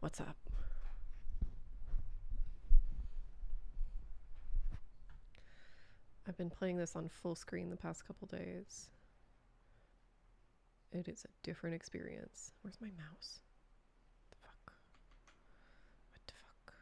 What's up? I've been playing this on full screen the past couple days. It is a different experience. Where's my mouse? The fuck? What the fuck?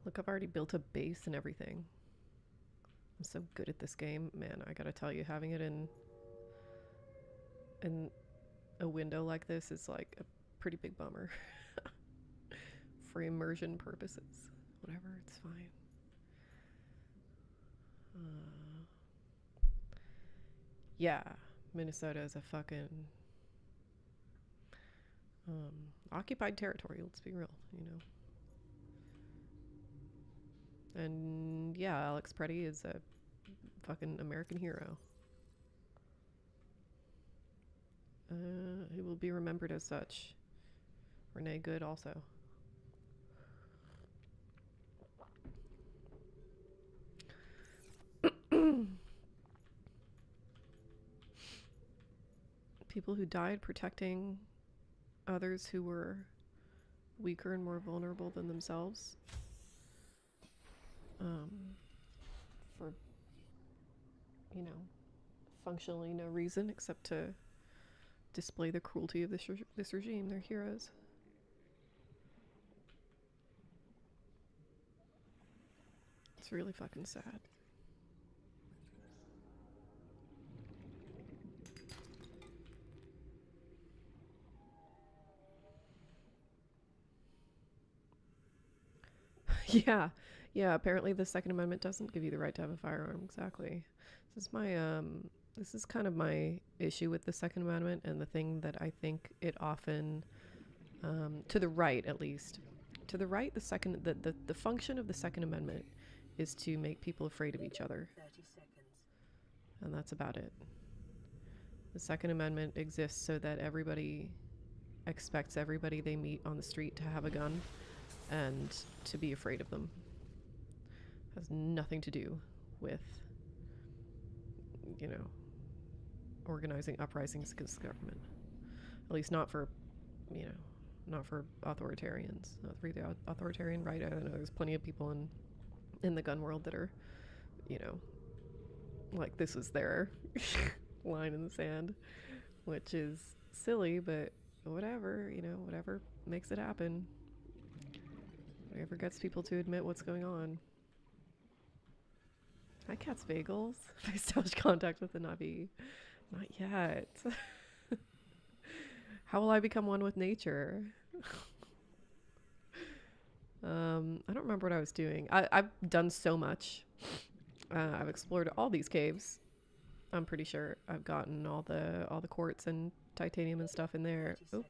Look, I've already built a base and everything. I'm so good at this game. Man, I gotta tell you, having it in a window like this is like a pretty big bummer. For immersion purposes. Whatever, it's fine. Yeah, Minnesota is a fucking occupied territory, let's be real, you know. And yeah, Alex Preddy is a fucking American hero. He will be remembered as such. Renee Good also. People who died protecting others who were weaker and more vulnerable than themselves. For, you know, functionally no reason except to display the cruelty of this regime. They're heroes. It's really fucking sad. Yeah, apparently the Second Amendment doesn't give you the right to have a firearm. Exactly. This is kind of my issue with the Second Amendment, and the thing that I think it often, to the right at least, to the right, the function of the Second Amendment is to make people afraid of each other. 30 seconds. And that's about it. The Second Amendment exists so that everybody expects everybody they meet on the street to have a gun and to be afraid of them. It has nothing to do with, you know, organizing uprisings against the government. At least not for, you know, not for authoritarians. Not for the authoritarian right. I don't know. There's plenty of people in the gun world that are, you know, like this is their line in the sand, which is silly, but whatever, you know, whatever makes it happen. Whatever gets people to admit what's going on. Hi, Cat's Bagels. Have I established contact with the Navi? Not yet. How will I become one with nature? I don't remember what I was doing. I've done so much. I've explored all these caves. I'm pretty sure I've gotten all the quartz and titanium and stuff in there. Oh,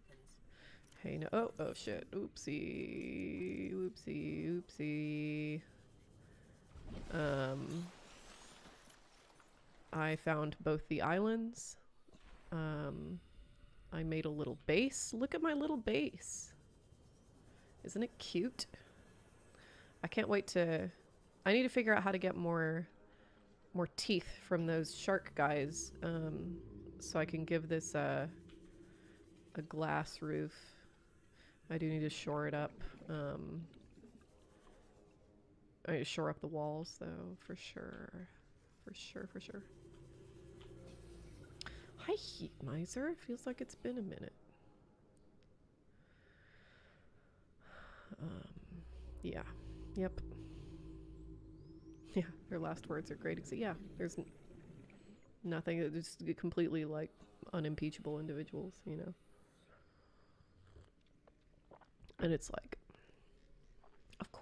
hey, no. Oh shit. Oopsie. I found both the islands. I made a little base. Look at my little base. Isn't it cute? I can't wait to... I need to figure out how to get more teeth from those shark guys, so I can give this a glass roof. I do need to shore it up. I need to shore up the walls, though, for sure. For sure. Hi, Heat Miser. Feels like it's been a minute. Yeah. Yep. Yeah, their last words are great. Yeah, there's nothing. Just completely, like, unimpeachable individuals, you know? And it's like, of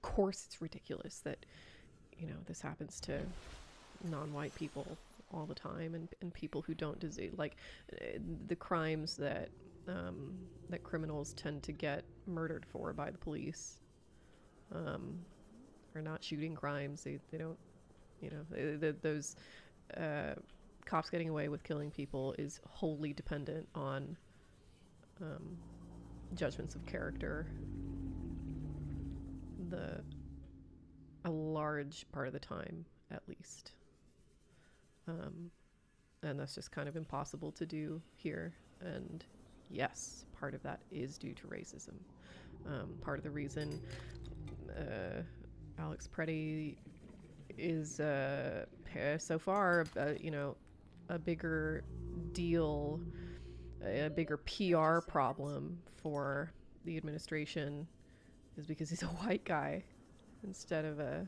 course it's ridiculous that, you know, this happens to non-white people all the time, and people who don't deserve, like, the crimes that that criminals tend to get murdered for by the police are not shooting crimes. They don't, you know, those cops getting away with killing people is wholly dependent on judgments of character. A large part of the time, at least. And that's just kind of impossible to do here. And yes, part of that is due to racism. Part of the reason Alex Preddy is so far, you know, a bigger deal, a bigger PR problem for the administration is because he's a white guy instead of a,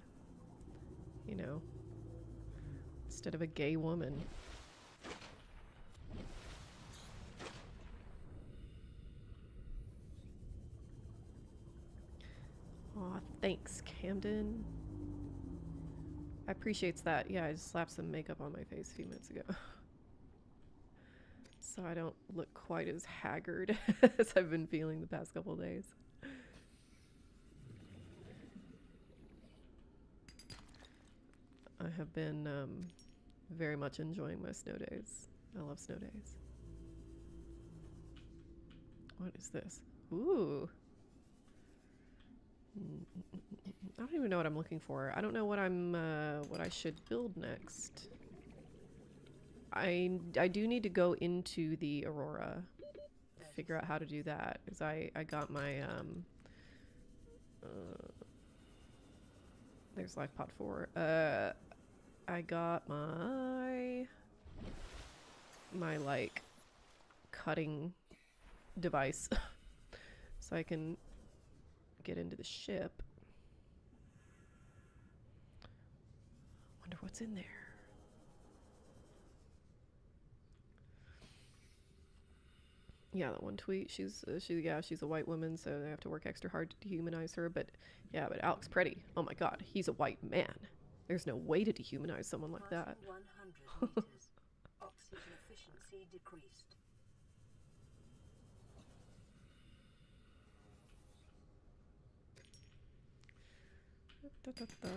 you know, instead of a gay woman. Aw, thanks, Camden. I appreciates that. Yeah, I just slapped some makeup on my face a few minutes ago. So I don't look quite as haggard as I've been feeling the past couple of days. I have been very much enjoying my snow days. I love snow days. What is this? Ooh. I don't even know what I'm looking for. I don't know what what I should build next. I do need to go into the Aurora, figure out how to do that, because I got my there's life pod 4. I got my like cutting device so I can get into the ship. Wonder what's in there. Yeah, that one tweet. She's a white woman, so they have to work extra hard to dehumanize her. But yeah, but Alex Preddy, oh my God, he's a white man. There's no way to dehumanize someone like that. 100 meters. Oxygen efficiency decreased. Da, da, da.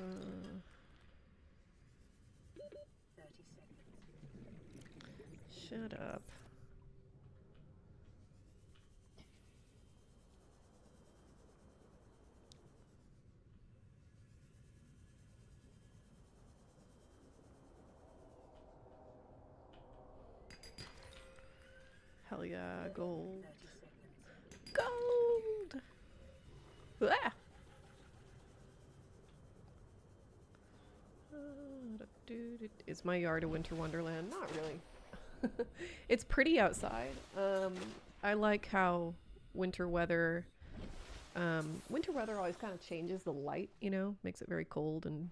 30 seconds. Shut up. Hell yeah, gold. 30 seconds. Gold! Ah! Is my yard a winter wonderland? Not really. It's pretty outside. I like how winter weather always kind of changes the light, you know, makes it very cold and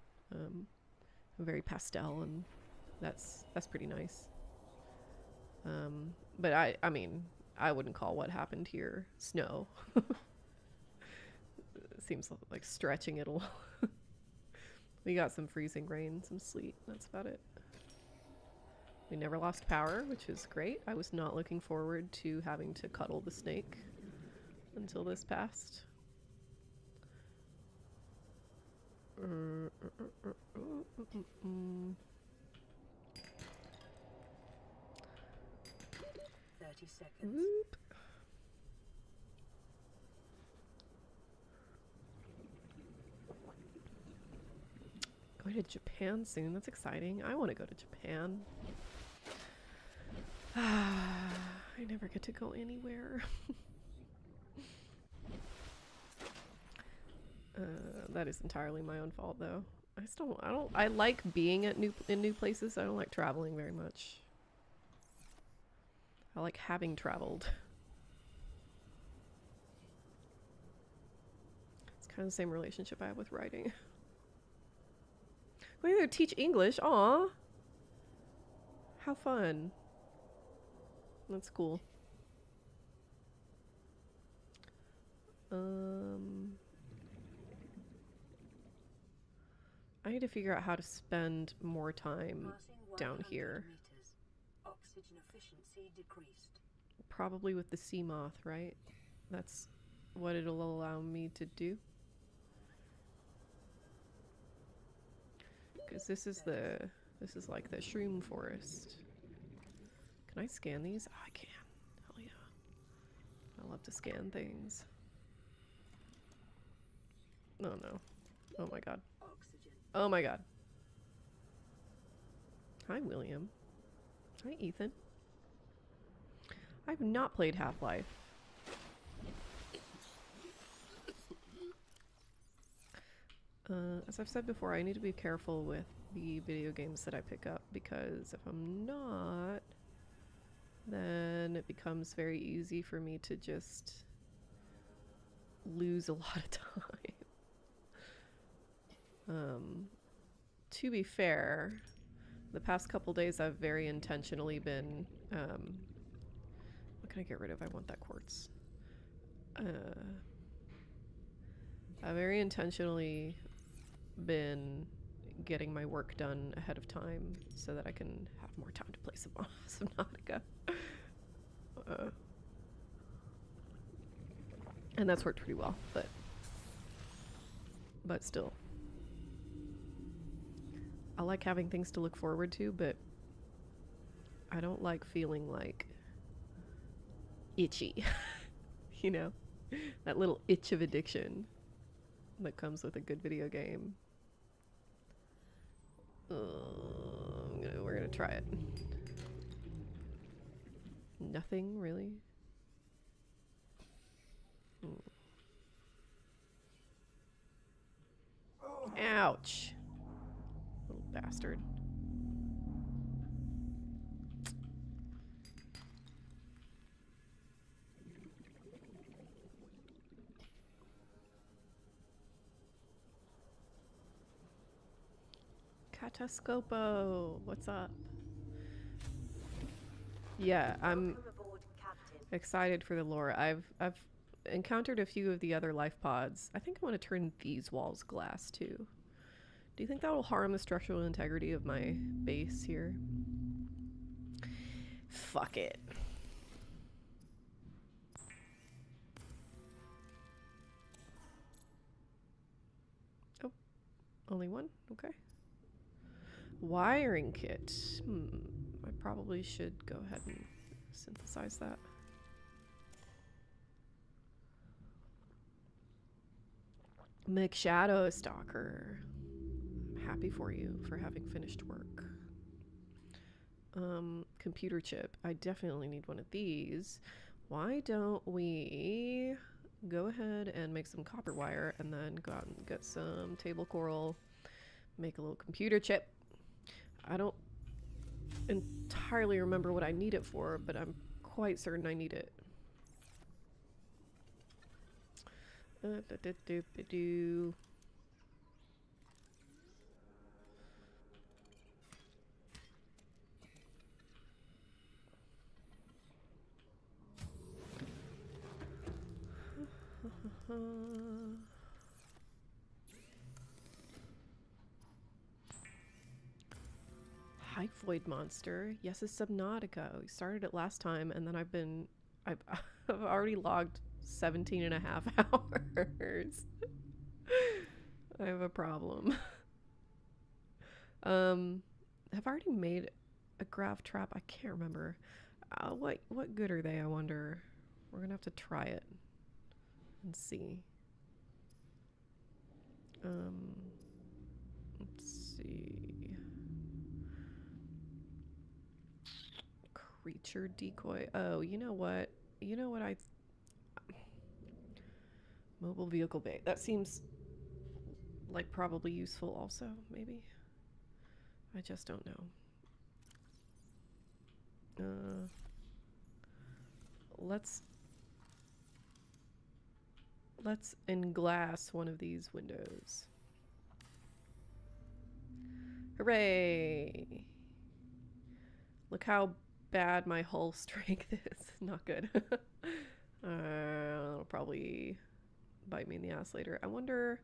very pastel, and that's pretty nice. But I mean, I wouldn't call what happened here snow. It seems like stretching it a little. We got some freezing rain, some sleet. That's about it. We never lost power, which is great. I was not looking forward to having to cuddle the snake until this passed. 30 seconds. Whoop. Going to Japan soon. That's exciting. I want to go to Japan. I never get to go anywhere. That is entirely my own fault, though. I like being at new places. I don't like traveling very much. I like having traveled. It's kind of the same relationship I have with writing. We're gonna teach English. Aw. How fun. That's cool. I need to figure out how to spend more time Passing down 100 here. meters. Oxygen efficiency decreased. Probably with the sea moth, right? That's what it'll allow me to do. Because this is like the shroom forest. Can I scan these? Oh, I can. Hell yeah. I love to scan things. Oh no. Oh my god. Oxygen. Oh my god. Hi, William. Hi, Ethan. I've not played Half-Life. As I've said before, I need to be careful with the video games that I pick up because if I'm not, then it becomes very easy for me to just lose a lot of time. To be fair, the past couple days I've very intentionally been, what can I get rid of? I want that quartz. I've very intentionally been getting my work done ahead of time so that I can have more time to play Subnautica. And that's worked pretty well, but still. I like having things to look forward to, but I don't like feeling like itchy. You know? That little itch of addiction that comes with a good video game. We're gonna try it. Nothing, really? Ouch. Little bastard. Catascopo, what's up? Yeah, I'm excited for the lore. I've encountered a few of the other life pods. I think I want to turn these walls glass too. Do you think that will harm the structural integrity of my base here? Fuck it. Oh, only one? Okay. Wiring kit. I probably should go ahead and synthesize that. McShadow Stalker. I'm happy for you for having finished work. Computer chip. I definitely need one of these. Why don't we go ahead and make some copper wire and then go out and get some table coral, make a little computer chip. I don't entirely remember what I need it for, but I'm quite certain I need it. Hyphoid monster. Yes, it's Subnautica. We started it last time, and then I've I've already logged 17 and a half hours. I have a problem. Have I already made a grav trap? I can't remember. What good are they, I wonder? We're gonna have to try it and see. Let's see. Creature decoy. Oh, you know what? Mobile vehicle bait. That seems like probably useful also, maybe. I just don't know. Let's englass one of these windows. Hooray! Look how bad my hull strength is. Not good. It'll probably bite me in the ass later. I wonder...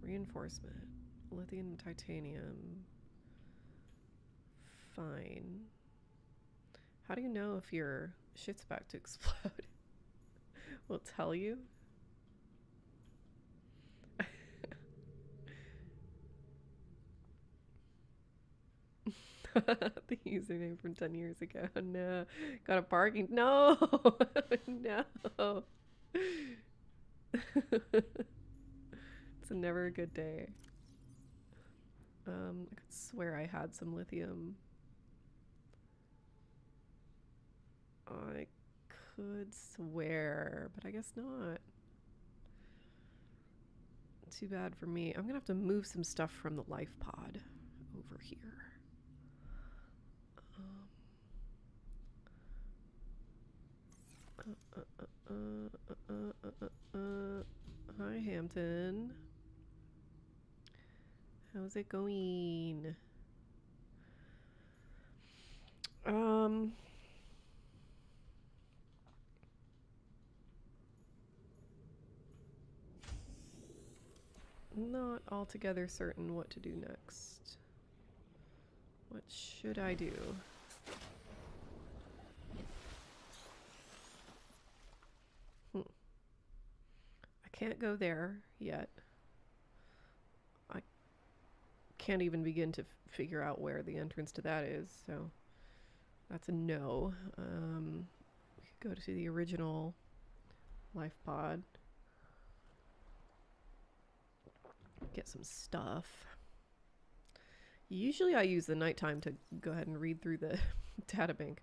Reinforcement. Lithium, titanium. Fine. How do you know if your shit's about to explode? We'll tell you. The username from 10 years ago. No. Got a parking. No. No. It's never a good day. I could swear I had some lithium. I could swear, but I guess not. Too bad for me. I'm gonna have to move some stuff from the life pod over here. Hi, Hampton. How's it going? Not altogether certain what to do next. What should I do? I can't go there yet. I can't even begin to figure out where the entrance to that is, so that's a no. We could go to the original life pod. Get some stuff. Usually I use the nighttime to go ahead and read through the databank.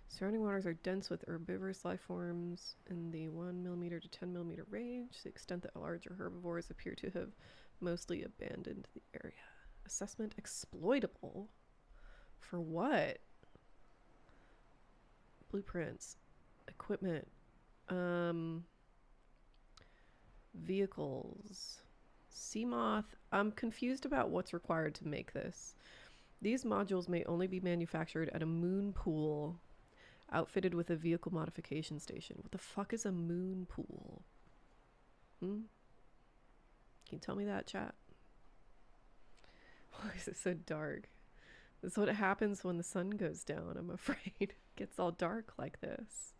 Surrounding waters are dense with herbivorous life forms in the 1 millimeter to 10 millimeter range, to the extent that larger herbivores appear to have mostly abandoned the area. Assessment exploitable? For what? Blueprints. Equipment. Vehicles. Seamoth. I'm confused about what's required to make this. These modules may only be manufactured at a moon pool outfitted with a vehicle modification station. What the fuck is a moon pool? Can you tell me that, chat? Why is it so dark? This is what happens when the sun goes down, I'm afraid. It gets all dark like this.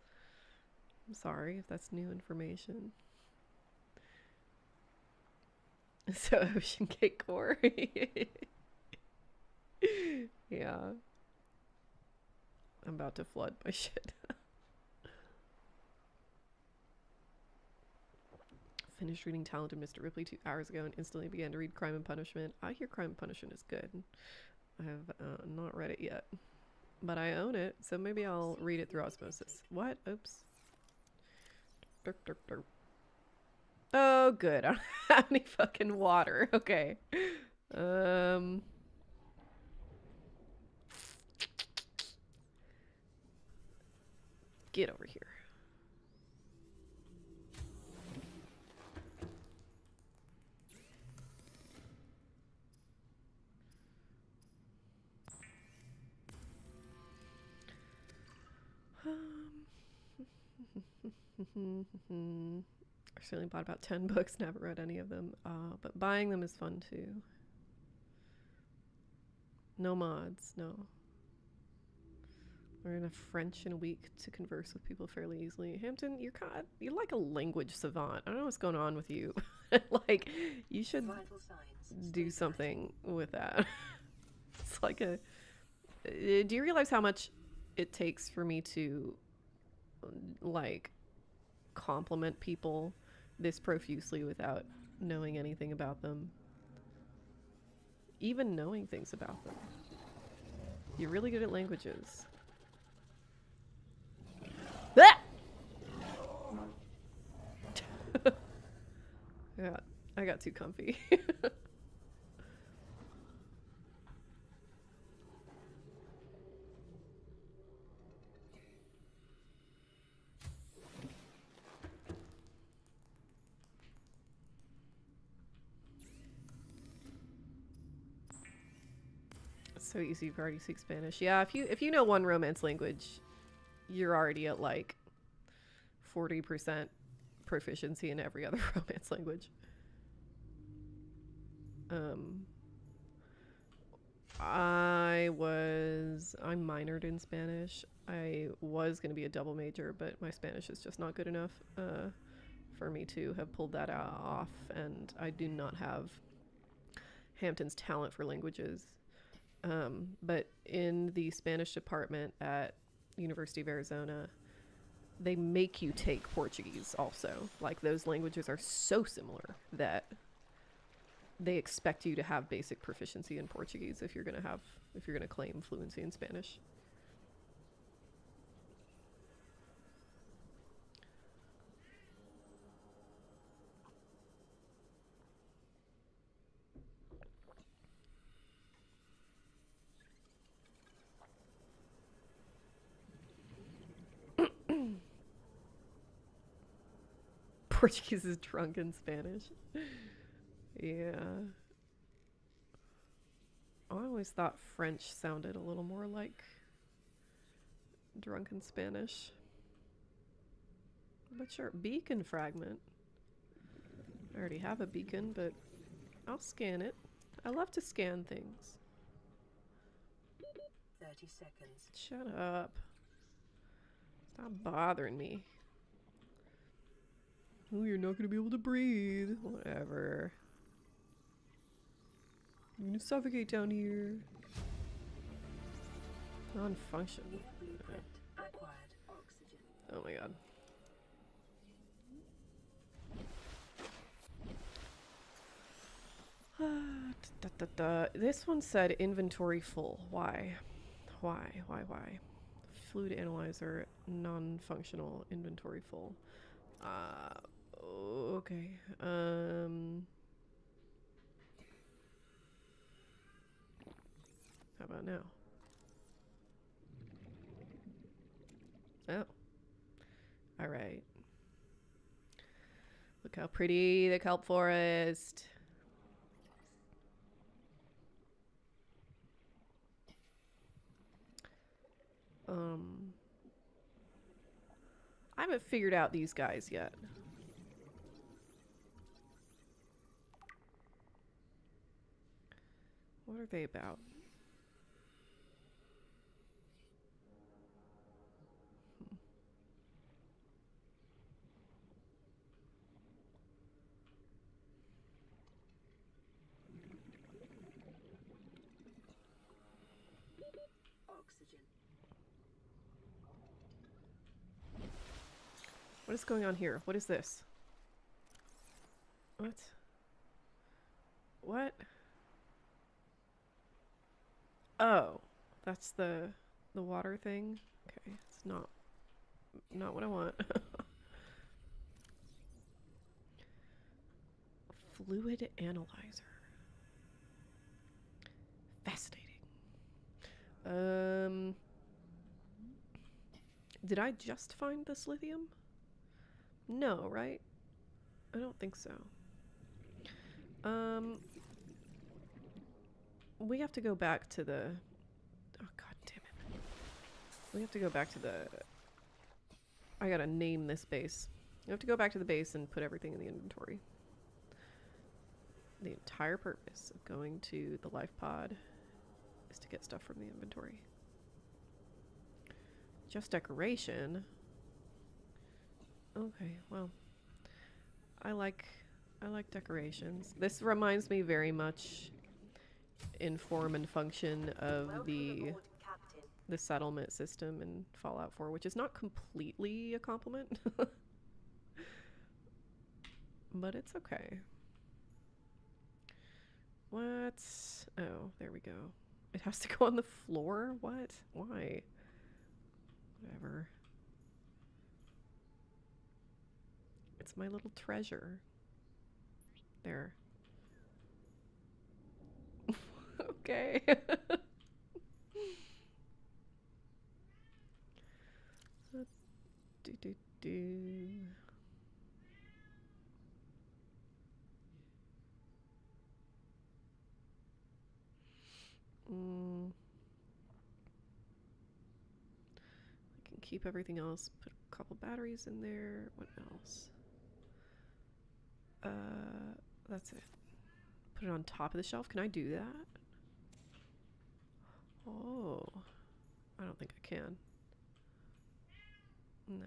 I'm sorry if that's new information. So Ocean Gate Core. Yeah. I'm about to flood my shit. Finished reading Talented Mr. Ripley 2 hours ago and instantly began to read Crime and Punishment. I hear Crime and Punishment is good. I have not read it yet. But I own it, so maybe I'll read it through osmosis. What? Oops. Derp, derp, derp. Oh, good. I don't have any fucking water. Okay. Get over here. I certainly bought about 10 books, never read any of them, but buying them is fun too. No mods, no. Learn enough French in a week to converse with people fairly easily. Hampton, you're like a language savant. I don't know what's going on with you. Like, you should do something with that. It's like a... Do you realize how much it takes for me to, like, compliment people this profusely without knowing anything about them? Even knowing things about them. You're really good at languages. Ah! Yeah, I got too comfy. So easy. You've already speak Spanish. Yeah, if you know one Romance language, you're already at like 40% proficiency in every other Romance language. I minored in Spanish. I was going to be a double major, but my Spanish is just not good enough for me to have pulled that off, and I do not have Hampton's talent for languages. But in the Spanish department at University of Arizona, they make you take Portuguese also. Like, those languages are so similar that they expect you to have basic proficiency in Portuguese if you're gonna claim fluency in Spanish. Portuguese is drunken Spanish. Yeah. I always thought French sounded a little more like drunken Spanish. But sure, beacon fragment. I already have a beacon, but I'll scan it. I love to scan things. 30 seconds. Shut up. Stop bothering me. Oh, you're not gonna be able to breathe. Whatever. You're gonna suffocate down here. Non-function. New blueprint acquired. Oxygen. Oh my god. This one said inventory full. Why? Why? Fluid analyzer, non-functional, inventory full. Okay. How about now? Oh. Alright. Look how pretty the kelp forest. I haven't figured out these guys yet. What are they about? Oxygen. What is going on here? What is this? What? What? Oh, that's the water thing. Okay, it's not what I want. Fluid analyzer. Fascinating. Did I just find this lithium? No, right? I don't think so. We have to go back to the... Oh, god damn it. We have to go back to the... I gotta name this base. We have to go back to the base and put everything in the inventory. The entire purpose of going to the life pod is to get stuff from the inventory. Just decoration? Okay, well. I like decorations. This reminds me very much in form and function of the settlement system in Fallout 4, which is not completely a compliment. But it's okay. What? Oh, there we go. It has to go on the floor? What? Why? Whatever. It's my little treasure. There. Okay. Do. keep everything else. Put a couple batteries in there. What else? That's it. Put it on top of the shelf. Can I do that? Oh, I don't think I can. No.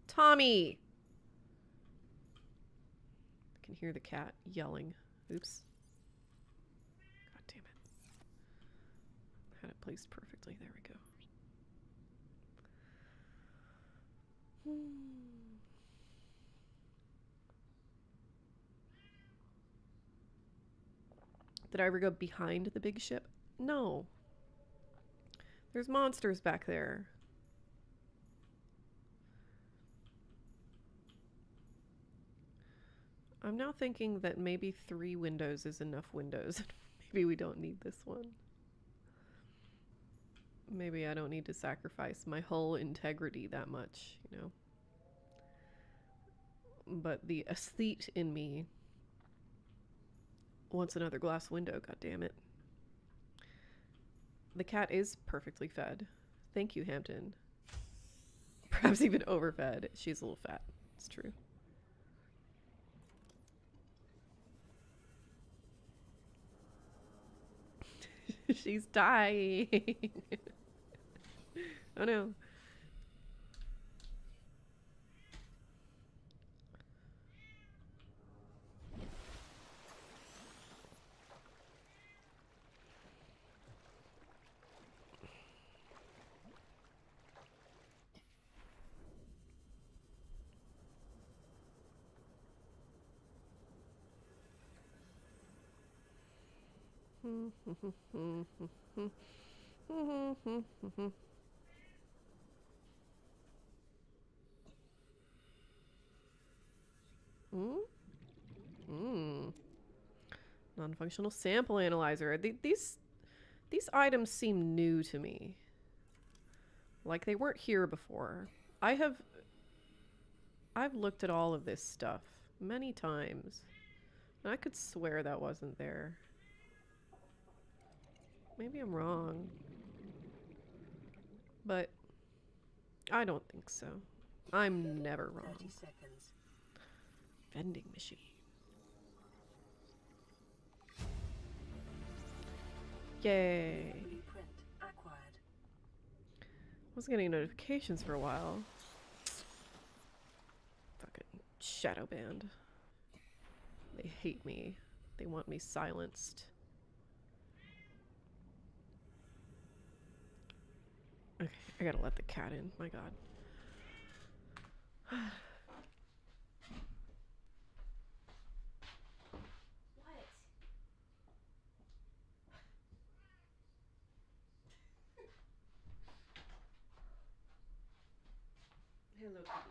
Tommy! I can hear the cat yelling. Oops. God damn it. Had it placed perfectly. There we go. Did I ever go behind the big ship? No. There's monsters back there. I'm now thinking that maybe 3 windows is enough windows. Maybe we don't need this one. Maybe I don't need to sacrifice my whole integrity that much, you know. But the aesthete in me wants another glass window, god damn it. The cat is perfectly fed. Thank you, Hampton. Perhaps even overfed. She's a little fat. It's true. She's dying. Oh no. Non-functional sample analyzer. These items seem new to me. Like they weren't here before. I've looked at all of this stuff many times. And I could swear that wasn't there. Maybe I'm wrong. But I don't think so. I'm never wrong. 30 seconds. Vending machine. Yay. Blueprint acquired. I was getting notifications for a while. Fucking shadow band. They hate me. They want me silenced. Okay, I gotta let the cat in. My god. Hello, kitty.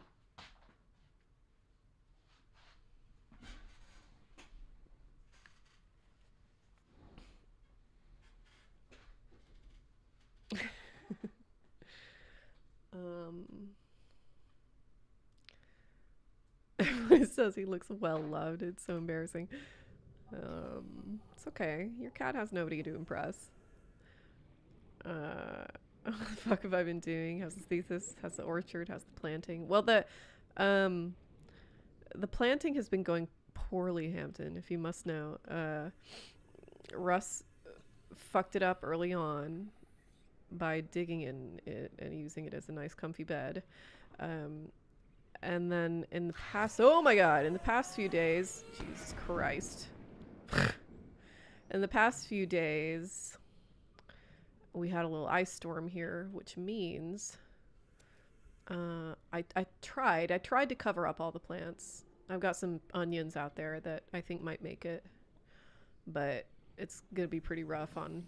Everyone says he looks well loved. It's so embarrassing. It's okay. Your cat has nobody to impress. What the fuck have I been doing? How's the thesis? How's the orchard? How's the planting? Well, the planting has been going poorly, Hampton, if you must know. Russ fucked it up early on by digging in it and using it as a nice comfy bed. And then in the past, oh my god, in the past few days, Jesus Christ. In the past few days, we had a little ice storm here, which means I tried to cover up all the plants. I've got some onions out there that I think might make it, but it's gonna be pretty rough on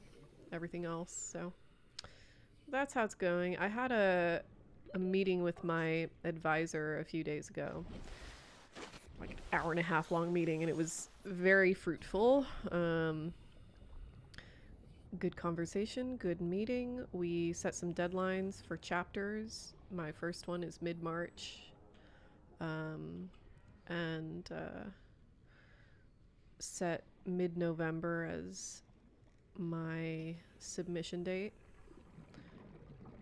everything else. So that's how it's going. I had a meeting with my advisor a few days ago, like an hour and a half long meeting, and it was very fruitful. Good conversation, good meeting. We set some deadlines for chapters. My first one is mid-March, and set mid-November as my submission date.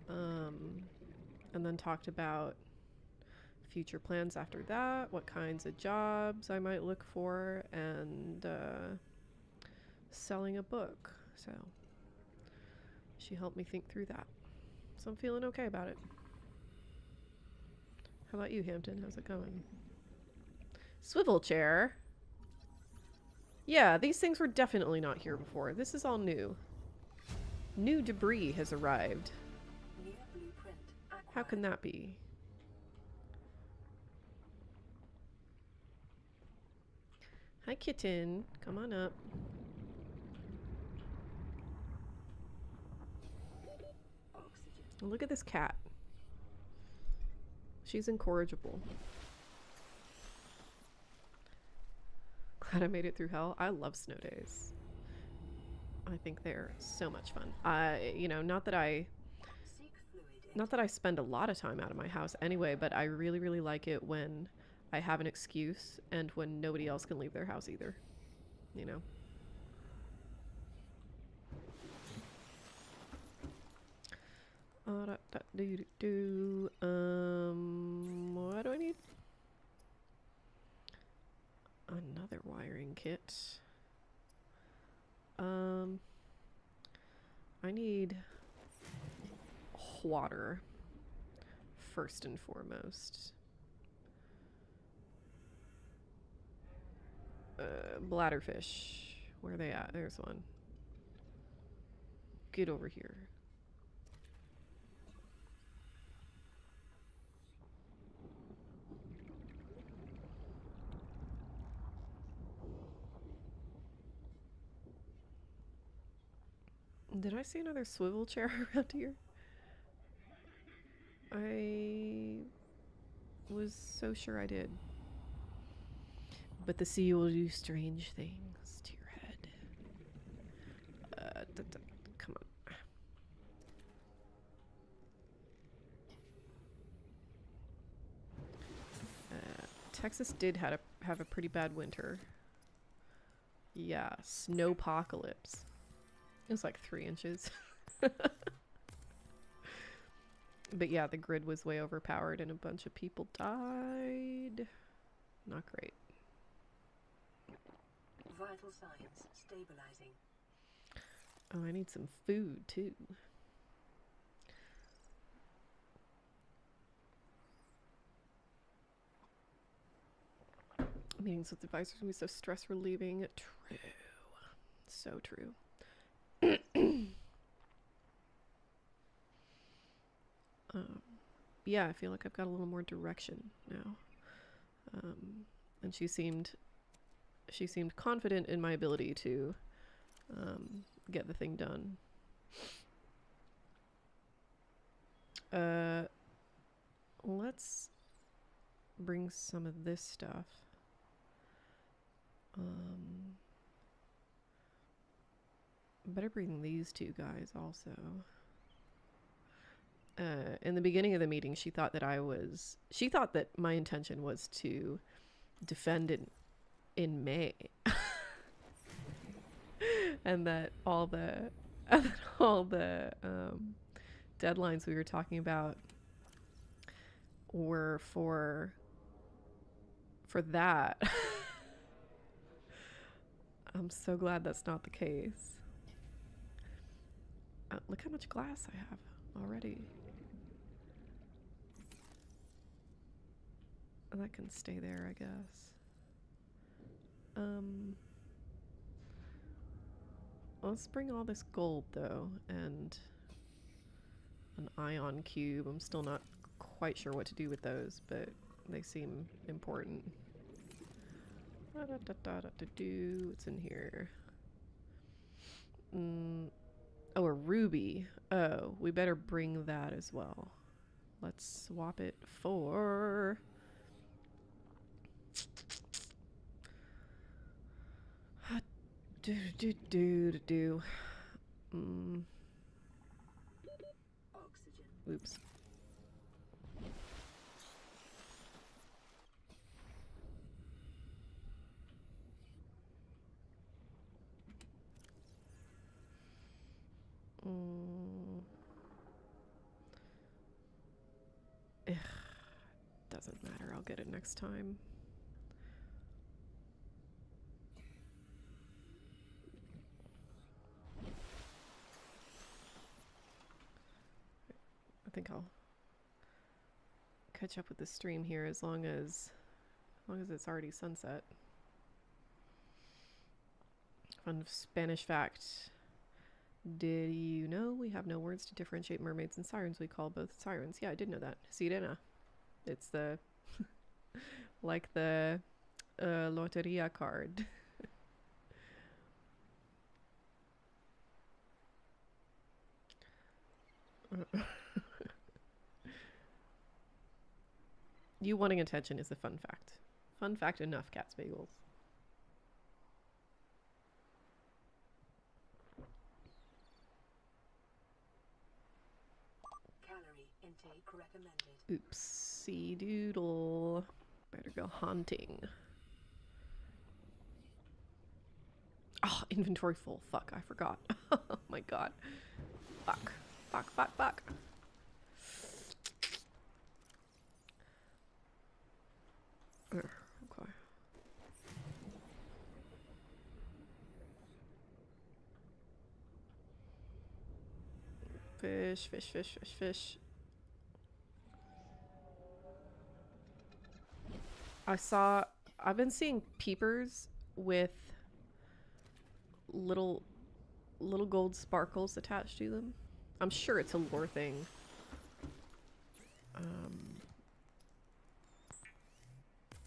And then talked about future plans after that, what kinds of jobs I might look for, and selling a book. So she helped me think through that. So I'm feeling okay about it. How about you, Hampton? How's it going? Swivel chair. Yeah, these things were definitely not here before. This is all new. New debris has arrived. New blueprint acquired. How can that be? Hi, kitten. Come on up. Oxygen. Look at this cat. She's incorrigible. Glad I made it through hell. I love snow days. I think they're so much fun. Not that I spend a lot of time out of my house anyway, but I really, really like it when I have an excuse and when nobody else can leave their house either. You know? What do I need? Another wiring kit. I need water first and foremost. Bladderfish. Where are they at? There's one. Get over here. Did I see another swivel chair around here? I was so sure I did. But the sea will do strange things to your head. Come on. Texas did have a pretty bad winter. Yeah, snowpocalypse. It was like 3 inches. But yeah, the grid was way overpowered and a bunch of people died. Not great. Vital signs stabilizing. Oh, I need some food too. Meetings with advisors can be so stress relieving. True. So true. Yeah, I feel like I've got a little more direction now. And she seemed confident in my ability to get the thing done. Let's bring some of this stuff. Better bring these two guys also. In the beginning of the meeting, she thought that my intention was to defend in May. And that all the deadlines we were talking about were for that. I'm so glad that's not the case. Look how much glass I have already. That can stay there, I guess. Let's bring all this gold, though, and an ion cube. I'm still not quite sure what to do with those, but they seem important. What's in here? Oh, a ruby. Oh, we better bring that as well. Let's swap it for... Oxygen. Oops. I'll get it next time. I think I'll catch up with the stream here as long as it's already sunset. Fun Spanish fact. Did you know we have no words to differentiate mermaids and sirens? We call both sirens. Yeah, I did know that. Sirena. It's the like the loteria card. You wanting attention is a fun fact. Fun fact enough, Cat's Bagels. Calorie intake recommended. Oopsie doodle. Better go hunting. Oh, inventory full. Fuck, I forgot. Oh my god. Fuck. Fuck, fuck, fuck. Okay. Fish, fish, fish, fish, fish. I've been seeing peepers with little gold sparkles attached to them. I'm sure it's a lore thing.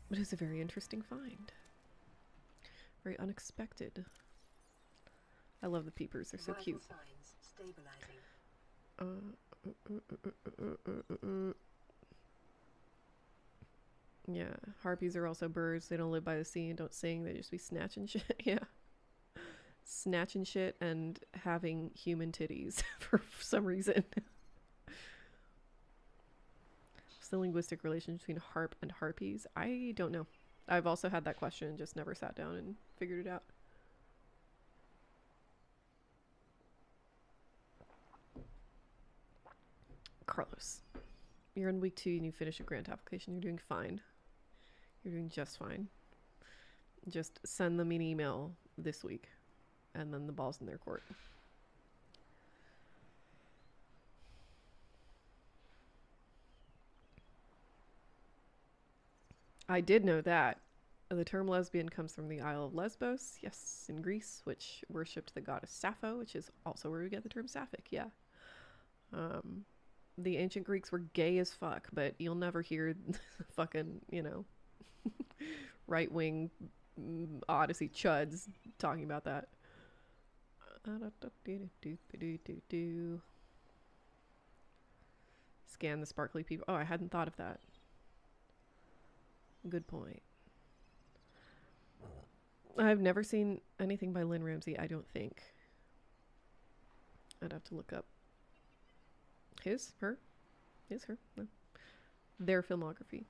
But it's a very interesting find. Very unexpected. I love the peepers, they're so Vital cute. signs stabilizing. Yeah, harpies are also birds. They don't live by the sea and don't sing. They just be snatching shit. Yeah. Snatching shit and having human titties for some reason. What's the linguistic relation between harp and harpies? I don't know. I've also had that question and just never sat down and figured it out. Carlos, you're in week 2 and you finish a grant application. You're doing fine. You're doing just fine. Just send them an email this week and then the ball's in their court. I did know that. The term lesbian comes from the Isle of Lesbos, yes, in Greece, which worshipped the goddess Sappho, which is also where we get the term sapphic, yeah. The ancient Greeks were gay as fuck, but you'll never hear fucking, you know, right-wing Odyssey chuds talking about that. Scan the sparkly people. Oh, I hadn't thought of that. Good point. I've never seen anything by Lynn Ramsey, I don't think. I'd have to look up his, her, no. Their filmography.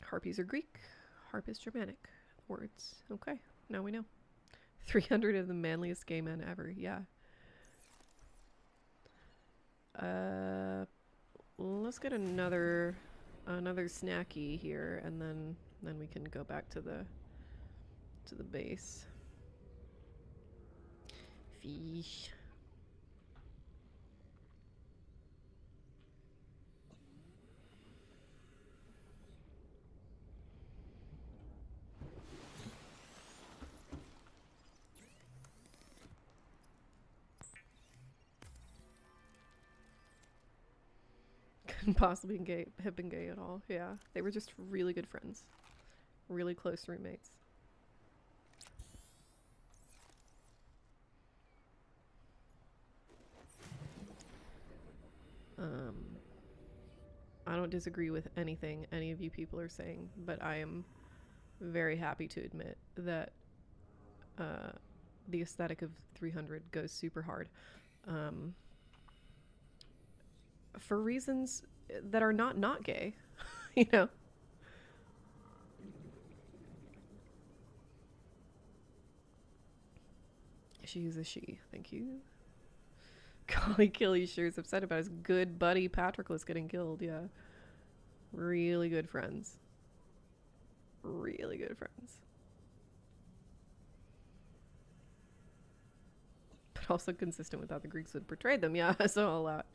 Harpies are Greek, harp is Germanic words. Okay, now we know. 300 of the manliest gay men ever, yeah. Let's get another snacky here, and then we can go back to the base. Fish. Couldn't possibly have been gay at all. Yeah, they were just really good friends, really close roommates. I don't disagree with anything any of you people are saying, but I am very happy to admit that the aesthetic of 300 goes super hard. For reasons that are not gay, you know. She is a she. Thank you. Golly Killy sure is upset about his good buddy Patroclus getting killed. Yeah. Really good friends. Really good friends. But also consistent with how the Greeks would portray them. Yeah, so a lot.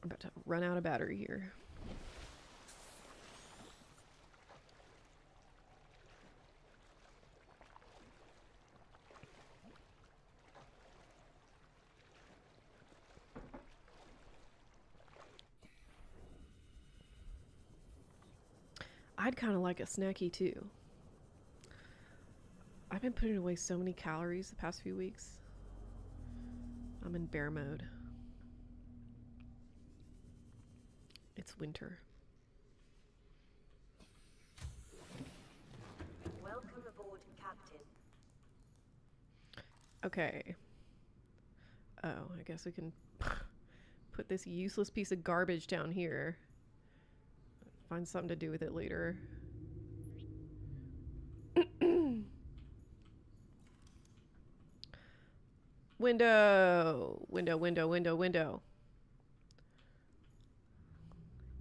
I'm about to run out of battery here. I'd kind of like a snacky too. I've been putting away so many calories the past few weeks. I'm in bear mode. It's winter. Welcome aboard, Captain. Okay. Oh, I guess we can put this useless piece of garbage down here. Find something to do with it later. Window! Window, window, window, window.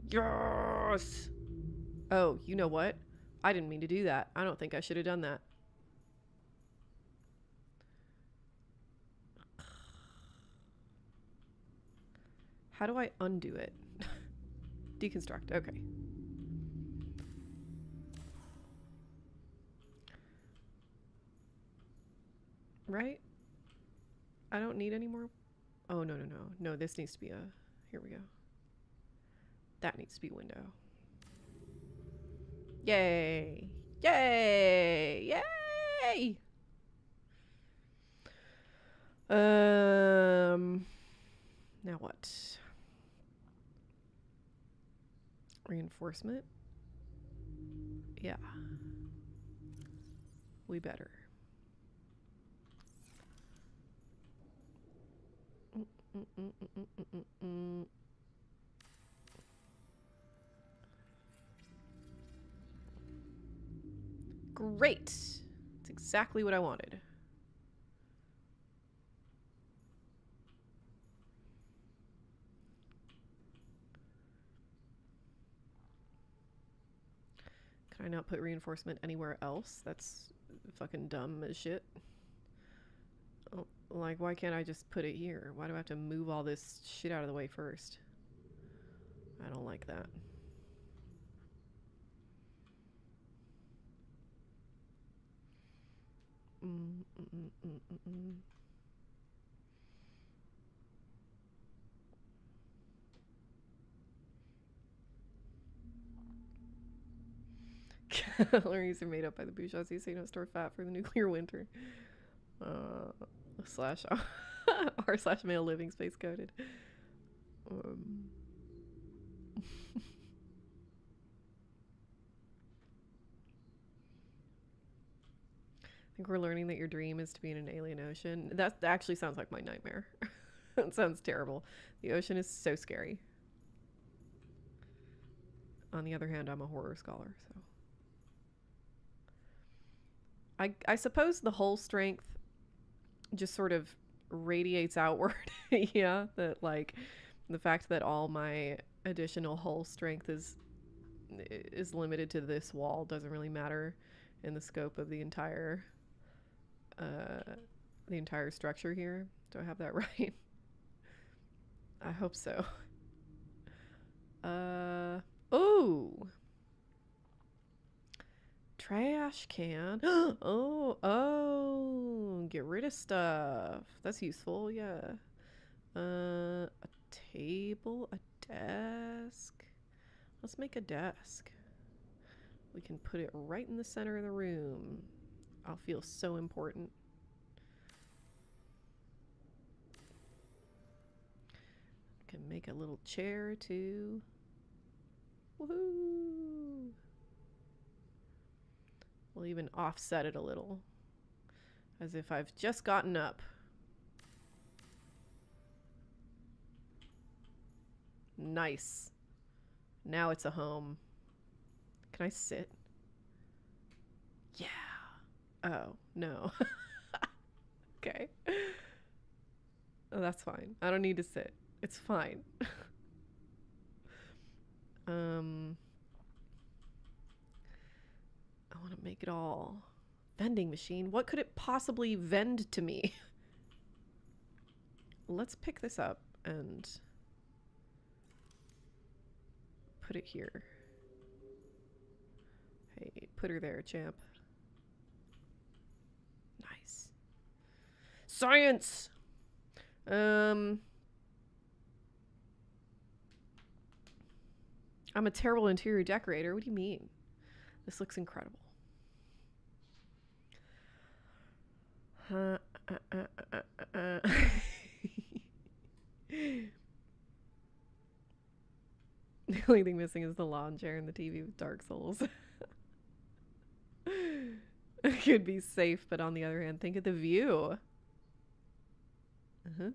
Yes! Oh, you know what? I didn't mean to do that. I don't think I should have done that. How do I undo it? Deconstruct. Okay. Right? I don't need any more. Oh, no, no, no. No, this needs to be a... Here we go. That needs to be window. Yay! Yay! Yay! Now what? Reinforcement? Yeah. We better. Great! It's exactly what I wanted. Can I not put reinforcement anywhere else? That's fucking dumb as shit. Oh, like, why can't I just put it here? Why do I have to move all this shit out of the way first? I don't like that. Calories are made up by the bourgeoisie, so you don't store fat for the nuclear winter. Slash r slash male living space coded. I think we're learning that your dream is to be in an alien ocean. That actually sounds like my nightmare. It sounds terrible. The ocean is so scary. On the other hand, I'm a horror scholar, so I suppose the whole strength just sort of radiates outward. Yeah, that like the fact that all my additional hull strength is limited to this wall doesn't really matter in the scope of the entire structure here. Do I have that right? I hope so. Oh, trash can. Oh, get rid of stuff. That's useful. Yeah. A table, a desk. Let's make a desk. We can put it right in the center of the room. I'll feel so important. Can make a little chair too. Woohoo! We'll even offset it a little, as if I've just gotten up. Nice. Now it's a home. Can I sit? Yeah. Oh, no. Okay. Oh, that's fine. I don't need to sit. It's fine. um, I want to make it all. Vending machine. What could it possibly vend to me? Let's pick this up and put it here. Hey, put her there, champ. Nice. Science! I'm a terrible interior decorator. What do you mean? This looks incredible. The only thing missing is the lawn chair and the TV with Dark Souls. It could be safe, but on the other hand, think of the view. Uh-huh.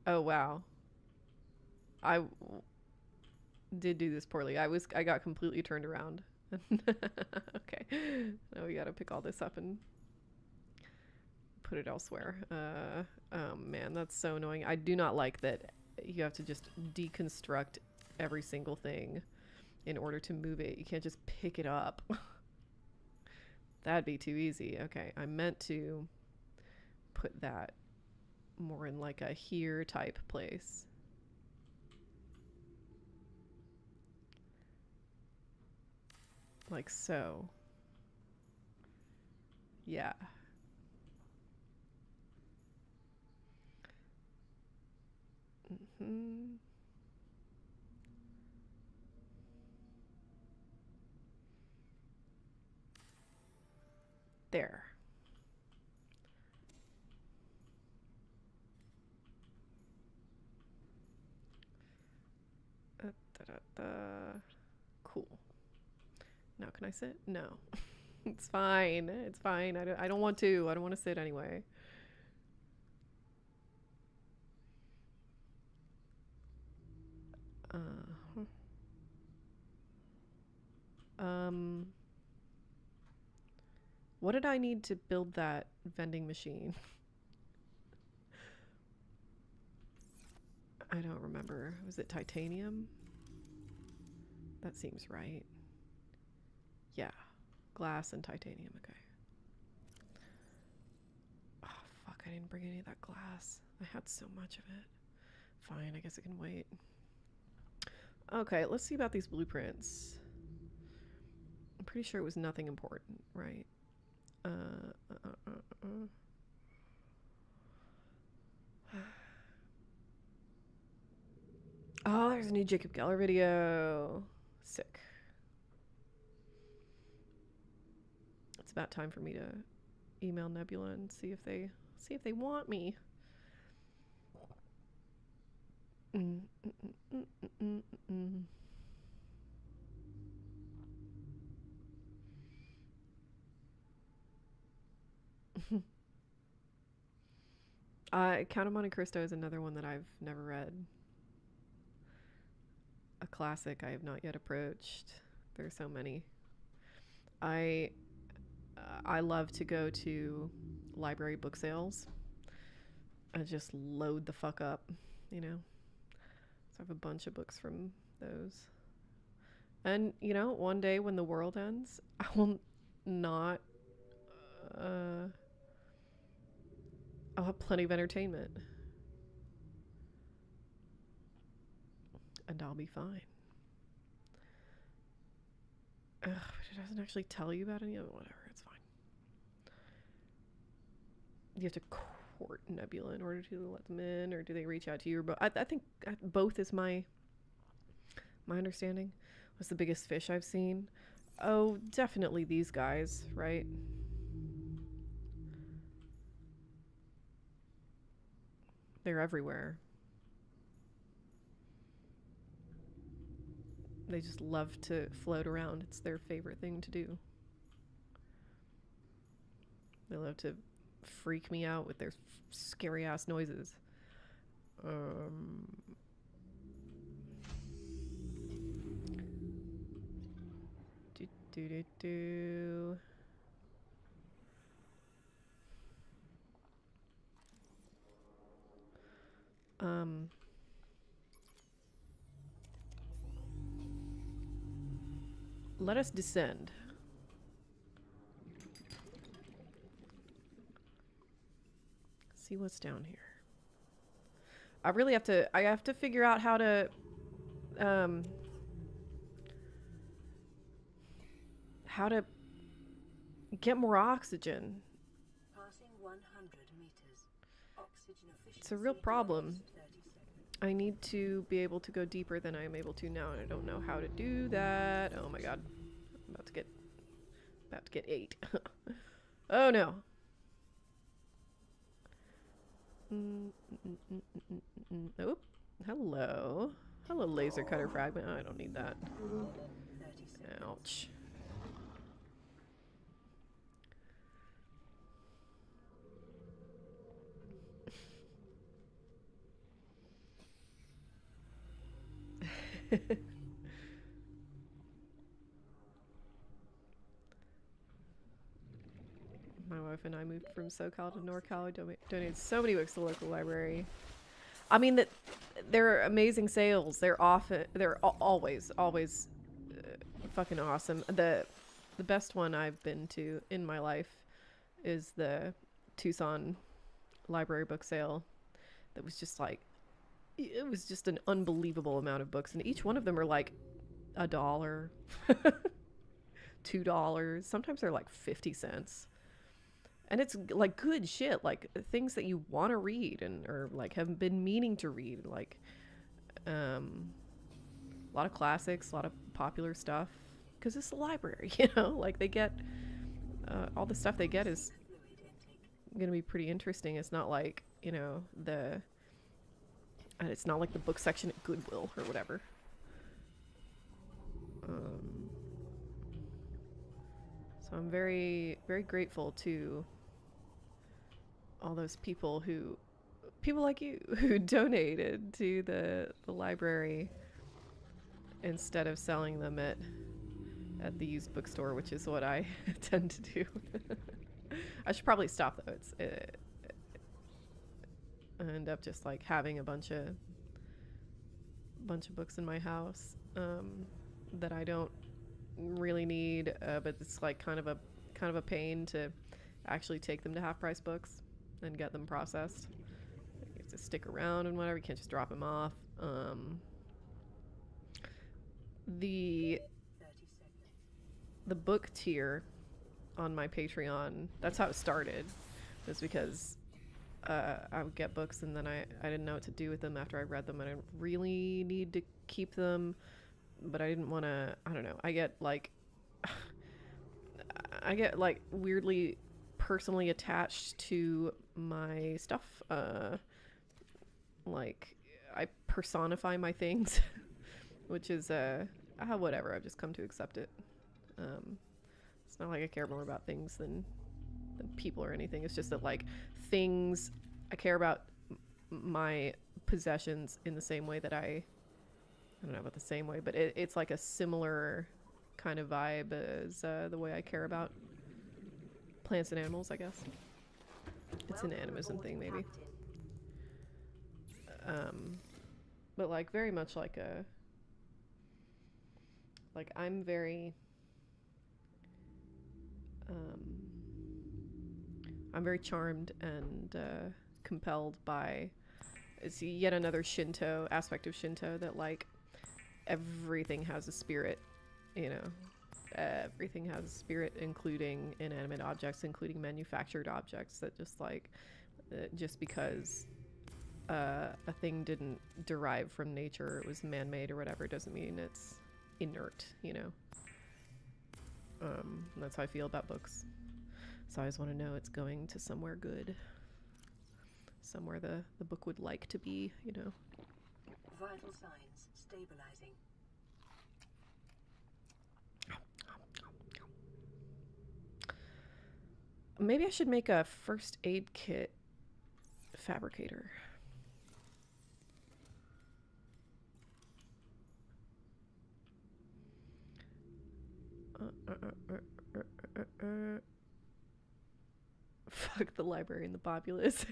Oh wow. I did do this poorly. I got completely turned around. Okay. Now we gotta pick all this up and put it elsewhere. Oh man, that's so annoying. I do not like that you have to just deconstruct every single thing in order to move it. You can't just pick it up. That'd be too easy. Okay, I meant to put that more in like a here type place. Like so. Yeah. Mm-hmm. There. Cool. Now can I sit? No. It's fine. It's fine. I don't want to. I don't want to sit anyway. Uh, um, what did I need to build that vending machine? I don't remember. Was it titanium? That seems right. Yeah. Glass and titanium. Okay. Oh, fuck. I didn't bring any of that glass. I had so much of it. Fine. I guess it can wait. Okay. Let's see about these blueprints. I'm pretty sure it was nothing important, right? Oh, there's a new Jacob Geller video. Sick. It's about time for me to email Nebula and see if they want me. Count of Monte Cristo is another one that I've never read. A classic I have not yet approached. There are so many. I love to go to library book sales and just load the fuck up, you know. So I have a bunch of books from those. And you know, one day when the world ends, I will not. I'll have plenty of entertainment, and I'll be fine. Ugh, but it doesn't actually tell you about any of it. Whatever, it's fine. You have to court Nebula in order to let them in, or do they reach out to you? But I think both is my understanding. What's the biggest fish I've seen? Oh, definitely these guys, right? They're everywhere. They just love to float around. It's their favorite thing to do. They love to freak me out with their scary ass noises. do do do. Let us descend. See what's down here. I really have to. I have to figure out how to. How to get more oxygen. Passing 100 meters. Oxygen efficiency It's a real problem. decreased 30 seconds. I need to be able to go deeper than I am able to now, and I don't know how to do that. Oh my god. I'm about to get 8. Oh no. Nope. Hello. Hello, laser cutter fragment. Oh, I don't need that. 30 seconds. Ouch. My wife and I moved from SoCal to NorCal. Donated so many books to the local library. I mean that they're amazing sales. They're always fucking awesome. The best one I've been to in my life is the Tucson library book sale. That was just like, it was just an unbelievable amount of books, and each one of them are like $1, $2. Sometimes they're like 50 cents. And it's like good shit, like things that you want to read and or like have been meaning to read, like a lot of classics, a lot of popular stuff, because it's the library, you know, like they get all the stuff they get is gonna be pretty interesting. It's not like, you know, it's not like the book section at Goodwill or whatever. So I'm very, very grateful to all those people like you, who donated to the library instead of selling them at the used bookstore, which is what I tend to do. I should probably stop though. I end up just like having a bunch of books in my house that I don't really need, but it's like kind of a pain to actually take them to Half Price Books and get them processed. You have to stick around and whatever. You can't just drop them off. The book tier on my Patreon, that's how it started. Was because I would get books and then I didn't know what to do with them after I read them. I didn't really need to keep them, but I didn't want to, I don't know. I get like weirdly personally attached to my stuff. Like I personify my things, which is whatever. I've just come to accept it. It's not like I care more about things than people or anything. It's just that like things, I care about my possessions in the same way that I don't know about the same way, but it's like a similar kind of vibe as the way I care about plants and animals, I guess. It's an animism thing, maybe. But like very much like I'm very charmed and compelled by, it's yet another Shinto aspect of Shinto, that like everything has a spirit, you know. Everything has a spirit, including inanimate objects, including manufactured objects, that just like just because a thing didn't derive from nature, it was man-made or whatever, doesn't mean it's inert, you know. That's how I feel about books. So I always want to know it's going to somewhere good, somewhere the book would like to be, you know. Vital signs stabilizing. Maybe I should make a first aid kit fabricator. Fuck the library and the populace.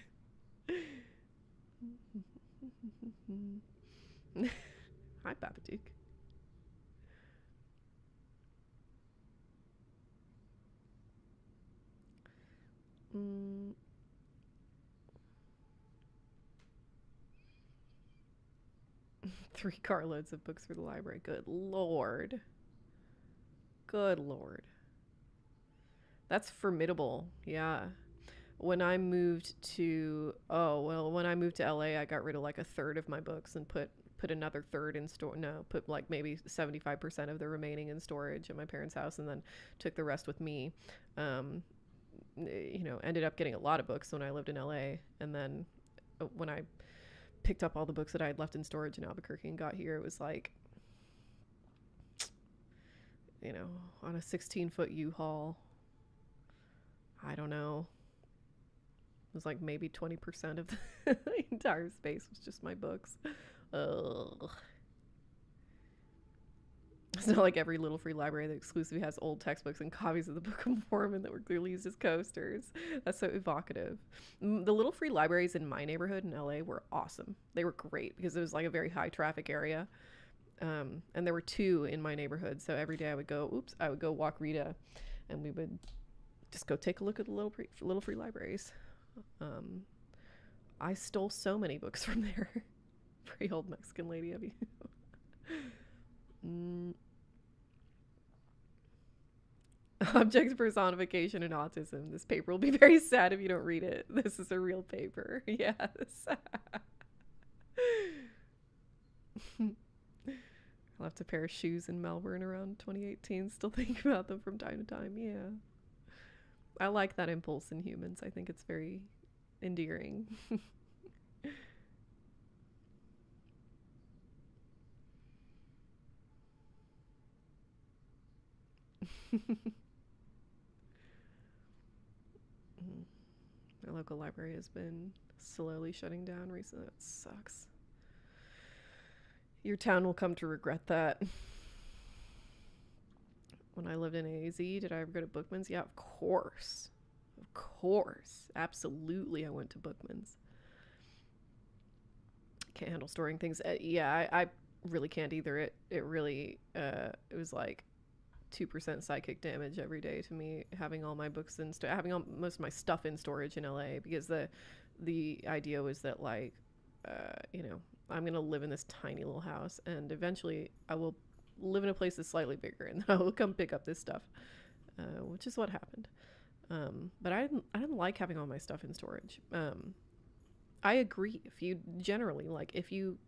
Hi, Babadook. Mm. 3 carloads of books for the library. Good lord. Good lord. That's formidable. Yeah. When I moved to when I moved to LA, I got rid of like a third of my books and put another third in store. No, put like maybe 75% of the remaining in storage at my parents' house, and then took the rest with me. Um, ended up getting a lot of books when I lived in LA, and then when I picked up all the books that I had left in storage in Albuquerque and got here, it was like, on a 16-foot U-Haul. I don't know. It was like maybe 20% of the entire space was just my books. Ugh. It's not like every Little Free Library that exclusively has old textbooks and copies of the Book of Mormon that were clearly used as coasters. That's so evocative. The Little Free Libraries in my neighborhood in LA were awesome. They were great because it was like a very high traffic area. And there were 2 in my neighborhood. So every day I would go walk Rita, and we would just go take a look at the Little Free Libraries. I stole so many books from there. Very old Mexican lady of you. Object personification and autism. This paper will be very sad if you don't read it. This is a real paper. Yes. I left a pair of shoes in Melbourne around 2018. Still think about them from time to time. Yeah. I like that impulse in humans. I think it's very endearing. My local library has been slowly shutting down recently. That sucks. Your town will come to regret that. When I lived in AZ, did I ever go to Bookman's? Yeah, of course. Of course. Absolutely, I went to Bookman's. Can't handle storing things. I really can't either. It really, it was like 2% psychic damage every day to me, having all my books in having most of my stuff in storage in LA, because the idea was that, like, I'm gonna live in this tiny little house, and eventually I will live in a place that's slightly bigger, and then I will come pick up this stuff, which is what happened. But I didn't like having all my stuff in storage. I agree. If you generally, like, if you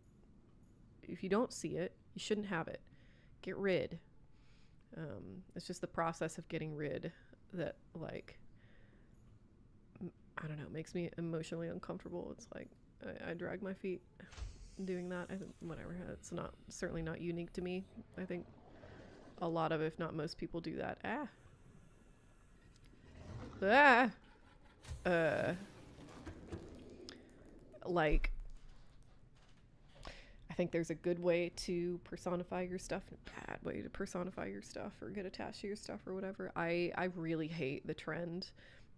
don't see it, you shouldn't have it. Get rid. It's just the process of getting rid that, like, I don't know, makes me emotionally uncomfortable. It's like I drag my feet doing that. I think whatever. It's certainly not unique to me. I think a lot of, if not most people, do that. Like, I think there's a good way to personify your stuff and a bad way to personify your stuff or get attached to your stuff or whatever. I really hate the trend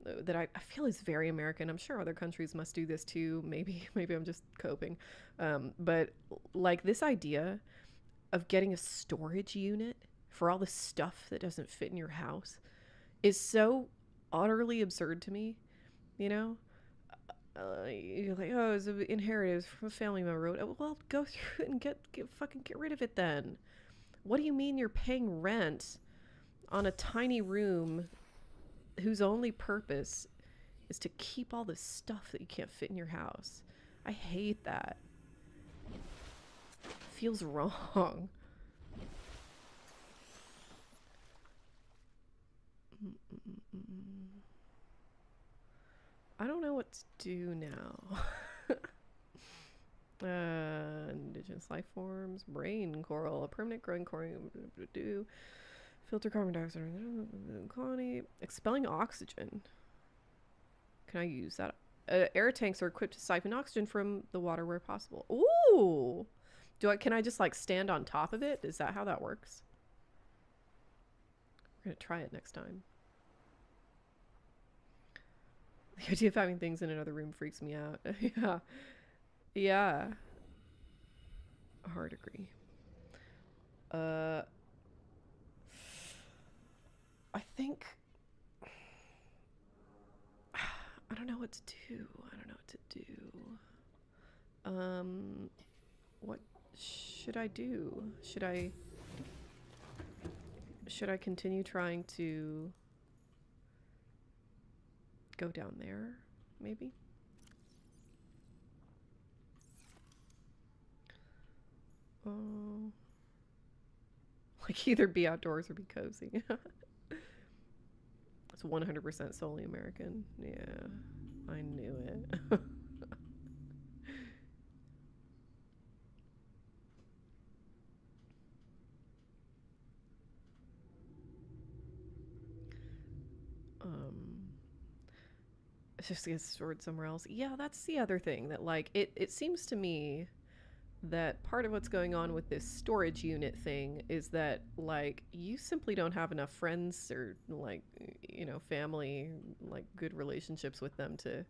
that I feel is very American. I'm sure other countries must do this too. Maybe I'm just coping. But like, this idea of getting a storage unit for all the stuff that doesn't fit in your house is so utterly absurd to me. You know, you're like, oh, it's inherited from a family member. Well, go through it and get rid of it then. What do you mean you're paying rent on a tiny room whose only purpose is to keep all this stuff that you can't fit in your house? I hate that. It feels wrong. I don't know what to do now. Indigenous life forms, brain coral, a permanent growing coral, filter carbon dioxide, colony, expelling oxygen. Can I use that? Air tanks are equipped to siphon oxygen from the water where possible. Ooh! Can I just, like, stand on top of it? Is that how that works? We're gonna try it next time. The idea of having things in another room freaks me out. Yeah. Yeah. Hard agree. I think I don't know what to do. I don't know what to do. What should I do? Should I continue trying to go down there? Maybe. Oh, like either be outdoors or be cozy. It's 100% solely American. Yeah, I knew it. um, just get stored somewhere else. Yeah, that's the other thing that like it seems to me that part of what's going on with this storage unit thing is that like you simply don't have enough friends or like family, like good relationships with them to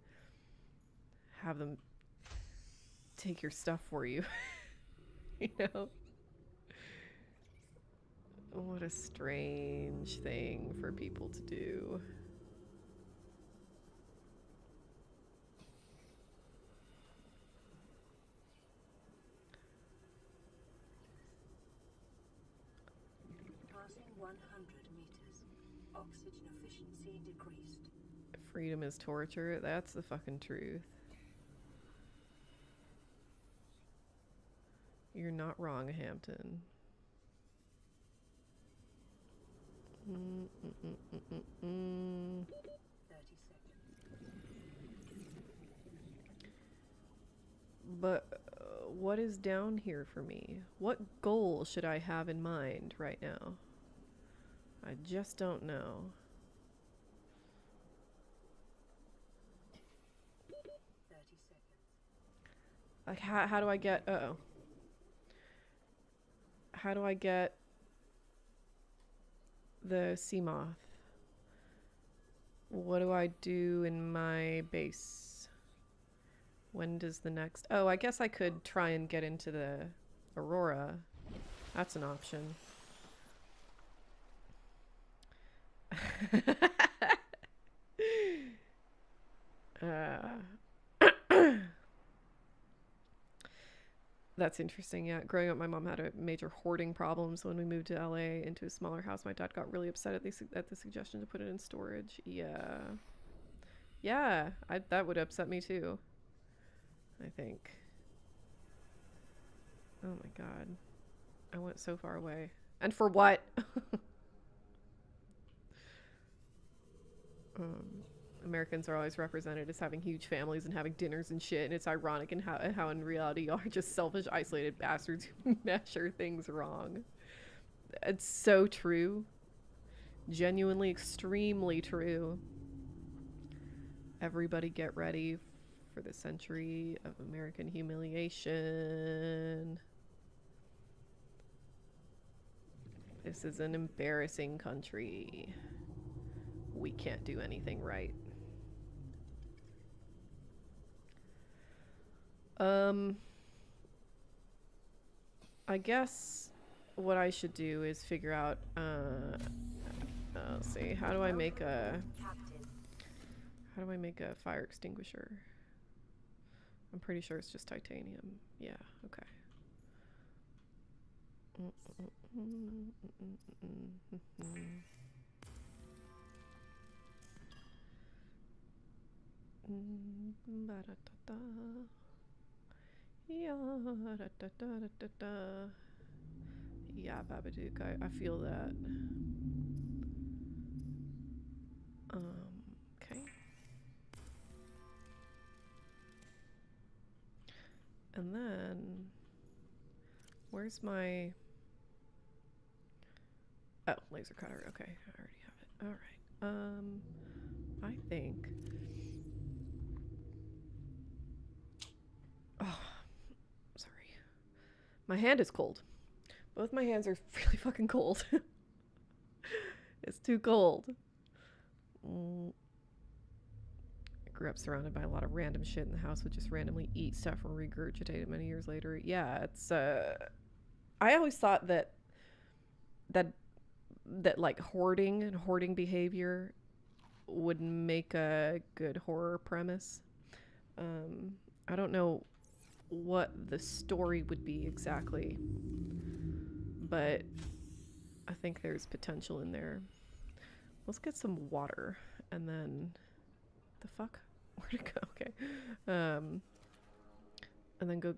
have them take your stuff for you. you know what a strange thing for people to do. Passing 100 meters. Oxygen efficiency decreased. Freedom is torture. That's the fucking truth. You're not wrong, Hampton. Mm, mm, mm, mm, mm. 30 seconds. But what is down here for me? What goal should I have in mind right now? I just don't know. 30 seconds. Like, how do I get... Uh-oh. How do I get the sea moth? What do I do in my base? When does the next... Oh, I guess I could try and get into the Aurora. That's an option. That's interesting. Yeah, growing up, my mom had a major hoarding problems. When we moved to LA into a smaller house, my dad got really upset at the suggestion to put it in storage. Yeah, yeah, that would upset me too, I think. Oh my god, I went so far away, and for what? um, Americans are always represented as having huge families and having dinners and shit, and it's ironic in how in reality y'all are just selfish, isolated bastards who measure things wrong. It's so true. Genuinely, extremely true. Everybody get ready for the century of American humiliation. This is an embarrassing country. We can't do anything right. I guess what I should do is figure out, let's see, how do I make a fire extinguisher? I'm pretty sure it's just titanium. Yeah, okay. Yeah, Babadook, I feel that. Okay. And then, where's my... Oh, laser cutter. Okay, I already have it. Alright. I think... Oh, sorry. My hand is cold. Both my hands are really fucking cold. It's too cold. Mm. I grew up surrounded by a lot of random shit in the house. Would just randomly eat stuff and regurgitate it many years later. Yeah, it's I always thought that that like hoarding and hoarding behavior would make a good horror premise. I don't know what the story would be exactly, but I think there's potential in there. Let's get some water and then the fuck? Where'd it go? Okay. Um and then go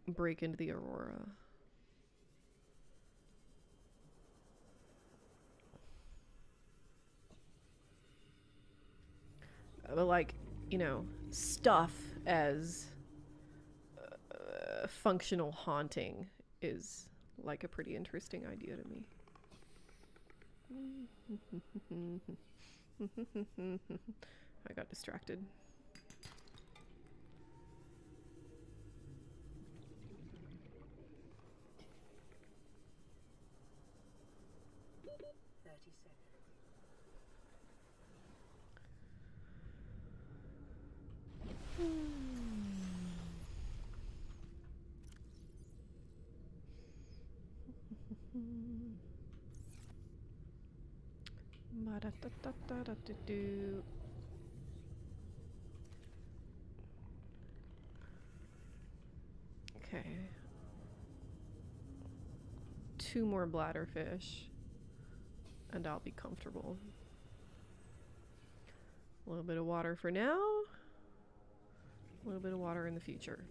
break into the Aurora. But like, you know, stuff as functional haunting is like a pretty interesting idea to me. I got distracted. Okay. 2 more bladderfish, and I'll be comfortable. A little bit of water for now. A little bit of water in the future.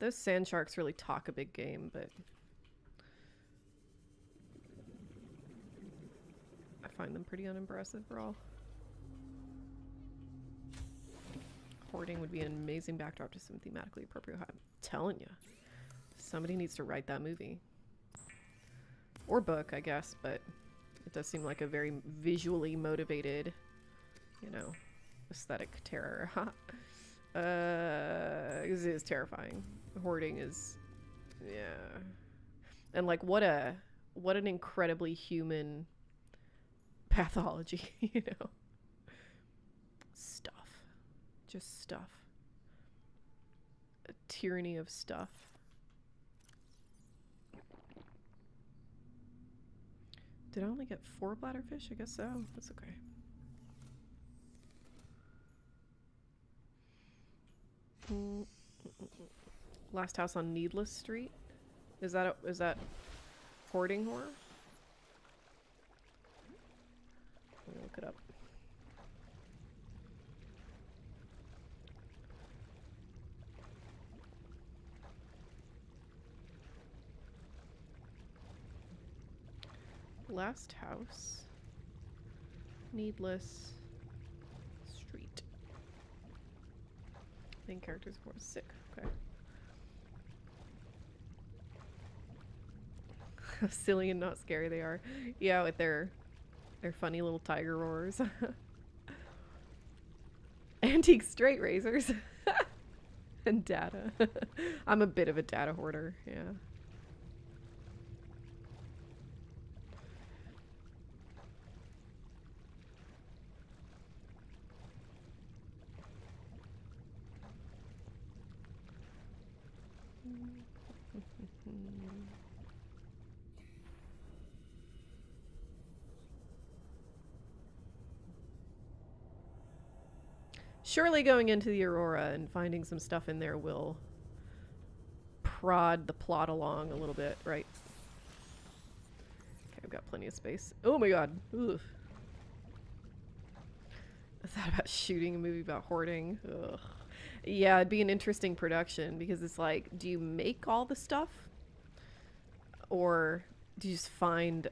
Those sand sharks really talk a big game, but I find them pretty unimpressive for all. Hoarding would be an amazing backdrop to some thematically appropriate. I'm telling you, somebody needs to write that movie or book, I guess. But it does seem like a very visually motivated, you know, aesthetic terror. It is terrifying. Hoarding is, yeah, and like what an incredibly human pathology, you know. Stuff. Just stuff. A tyranny of stuff. Did I only get 4 bladderfish? I guess so. That's okay. Last house on Needless Street. Is that hoarding horror? Let me look it up. Last house. Needless Street. Main characters were sick. Okay. How silly and not scary they are. Yeah, with their funny little tiger roars. Antique straight razors. And data. I'm a bit of a data hoarder, yeah. Surely going into the Aurora and finding some stuff in there will prod the plot along a little bit, right? Okay, I've got plenty of space. Oh my god. Ugh. I thought about shooting a movie about hoarding. Ugh. Yeah, it'd be an interesting production because it's like, do you make all the stuff? Or do you just find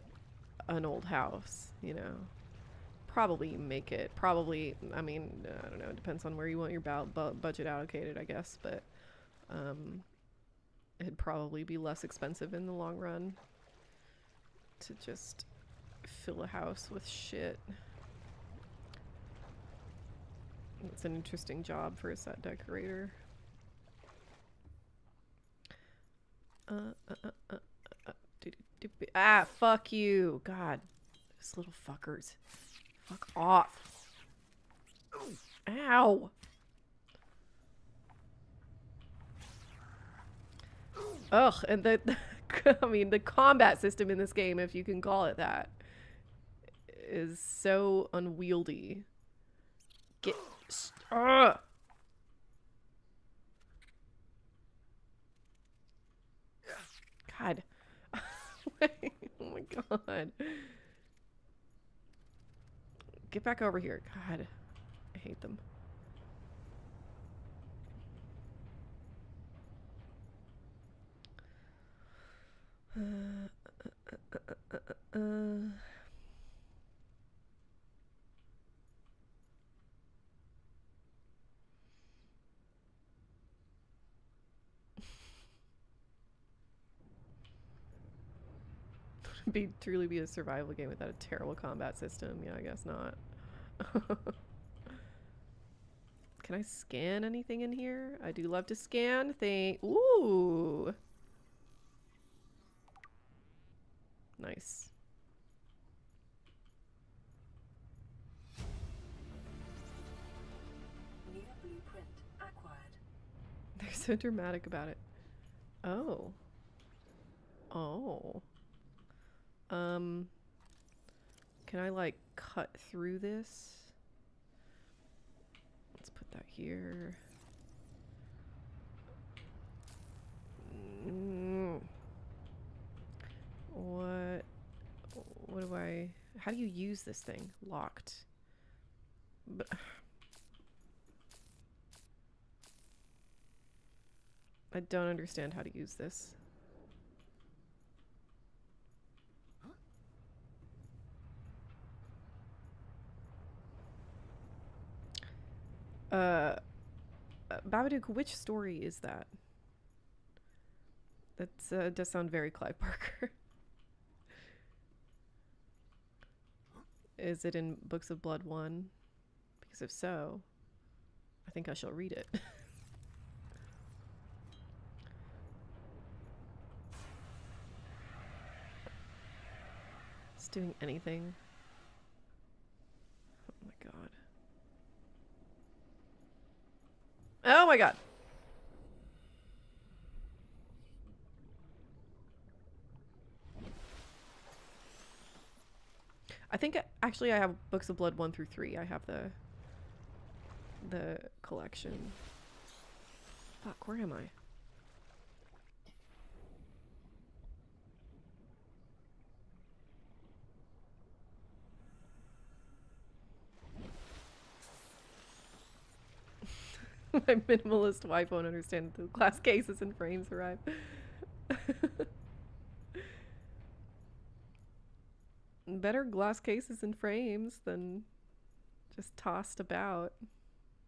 an old house, you know? Probably you make it. Probably, I mean, I don't know. It depends on where you want your budget allocated, I guess. But it'd probably be less expensive in the long run to just fill a house with shit. It's an interesting job for a set decorator. Ah, fuck you. God. Those little fuckers. Fuck off. Ow. Ugh, and I mean, the combat system in this game, if you can call it that, is so unwieldy. Get. Ugh. God. Oh my god. Get back over here. God. I hate them. Truly be a survival game without a terrible combat system. Yeah, I guess not. Can I scan anything in here? I do love to scan things. Ooh. Nice. New blueprint acquired. They're so dramatic about it. Oh. Oh. Can I like cut through this? Let's put that here. What do I, how do you use this thing? Locked. But I don't understand how to use this. Babadook, which story is that? That does sound very Clive Barker. Is it in Books of Blood 1? Because if so, I think I shall read it. It's doing anything. Oh my god. Oh my god! I think actually I have Books of Blood 1 through 3. I have the collection. Fuck, where am I? My minimalist wife won't understand the glass cases and frames arrive. Better glass cases and frames than just tossed about,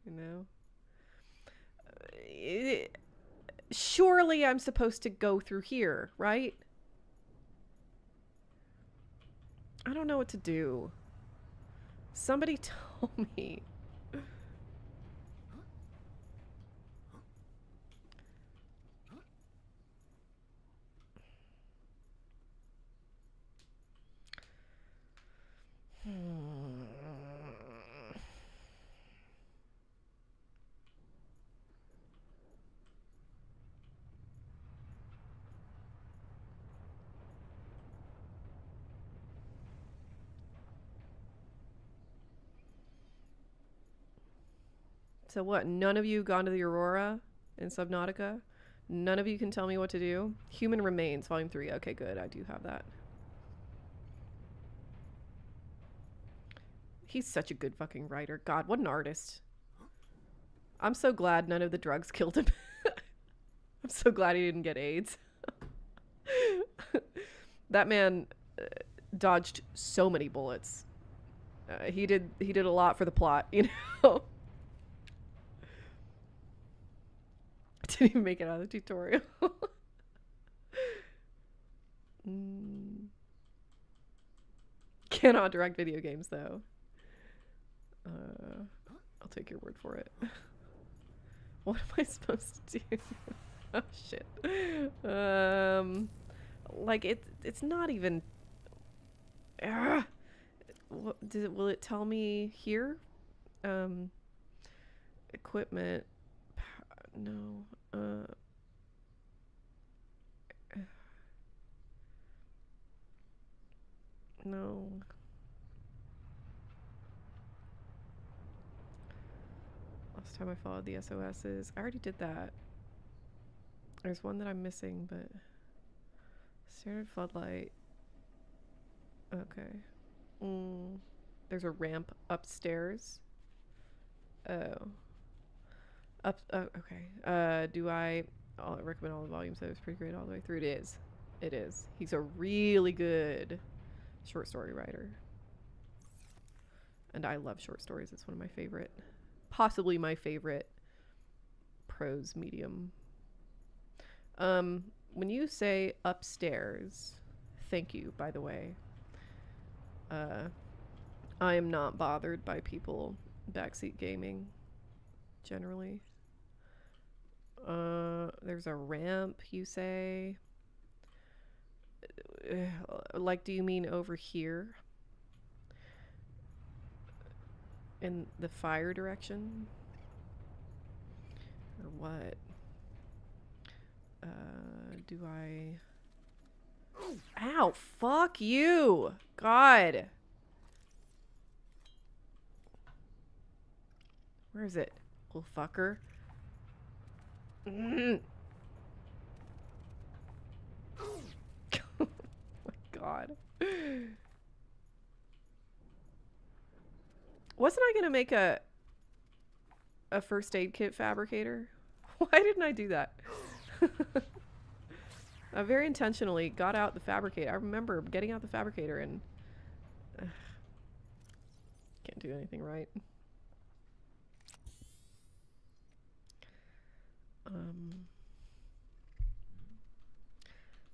you know? Surely I'm supposed to go through here, right? I don't know what to do. Somebody tell me. So what? None of you gone to the Aurora in Subnautica? None of you can tell me what to do? Human Remains, Volume 3. Okay, good. I do have that. He's such a good fucking writer. God, what an artist. I'm so glad none of the drugs killed him. I'm so glad he didn't get AIDS. That man dodged so many bullets. He did a lot for the plot, you know. Didn't even make it out of the tutorial. Cannot direct video games though. I'll take your word for it. What am I supposed to do? Oh shit. Like it's not even. Ah! Will it tell me here? Um, equipment. No. No. Last time I followed the SOSs. I already did that. There's one that I'm missing, but standard floodlight. Okay. There's a ramp upstairs. Oh. Up. Oh, okay. Do I recommend all the volumes? That was pretty great all the way through. It is. It is. He's a really good short story writer, and I love short stories. It's one of my favorite, possibly my favorite prose medium. When you say upstairs, thank you, by the way. I am not bothered by people backseat gaming, generally. There's a ramp, you say? Like, do you mean over here? In the fire direction? Or what? Do I... Ow! Fuck you! God! Where is it? Little fucker. Oh my god. Wasn't I gonna make a first aid kit fabricator? Why didn't I do that? I very intentionally got out the fabricator. I remember getting out the fabricator and can't do anything right.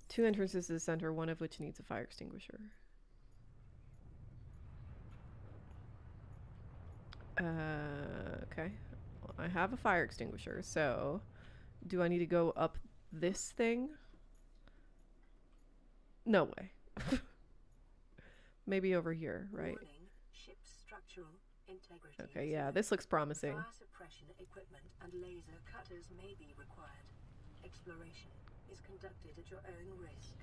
Two entrances to the center, one of which needs a fire extinguisher. Okay. Well, I have a fire extinguisher, so do I need to go up this thing? No way. Maybe over here, right? Warning, ship's structural integrity. Okay, yeah, this looks promising. Fire suppression equipment and laser cutters may be required. Exploration is conducted at your own risk.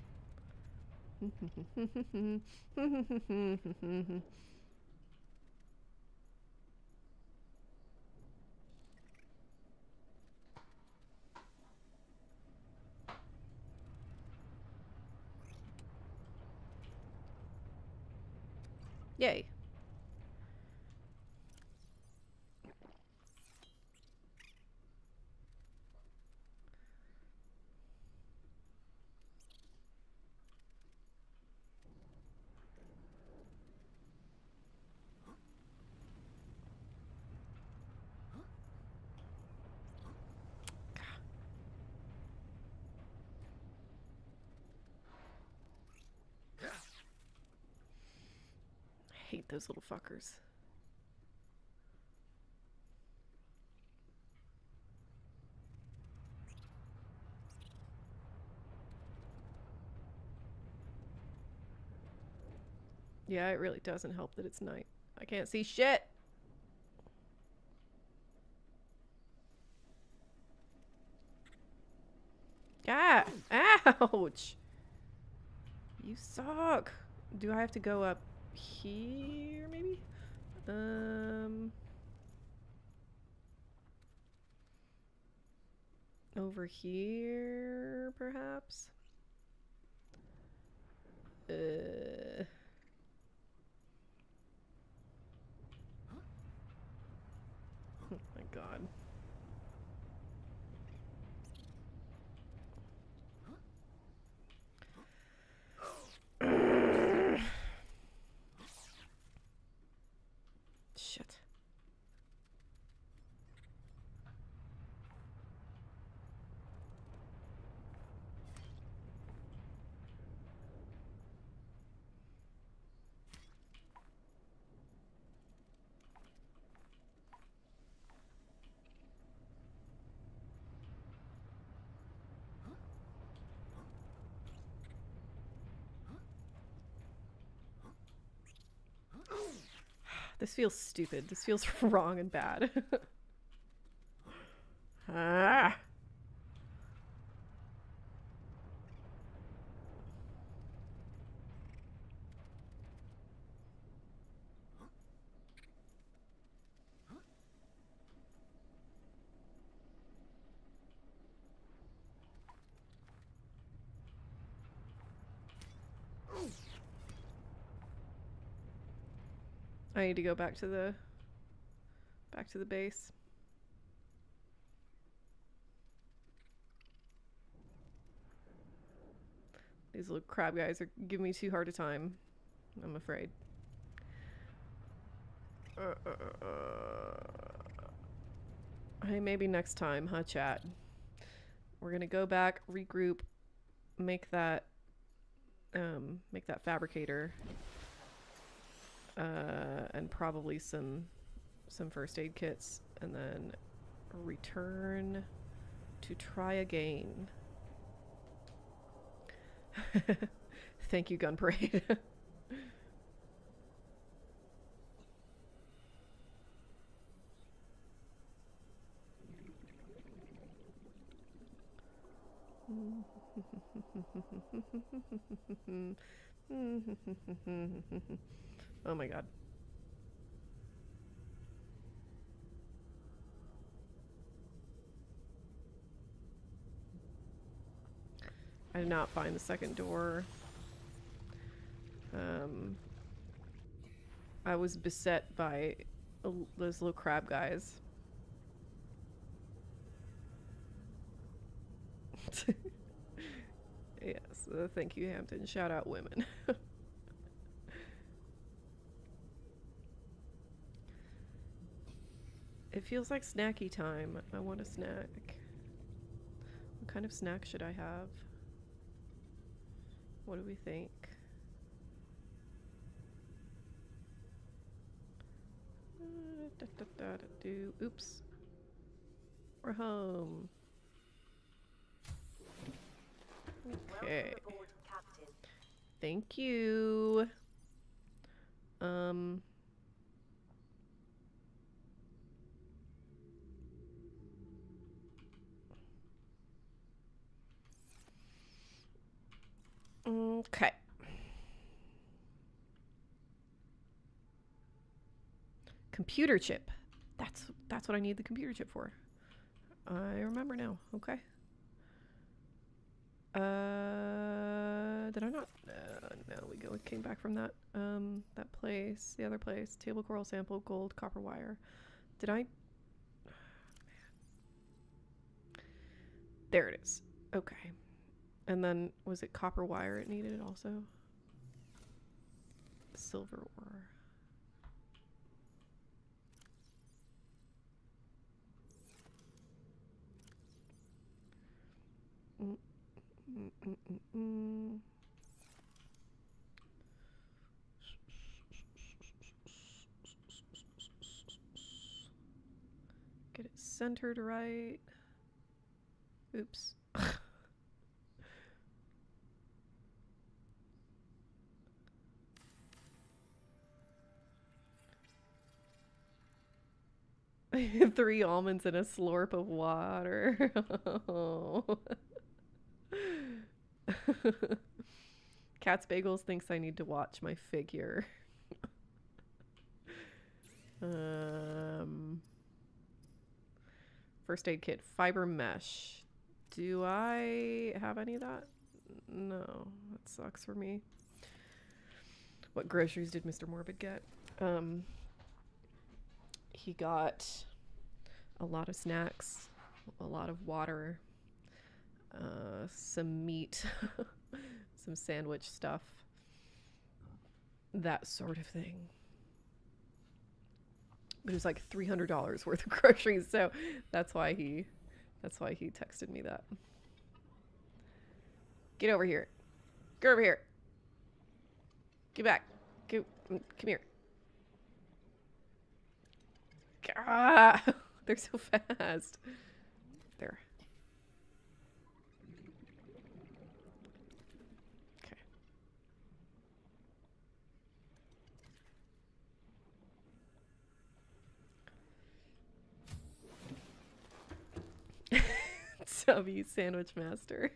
Yay. I hate those little fuckers. Yeah, it really doesn't help that it's night. I can't see shit. Ah! Ouch! You suck. Do I have to go up here, maybe? Over here, perhaps? Oh my god. Shit. This feels stupid. This feels wrong and bad. Ah. I need to go back to the base. These little crab guys are giving me too hard a time, I'm afraid. Hey, maybe next time, huh, chat? We're gonna go back, regroup, make that fabricator, and probably some first aid kits, and then return to try again. Thank you, Gun Parade. Oh my god. I did not find the second door. I was beset by those little crab guys. Yes, thank you, Hampton. Shout out women. It feels like snacky time. I want a snack. What kind of snack should I have? What do we think? Oops. We're home. Okay. Aboard, Captain. Thank you. Okay. Computer chip. That's what I need the computer chip for. I remember now. Okay. Did I not? No, we came back from that that place, the other place. Table coral sample, gold, copper wire. Did I? There it is. Okay. And then was it copper wire it needed also? Silver ore. Get it centered right. Oops. Three almonds and a slurp of water. Oh. Cat's Bagels thinks I need to watch my figure. First aid kit, fiber mesh. Do I have any of that? No, that sucks for me. What groceries did Mr. Morbid get? He got a lot of snacks, a lot of water, some meat, some sandwich stuff, that sort of thing. It was like $300 worth of groceries, so that's why he texted me that. Get over here. Get over here. Get back. Come here. Ah, they're so fast. There. Subby Sandwich Master.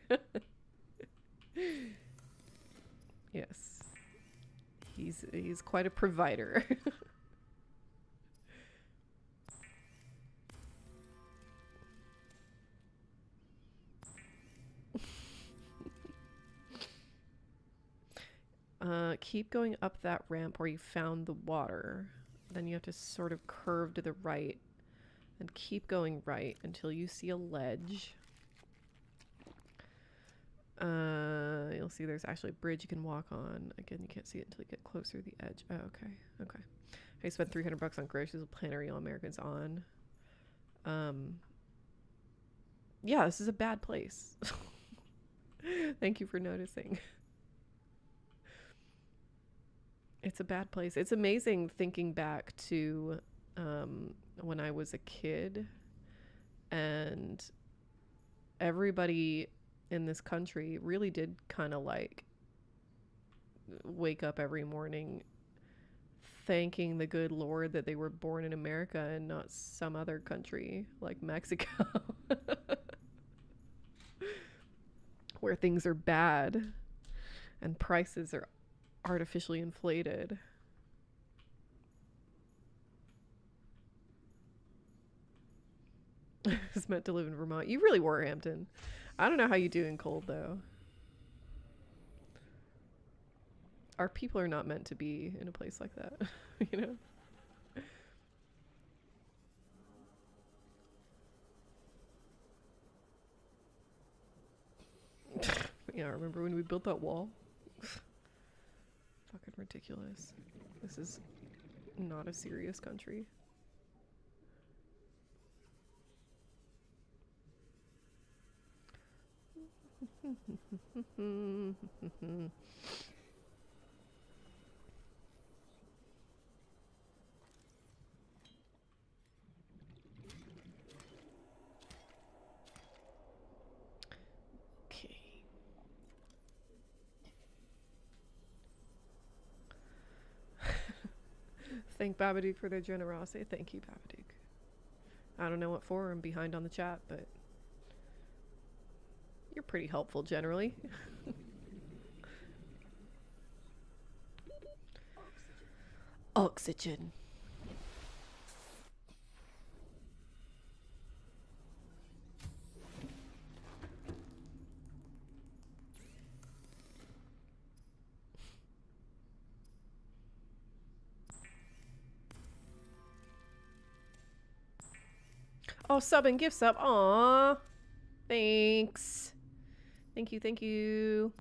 Yes. He's quite a provider. Keep going up that ramp where you found the water. Then you have to sort of curve to the right and keep going right until you see a ledge. You'll see there's actually a bridge you can walk on. Again, you can't see it until you get closer to the edge. Oh, okay. Okay. I spent $300 on groceries with Planetary All Americans on. Yeah, this is a bad place. Thank you for noticing. It's a bad place. It's amazing thinking back to when I was a kid and everybody in this country really did kind of like wake up every morning thanking the good Lord that they were born in America and not some other country like Mexico where things are bad and prices are artificially inflated. I was meant to live in Vermont. You really were, Hampton. I don't know how you do in cold, though. Our people are not meant to be in a place like that, you know? Yeah, remember when we built that wall? Fucking ridiculous. This is not a serious country. Okay. Thank Babadook for their generosity. Thank you, Babadook. I don't know what for. I'm behind on the chat, but you're pretty helpful generally. Oxygen. Oh, sub and gift sub. Aww. Thanks. Thank you, thank you.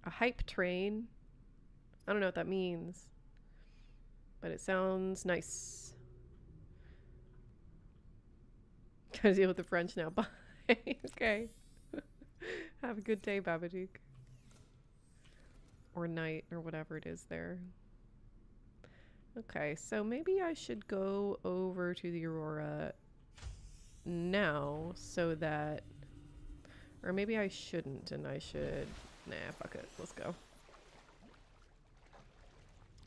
A hype train. I don't know what that means, but it sounds nice. Gotta deal with the French now. Bye. Okay. Have a good day, Babadook. Or night, or whatever it is there. Okay, so maybe I should go over to the Aurora now so that... Or maybe I shouldn't, and I should... Nah, fuck it. Let's go.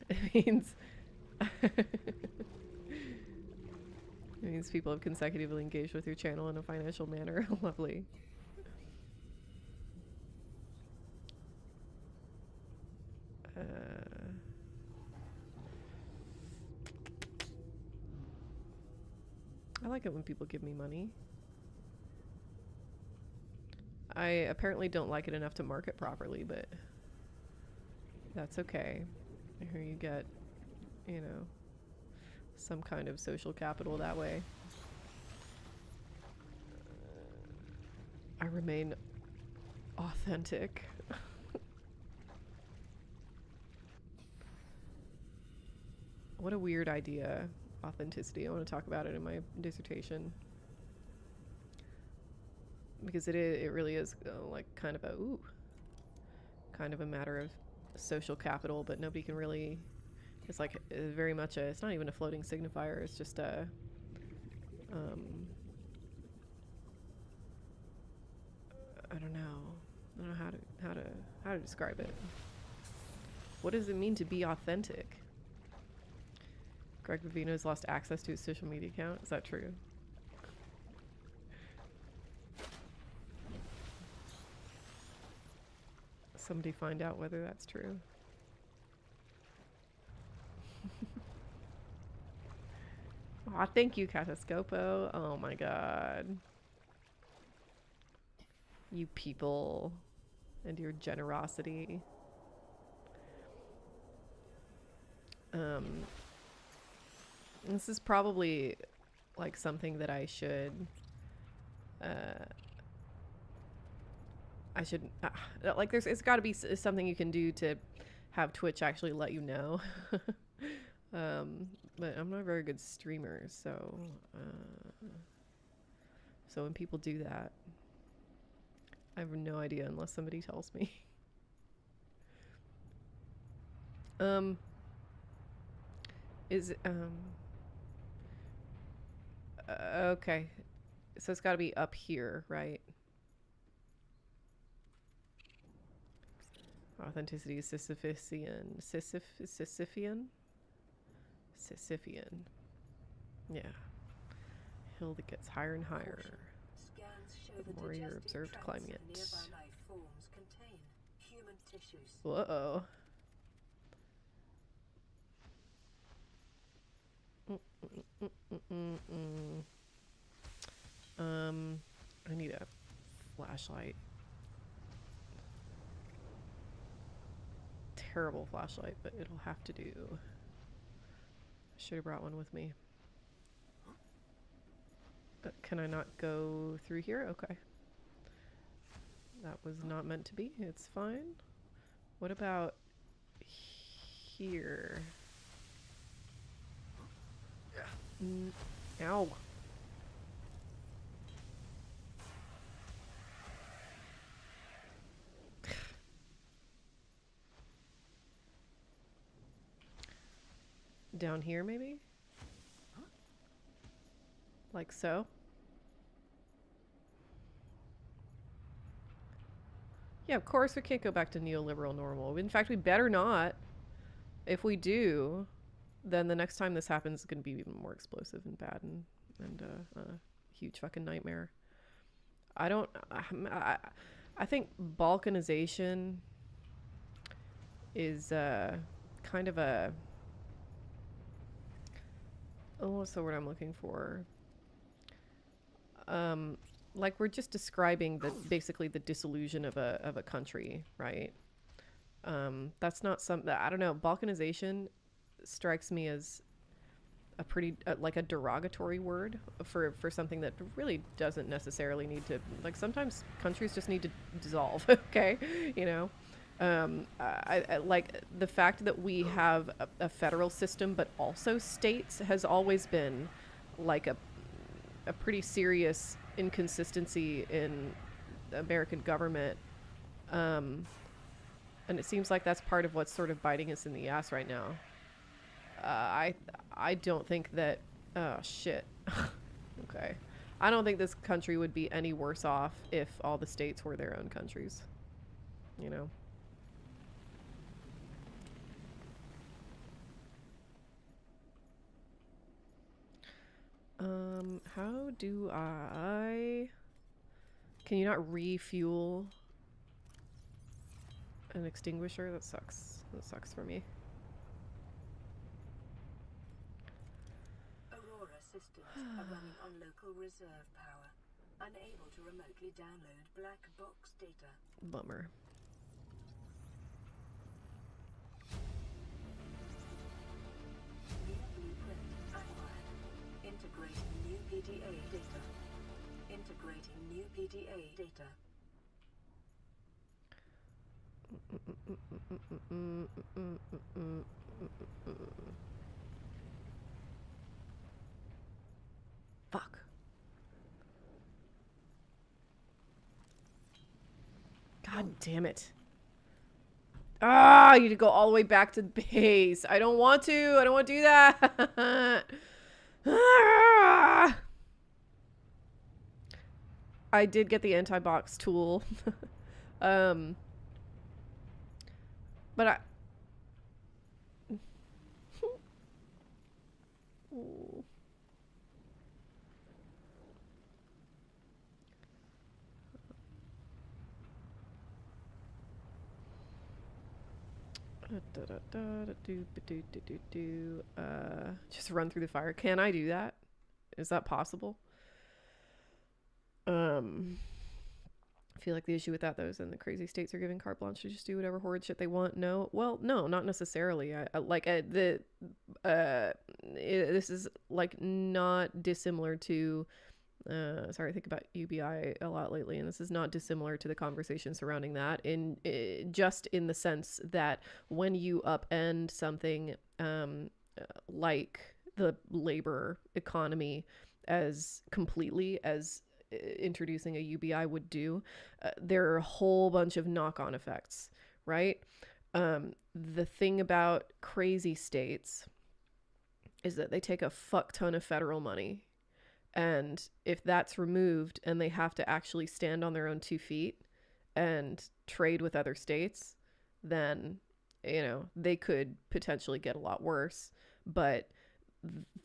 It means... It means people have consecutively engaged with your channel in a financial manner. Lovely. I like it when people give me money. I apparently don't like it enough to market properly, but that's okay. Here you get, you know, some kind of social capital that way. I remain authentic. What a weird idea, authenticity. I want to talk about it in my dissertation. Because it really is like kind of a matter of social capital, but nobody can really, it's like very much it's not even a floating signifier, it's just a I don't know how to describe it. What does it mean to be authentic? Greg Vivino's lost access to his social media account. Is that true? Somebody find out whether that's true. Aw, thank you, Catascopo. Oh my god. You people and your generosity. This is probably like something that I should like it's got to be something you can do to have Twitch actually let you know. But I'm not a very good streamer, so so when people do that, I have no idea unless somebody tells me. Okay, so it's got to be up here, right? Authenticity is Sisyphean. Sisyphean. Yeah. Hill that gets higher and higher. Scans show The that more you're digestive observed tracts climbing of it. nearby life forms contain human tissues. Whoa. I need a flashlight. Terrible flashlight, but it'll have to do. Should have brought one with me. Can I not go through here? Okay. That was not meant to be. It's fine. What about here? Ow. Down here, maybe? Like so? Yeah, of course we can't go back to neoliberal normal. In fact, we better not. If we do, then the next time this happens is going to be even more explosive and bad and a huge fucking nightmare. I think balkanization is kind of a... Oh, what's the word I'm looking for? Like we're just describing basically the dissolution of a country, right? That's not something... I don't know. Balkanization strikes me as a pretty like a derogatory word for something that really doesn't necessarily need to... Like sometimes countries just need to dissolve. Okay, you know. I like the fact that we have a federal system but also states has always been like a pretty serious inconsistency in the American government, and it seems like that's part of what's sort of biting us in the ass right now. I don't think that... Oh shit. Okay, I don't think this country would be any worse off if all the states were their own countries, you know. How do I... Can you not refuel an extinguisher? That sucks. That sucks for me. Aurora systems are running on local reserve power, unable to remotely download black box data. Bummer. New blueprint acquired. Integrating new PDA data. Integrating new PDA data. Fuck. God damn it. Ah, you need to go all the way back to base. I don't want to. I don't want to do that. I did get the anti-box tool. But I. Ooh. Just run through the fire. Can I do that? Is that possible? Um, I feel like the issue with that, though, is then the crazy states are giving carte blanche to just do whatever horrid shit they want. No, well, no, not necessarily. This is like not dissimilar to. Sorry, I think about UBI a lot lately, and this is not dissimilar to the conversation surrounding that. Just in the sense that when you upend something like the labor economy as completely as introducing a UBI would do, there are a whole bunch of knock-on effects, right? The thing about crazy states is that they take a fuck ton of federal money. And if that's removed and they have to actually stand on their own 2 feet and trade with other states, then, they could potentially get a lot worse. But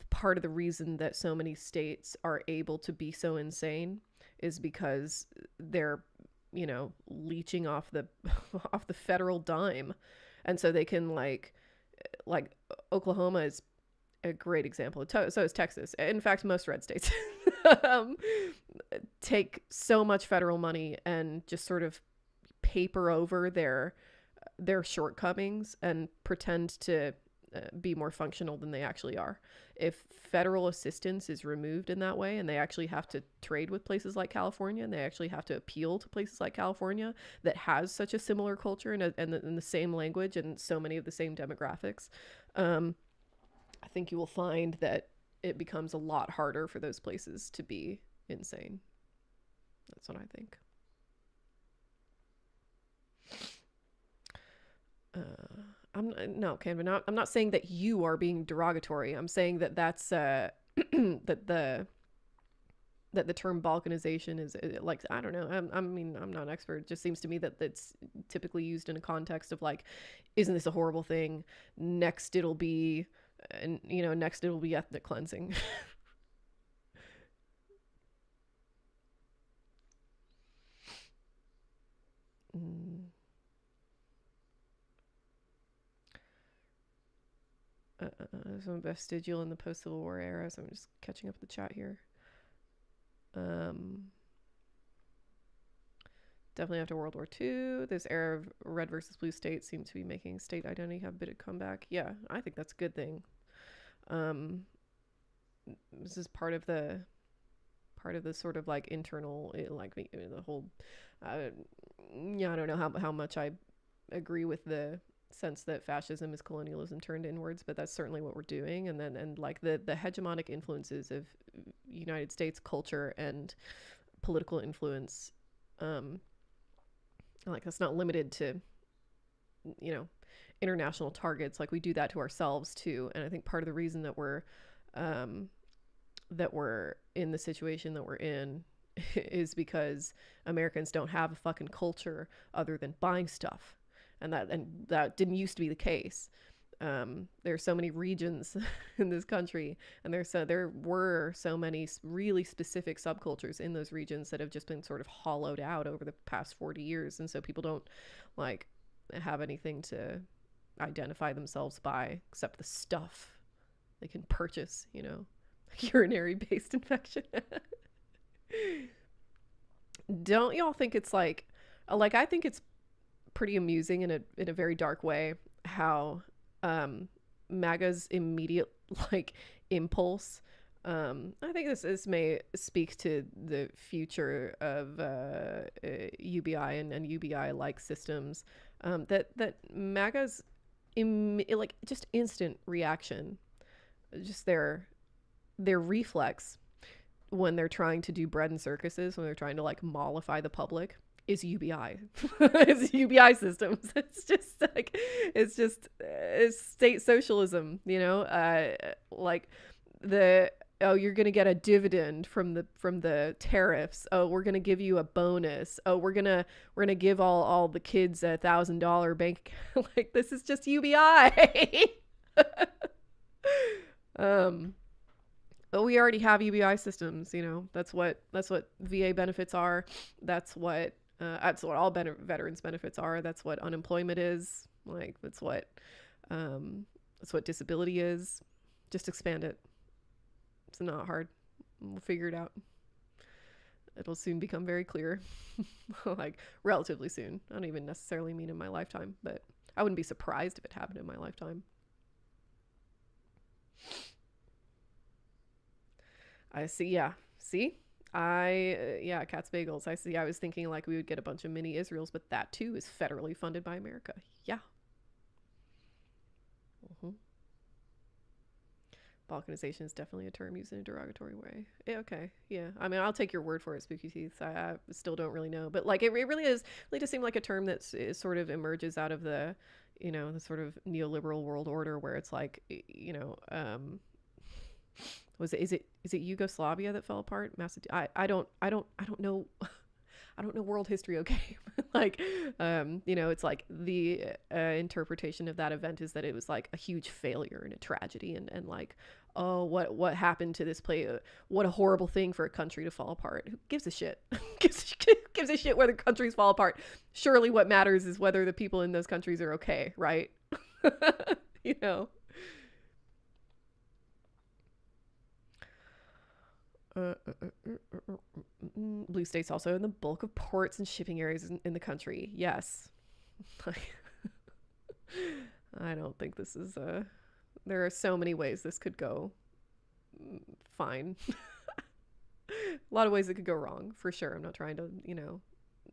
part of the reason that so many states are able to be so insane is because they're, leeching off the off the federal dime. And so they can like Oklahoma is a great example. So is Texas. In fact, most red states um, take so much federal money and just sort of paper over their shortcomings and pretend to be more functional than they actually are. If federal assistance is removed in that way and they actually have to trade with places like California and they actually have to appeal to places like California that has such a similar culture and the same language and so many of the same demographics, I think you will find that it becomes a lot harder for those places to be insane. That's what I think. I'm not saying that you are being derogatory. I'm saying that that's that the term balkanization is like, I don't know. I'm not an expert. It just seems to me that it's typically used in a context of like, isn't this a horrible thing? Next it'll be ethnic cleansing. Some vestigial in the post-Civil War era, so I'm just catching up the chat here. Definitely after World War II, this era of red versus blue states seemed to be making state identity have a bit of comeback. Yeah, I think that's a good thing. This is part of the sort of like internal, like the whole. I don't know how much I agree with the sense that fascism is colonialism turned inwards, but that's certainly what we're doing. And like the hegemonic influences of United States culture and political influence, like that's not limited to international targets. Like we do that to ourselves too. And I think part of the reason that we're in the situation that we're in is because Americans don't have a fucking culture other than buying stuff. And that didn't used to be the case. There are so many regions in this country, and there were so many really specific subcultures in those regions that have just been sort of hollowed out over the past 40 years. And so people don't like have anything to identify themselves by except the stuff they can purchase, urinary based infection. Don't y'all think it's like I think it's pretty amusing in a very dark way how MAGA's immediate like impulse, I think this may speak to the future of UBI and UBI like systems, that MAGA's like just instant reaction, just their reflex when they're trying to do bread and circuses, when they're trying to like mollify the public, is UBI. It's UBI systems. It's state socialism, like oh, you're going to get a dividend from the tariffs. Oh, we're going to give you a bonus. Oh, we're going to give all the kids $1,000 bank account. Like, this is just UBI. um but we already have UBI systems, you know. That's what VA benefits are. That's what all veterans benefits are. That's what unemployment is. Like, that's what disability is. Just expand it. It's not hard. We'll figure it out. It'll soon become very clear. Like, relatively soon. I don't even necessarily mean in my lifetime, but I wouldn't be surprised if it happened in my lifetime. I see. Yeah. See? Yeah, Cat's Bagels. I see. I was thinking like we would get a bunch of mini Israels, but that too is federally funded by America. Yeah. hmm Balkanization is definitely a term used in a derogatory way. Yeah, okay. Yeah. I mean, I'll take your word for it, Spooky Teeth. I still don't really know. But, like, it really is, really does seem like a term that sort of emerges out of the sort of neoliberal world order where it's like, is it Yugoslavia that fell apart? I don't know. I don't know world history, okay? Like, it's like the interpretation of that event is that it was like a huge failure and a tragedy, and like, oh, what happened to this place? What a horrible thing for a country to fall apart. Who gives a shit? gives a shit whether countries fall apart. Surely what matters is whether the people in those countries are okay, right? you know. Blue states also in the bulk of ports and shipping areas in the country. Yes. I don't think this is there are so many ways this could go fine. A lot of ways it could go wrong, for sure. I'm not trying to,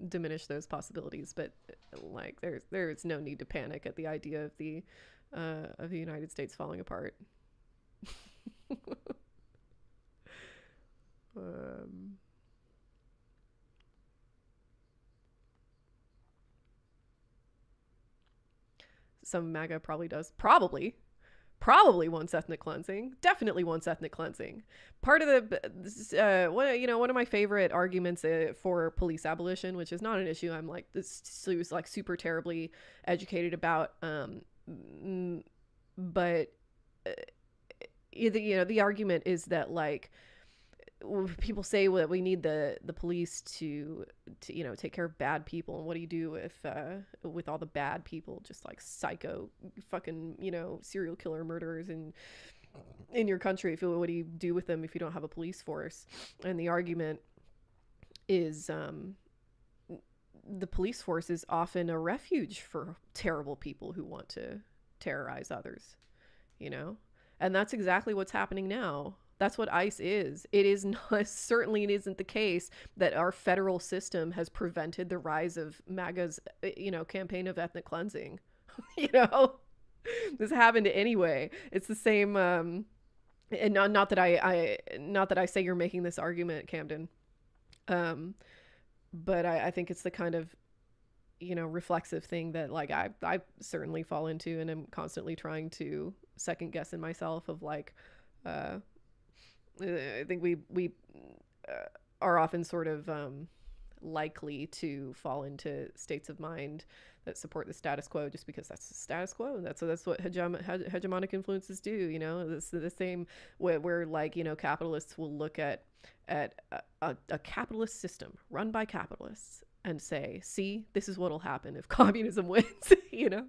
diminish those possibilities, but like there's no need to panic at the idea of the United States falling apart. um some MAGA probably does. Probably wants ethnic cleansing. Definitely wants ethnic cleansing. Part of one of my favorite arguments for police abolition, which is not an issue I'm like this was like super terribly educated about, but the argument is that, like, people say that we need the police to take care of bad people, and what do you do with all the bad people, just like psycho fucking serial killer murderers in your country? What do you do with them if you don't have a police force? And the argument is the police force is often a refuge for terrible people who want to terrorize others, and that's exactly what's happening now. That's what ICE is. It is not, certainly it isn't the case that our federal system has prevented the rise of MAGA's, campaign of ethnic cleansing. you know, this happened anyway. It's the same. And not that I say you're making this argument, Camden. But I think it's the kind of, reflexive thing that, like, I certainly fall into, and I'm constantly trying to second guess in myself of, like, I think we are often sort of likely to fall into states of mind that support the status quo just because that's the status quo. That's what hegemonic influences do. It's the same where like, capitalists will look at a capitalist system run by capitalists and say, see, this is what'll happen if communism wins. Yeah.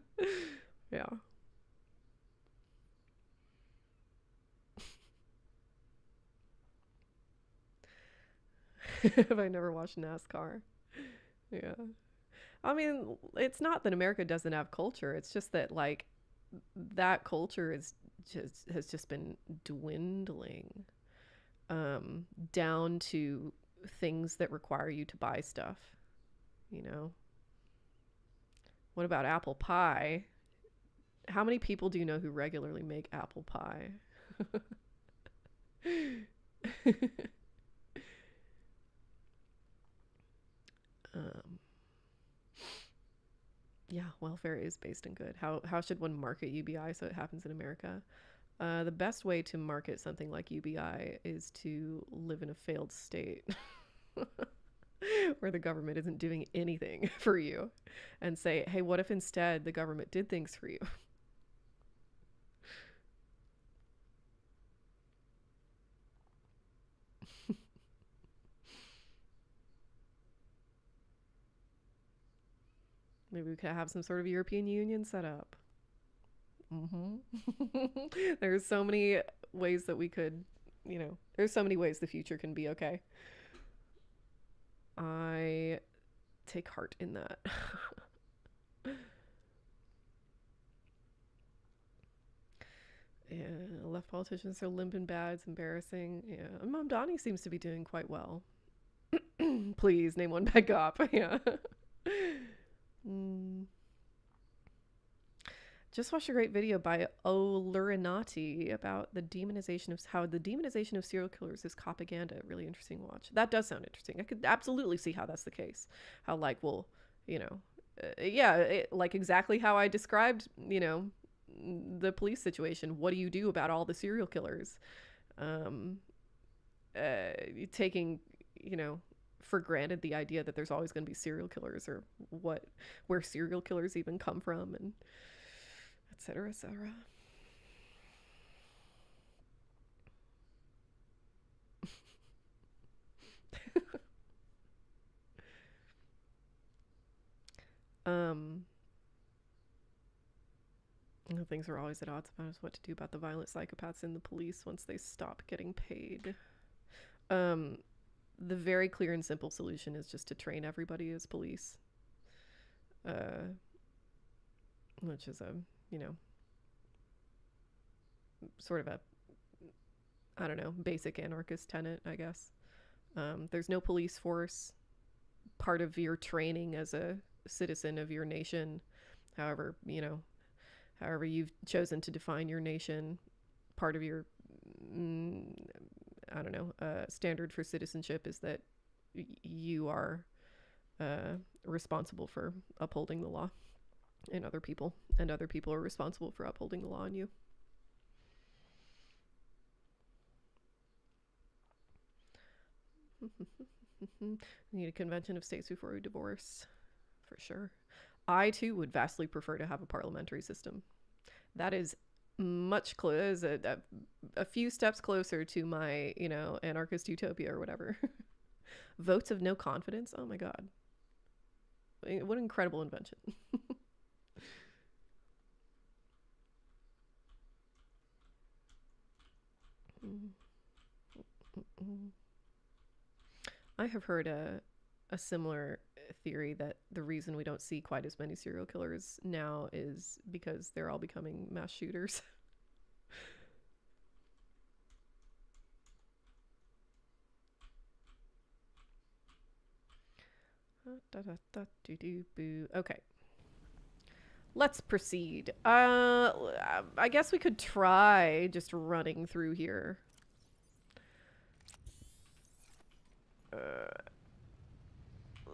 Have I never watched NASCAR? Yeah. I mean, it's not that America doesn't have culture. It's just that, like, that culture has just been dwindling down to things that require you to buy stuff. What about apple pie? How many people do you know who regularly make apple pie? um, yeah, welfare is based in good. How should one market UBI so it happens in America? The best way to market something like UBI is to live in a failed state where the government isn't doing anything for you and say, hey, what if instead the government did things for you? Maybe we could have some sort of European Union set up. There's so many ways that we could, there's so many ways the future can be okay. I take heart in that. Yeah, left politicians are limp and bad. It's embarrassing. Yeah, Mom Donnie seems to be doing quite well. Please name one bad cop. Yeah. Mm. Just watched a great video by Olurinati about the demonization of how the demonization of serial killers is propaganda. Really interesting watch. That does sound interesting. I could absolutely see how that's the case. How like, well, you know, like exactly how I described, the police situation. What do you do about all the serial killers? Um, Taking, for granted the idea that there's always going to be serial killers or where serial killers even come from and etc. etc. um Things are always at odds about what to do about the violent psychopaths in the police once they stop getting paid. um the very clear and simple solution is just to train everybody as police, uh which is a, you know sort of a, I don't know, basic anarchist tenet, I guess. There's no police force. Part of your training as a citizen of your nation, however, however you've chosen to define your nation, part of your, mm, I don't know, standard for citizenship is that you are responsible for upholding the law and other people are responsible for upholding the law on you. Need a convention of states before we divorce, for sure. I too would vastly prefer to have a parliamentary system. That is much closer, a few steps closer to my, anarchist utopia or whatever. Votes of no confidence. Oh my god, what an incredible invention. I have heard a similar theory that the reason we don't see quite as many serial killers now is because they're all becoming mass shooters. Okay, let's proceed. I guess we could try just running through here.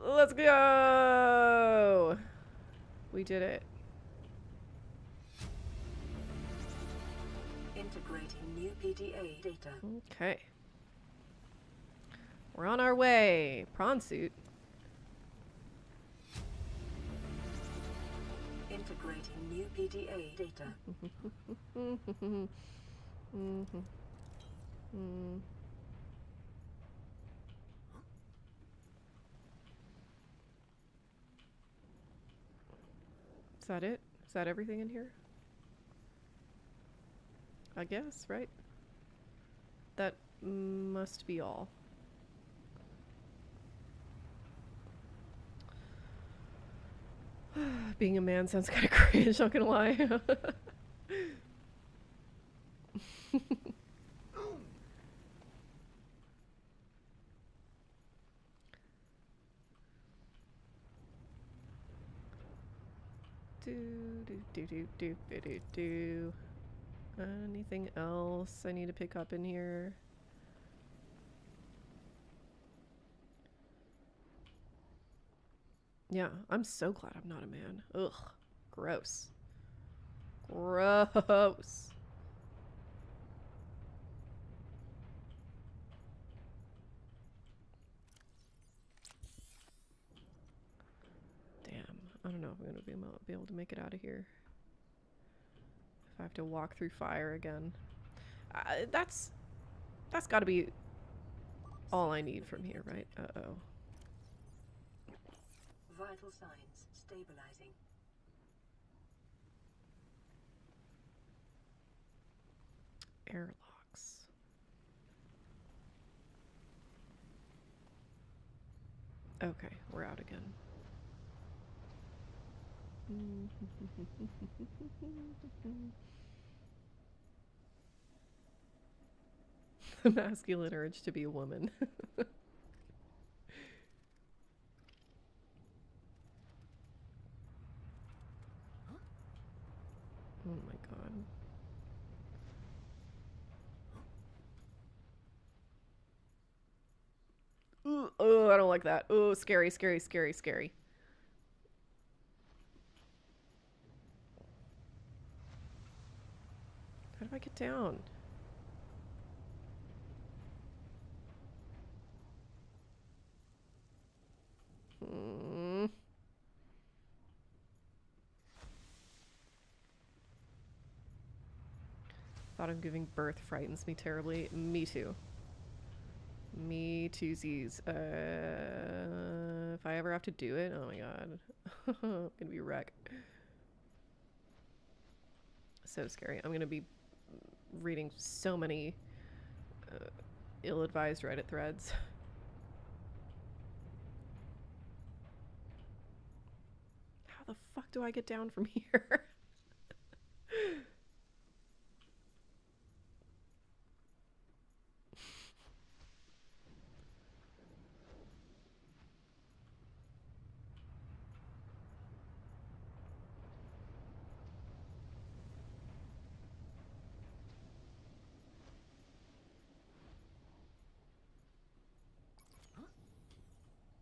Let's go! We did it. Integrating new PDA data. Okay. We're on our way. Prawn suit. Integrating new PDA data. Is that it? Is that everything in here? I guess, right? That must be all. Being a man sounds kind of cringe, not gonna lie. do. Anything else I need to pick up in here? Yeah, I'm so glad I'm not a man. Ugh, gross. Gross. I don't know if I'm gonna be able to make it out of here. If I have to walk through fire again. That's gotta be all I need from here, right? Uh-oh. Vital signs stabilizing. Airlocks. Okay, we're out again. The masculine urge to be a woman. Oh my god. Ooh, oh, I don't like that. Oh, scary, scary, scary, scary. How do I get down? Hmm. Thought of giving birth frightens me terribly. Me too. Me toozies. If I ever have to do it, oh my god. I'm gonna be a wreck. So scary. I'm gonna be reading so many ill-advised Reddit threads. How the fuck do I get down from here?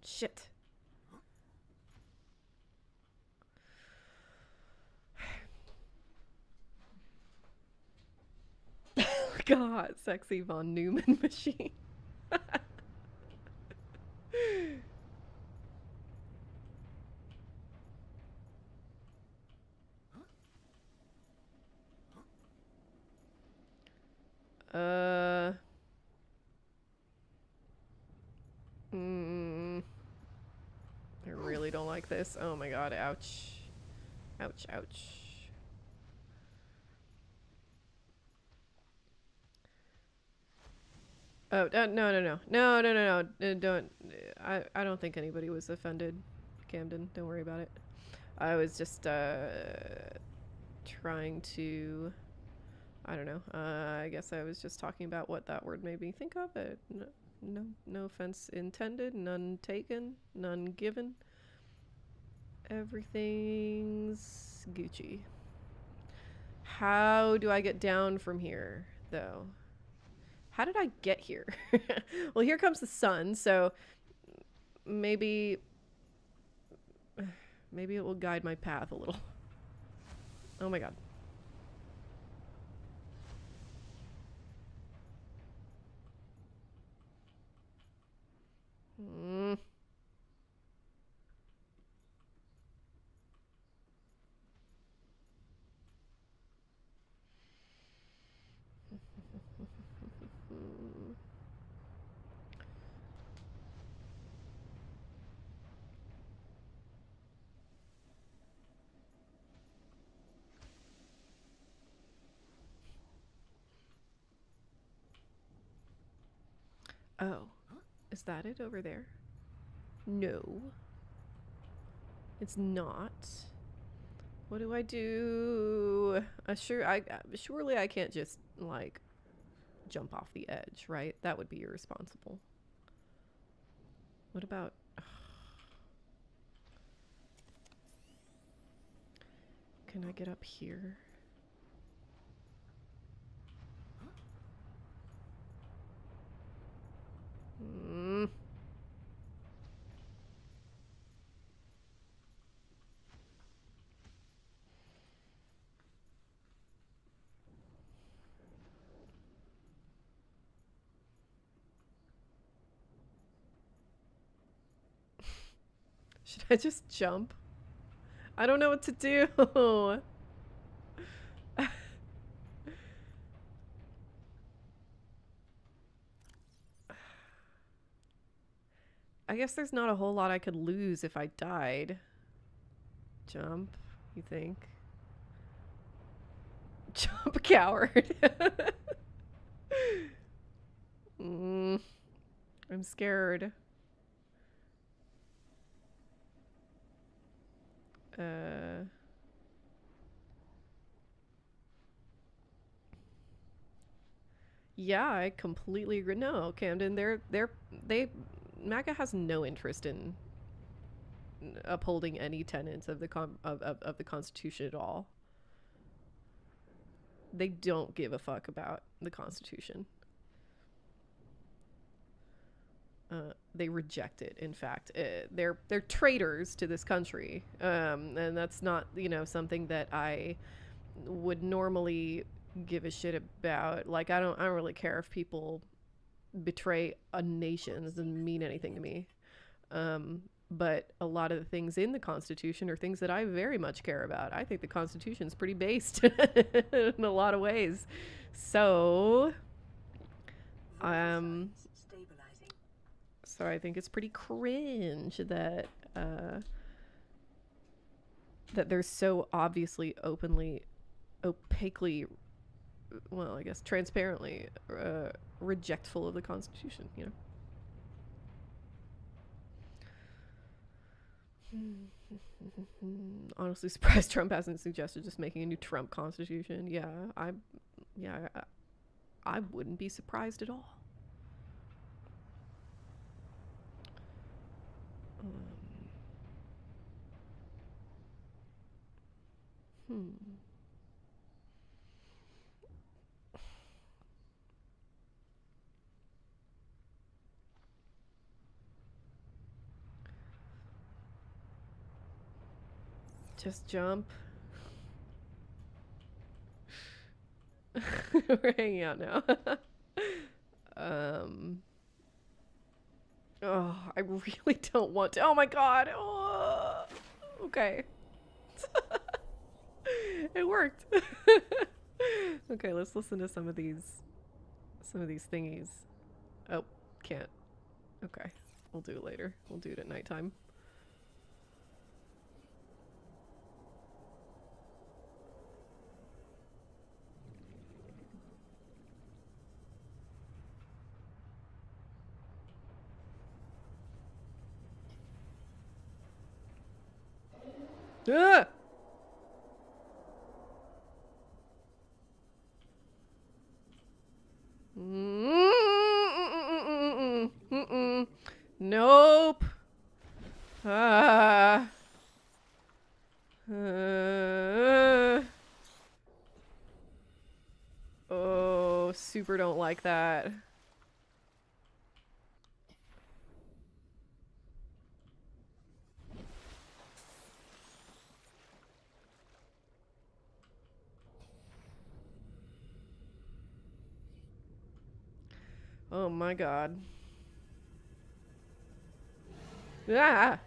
Shit. God, sexy von Neumann machine. uh. Mm, I really don't like this. Oh my god, ouch. Ouch, ouch. Oh, no, no, no. No, no, no, no. Don't. I don't think anybody was offended, Camden. Don't worry about it. I was just, trying to... I don't know. I guess I was just talking about what that word made me think of. No offense intended, none taken, none given. Everything's Gucci. How do I get down from here, though? How did I get here? Well, here comes the sun, so maybe it will guide my path a little. Oh my god. Mm. Oh, is that it over there? No, it's not. What do I do? Surely I can't just like jump off the edge, right? That would be irresponsible. What about... Can I get up here? Mm. Should I just jump? I don't know what to do. I guess there's not a whole lot I could lose if I died. Jump, you think? Jump, coward. mm, I'm scared. Uh, yeah, I completely agree. No, Camden, they MAGA has no interest in upholding any tenets of of the Constitution at all. They don't give a fuck about the Constitution. They reject it. In fact, they're traitors to this country, and that's not something that I would normally give a shit about. Like I don't really care if people betray a nation. It doesn't mean anything to me. But a lot of the things in the Constitution are things that I very much care about. I think the Constitution's pretty based in a lot of ways. So, so I think it's pretty cringe that that they're so obviously, openly, opaquely, well, I guess transparently rejectful of the Constitution. Honestly, surprised Trump hasn't suggested just making a new Trump constitution. Yeah, I wouldn't be surprised at all. Hmm. Just jump. We're hanging out now. Oh, I really don't want to. Oh my god. Oh, okay. It worked. Okay, let's listen to some of these thingies. Oh, can't. Okay. We'll do it later. We'll do it at nighttime. Ah! Nope. Ah. Oh, super don't like that. Oh my god. Ah!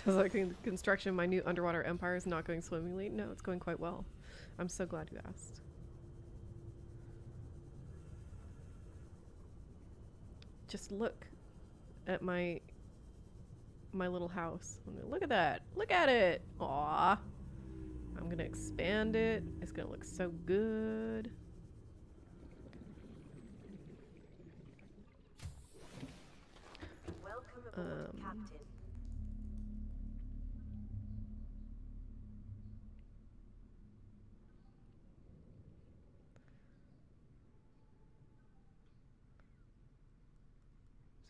Sounds like the construction of my new underwater empire is not going swimmingly. No, it's going quite well. I'm so glad you asked. Just look at my little house. Look at that. Look at it. Aw. I'm gonna expand it. It's gonna look so good. Welcome aboard, Captain.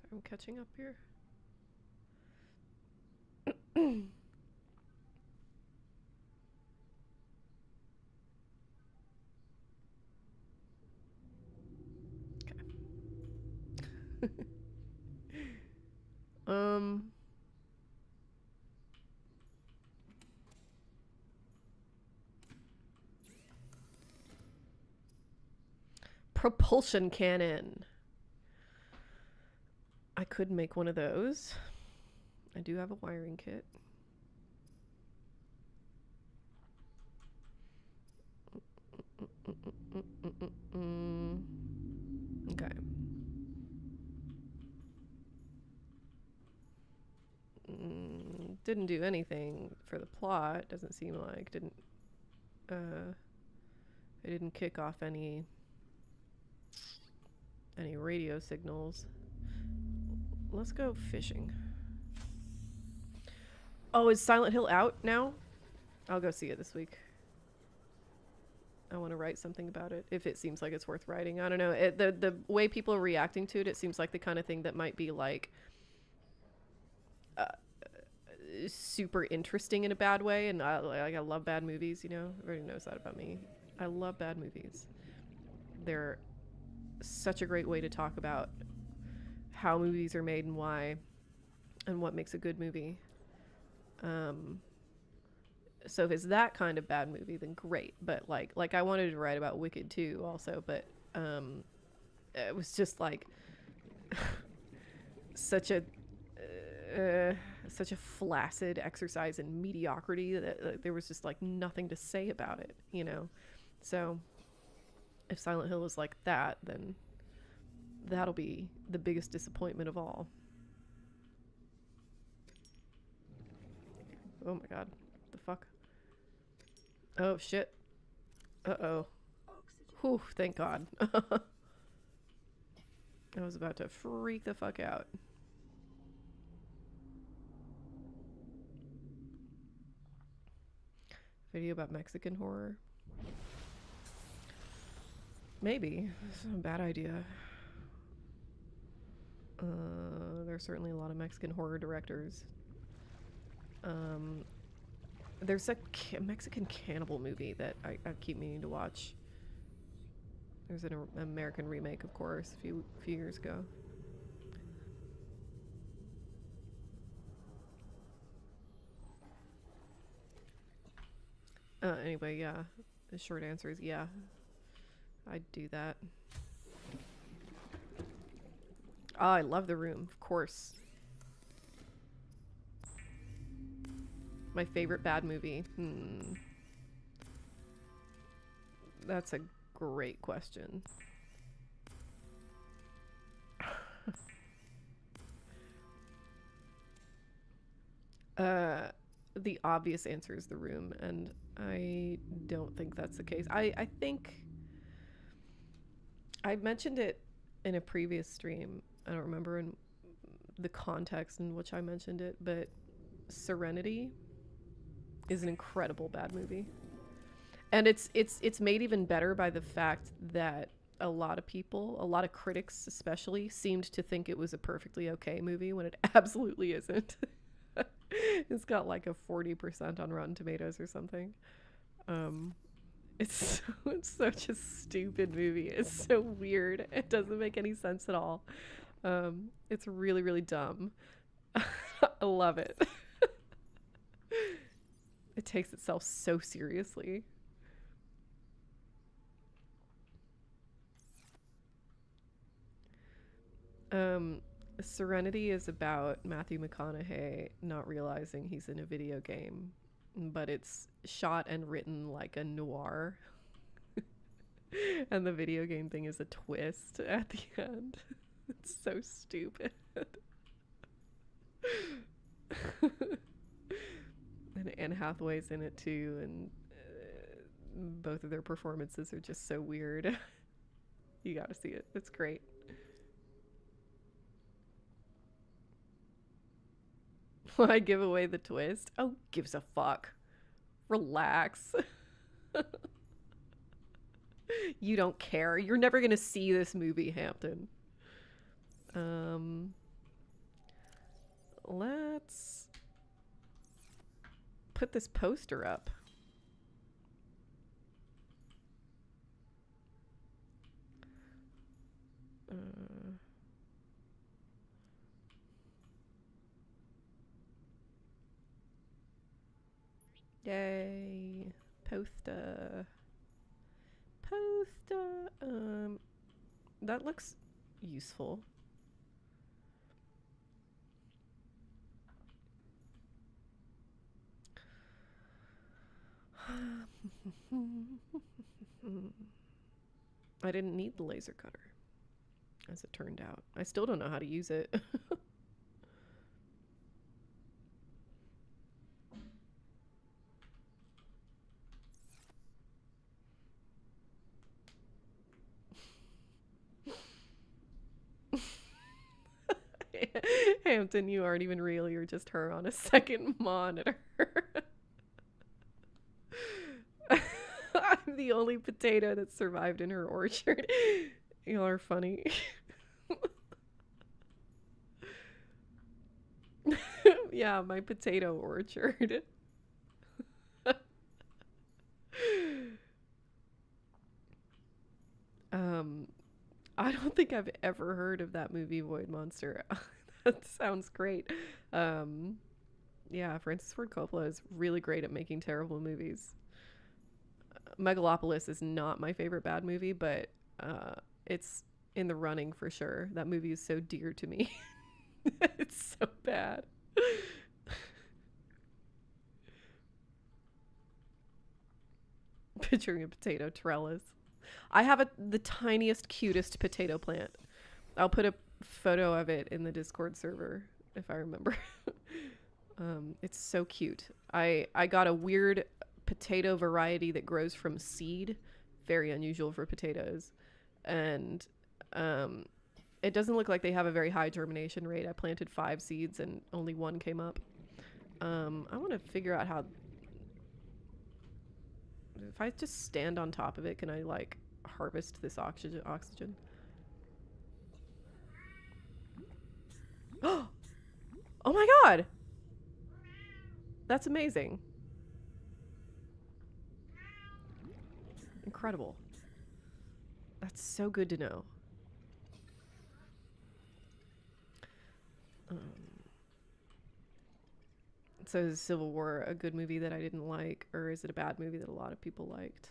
Sorry, I'm catching up here. propulsion cannon. I could make one of those. I do have a wiring kit. Okay. Didn't do anything for the plot. Doesn't seem like. It didn't kick off any radio signals. Let's go fishing. Oh, is Silent Hill out now? I'll go see it this week. I want to write something about it if it seems like it's worth writing. I don't know. The way people are reacting to it, it seems like the kind of thing that might be like super interesting in a bad way. And I love bad movies. You know, everybody knows that about me. I love bad movies. They're such a great way to talk about how movies are made and why, and what makes a good movie. So if it's that kind of bad movie, then great. But like I wanted to write about Wicked too, also. But it was just like such a flaccid exercise in mediocrity that there was just like nothing to say about it, you know. So if Silent Hill is like that, then that'll be the biggest disappointment of all. Oh my god. The fuck? Oh shit. Uh-oh. Whew, thank god. I was about to freak the fuck out. Video about Mexican horror? Maybe. It's a bad idea. There's certainly a lot of Mexican horror directors. There's a Mexican cannibal movie that I keep meaning to watch. There's an American remake, of course, a few years ago. Anyway, yeah. The short answer is yeah. I'd do that. Oh, I love The Room, of course. My favorite bad movie. That's a great question. The obvious answer is The Room, and I don't think that's the case. I think I mentioned it in a previous stream. I don't remember in the context in which I mentioned it, but Serenity is an incredible bad movie. And it's made even better by the fact that a lot of people, a lot of critics especially, seemed to think it was a perfectly okay movie when it absolutely isn't. It's got like a 40% on Rotten Tomatoes or something. It's such a stupid movie. It's so weird. It doesn't make any sense at all. It's really, really dumb. I love it. It takes itself so seriously. Serenity is about Matthew McConaughey not realizing he's in a video game, but it's shot and written like a noir. And the video game thing is a twist at the end. It's so stupid. And Anne Hathaway's in it too, and both of their performances are just so weird. You gotta see it. It's great. Will I give away the twist? Oh, gives a fuck. Relax. You don't care. You're never gonna see this movie, Hampton. Let's put this poster up. Yay. Poster. That looks useful. I didn't need the laser cutter, as it turned out. I still don't know how to use it. Hampton, you aren't even real. You're just her on a second monitor. I'm the only potato that survived in her orchard. Y'all are funny. Yeah, my potato orchard. um, I don't think I've ever heard of that movie, Void Monster. That sounds great. Um, yeah, Francis Ford Coppola is really great at making terrible movies. Megalopolis is not my favorite bad movie, but it's in the running for sure. That movie is so dear to me. It's so bad. Picturing a potato trellis. I have the tiniest, cutest potato plant. I'll put a photo of it in the Discord server if I remember. It's so cute. I got a weird potato variety that grows from seed, very unusual for potatoes, and it doesn't look like they have a very high germination rate. I planted 5 seeds and only 1 came up. I want to figure out how. If I just stand on top of it, can I like harvest this oxygen? Oh my god! That's amazing. Incredible. That's so good to know. So is Civil War a good movie that I didn't like, or is it a bad movie that a lot of people liked?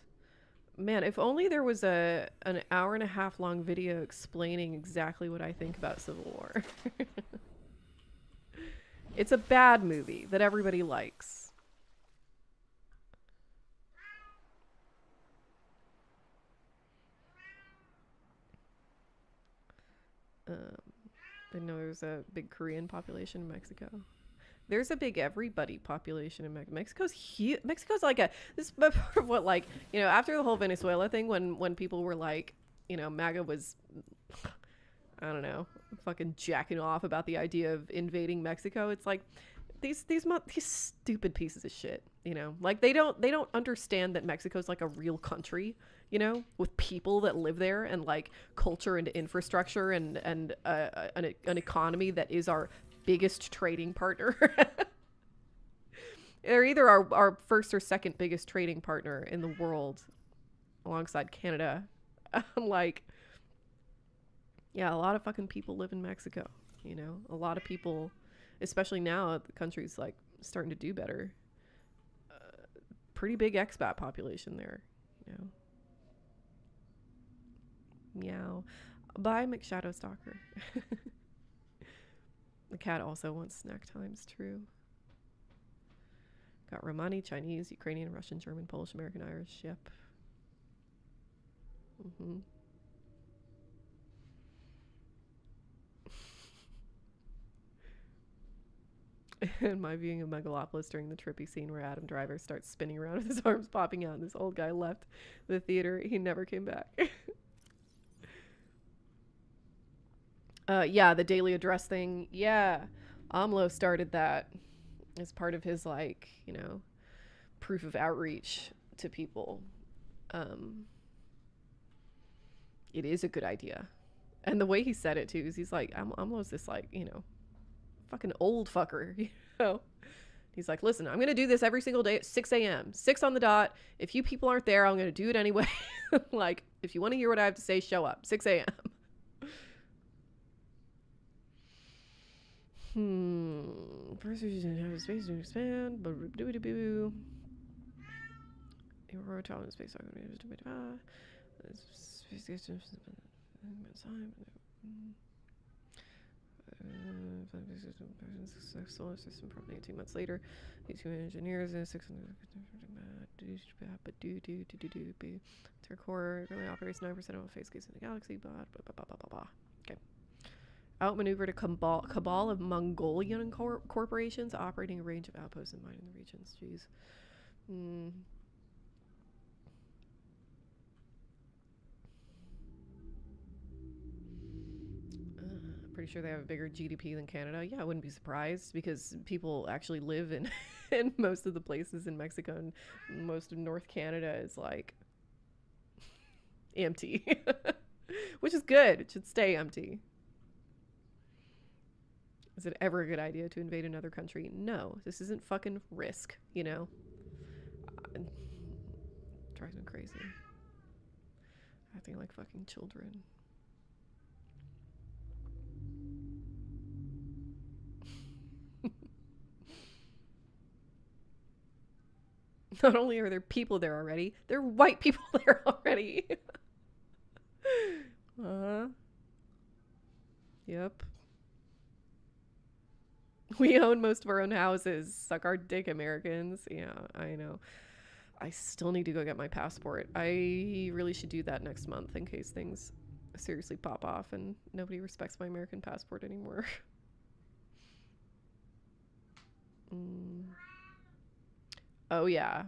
Man, if only there was an hour and a half long video explaining exactly what I think about Civil War. It's a bad movie that everybody likes. I know there's a big Korean population in Mexico. There's a big everybody population in Mexico. Mexico's huge. Mexico's like this is what, like, you know, after the whole Venezuela thing, when people were like, you know, MAGA was, I don't know, fucking jacking off about the idea of invading Mexico. It's like these stupid pieces of shit, you know, like they don't understand that Mexico's like a real country, you know, with people that live there and like culture and infrastructure and an economy that is our biggest trading partner. They're either our first or second biggest trading partner in the world alongside Canada. Like, yeah, a lot of fucking people live in Mexico, you know, a lot of people, especially now the country's like starting to do better. Pretty big expat population there, you know. Meow. Bye, McShadowstalker. The cat also wants snack times, true. Got Romani, Chinese, Ukrainian, Russian, German, Polish, American, Irish. Yep. Mm-hmm. And my viewing of Megalopolis during the trippy scene where Adam Driver starts spinning around with his arms popping out and this old guy left the theater. He never came back. Yeah, the daily address thing. Yeah. AMLO started that as part of his, like, you know, proof of outreach to people. It is a good idea. And the way he said it, too, is he's like, AMLO's this, like, you know, fucking old fucker, you know? He's like, listen, I'm going to do this every single day at 6 a.m. 6 on the dot. If you people aren't there, I'm going to do it anyway. Like, if you want to hear what I have to say, show up. 6 a.m. First, we should have space to expand. Aurora child in space. Solar system probably 18 months later. These two engineers and 600 their core really operates 9% of all phase case in the galaxy. Blah, blah, blah, blah, blah, blah. Okay. Outmaneuvered a cabal of Mongolian corporations operating a range of outposts and mining the regions. Jeez. Pretty sure they have a bigger GDP than Canada. Yeah, I wouldn't be surprised because people actually live in in most of the places in Mexico, and most of North Canada is like empty, which is good. It should stay empty. Is it ever a good idea to invade another country? No, this isn't fucking Risk, you know? It drives me crazy. Acting like fucking children. Not only are there people there already, there are white people there already. Yep. We own most of our own houses. Suck our dick, Americans. Yeah, I know. I still need to go get my passport. I really should do that next month in case things seriously pop off and nobody respects my American passport anymore. Oh, yeah.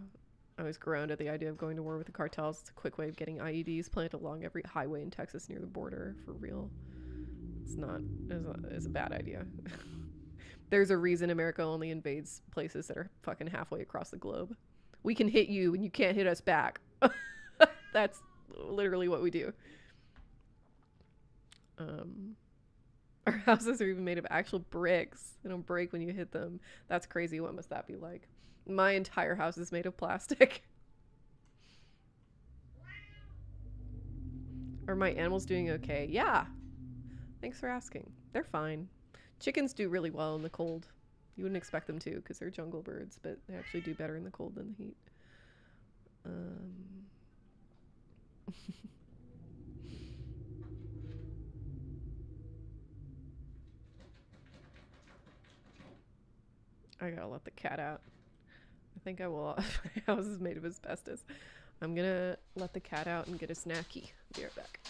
I was groaned at the idea of going to war with the cartels. It's a quick way of getting IEDs planted along every highway in Texas near the border. For real. It's a bad idea. There's a reason America only invades places that are fucking halfway across the globe. We can hit you and you can't hit us back. That's literally what we do. Our houses are even made of actual bricks. They don't break when you hit them. That's crazy. What must that be like? My entire house is made of plastic. Are my animals doing okay? Yeah. Thanks for asking. They're fine. Chickens do really well in the cold. You wouldn't expect them to because they're jungle birds, but they actually do better in the cold than the heat. I gotta let the cat out. I think I will. My house is made of asbestos. I'm gonna let the cat out and get a snacky. Be right back.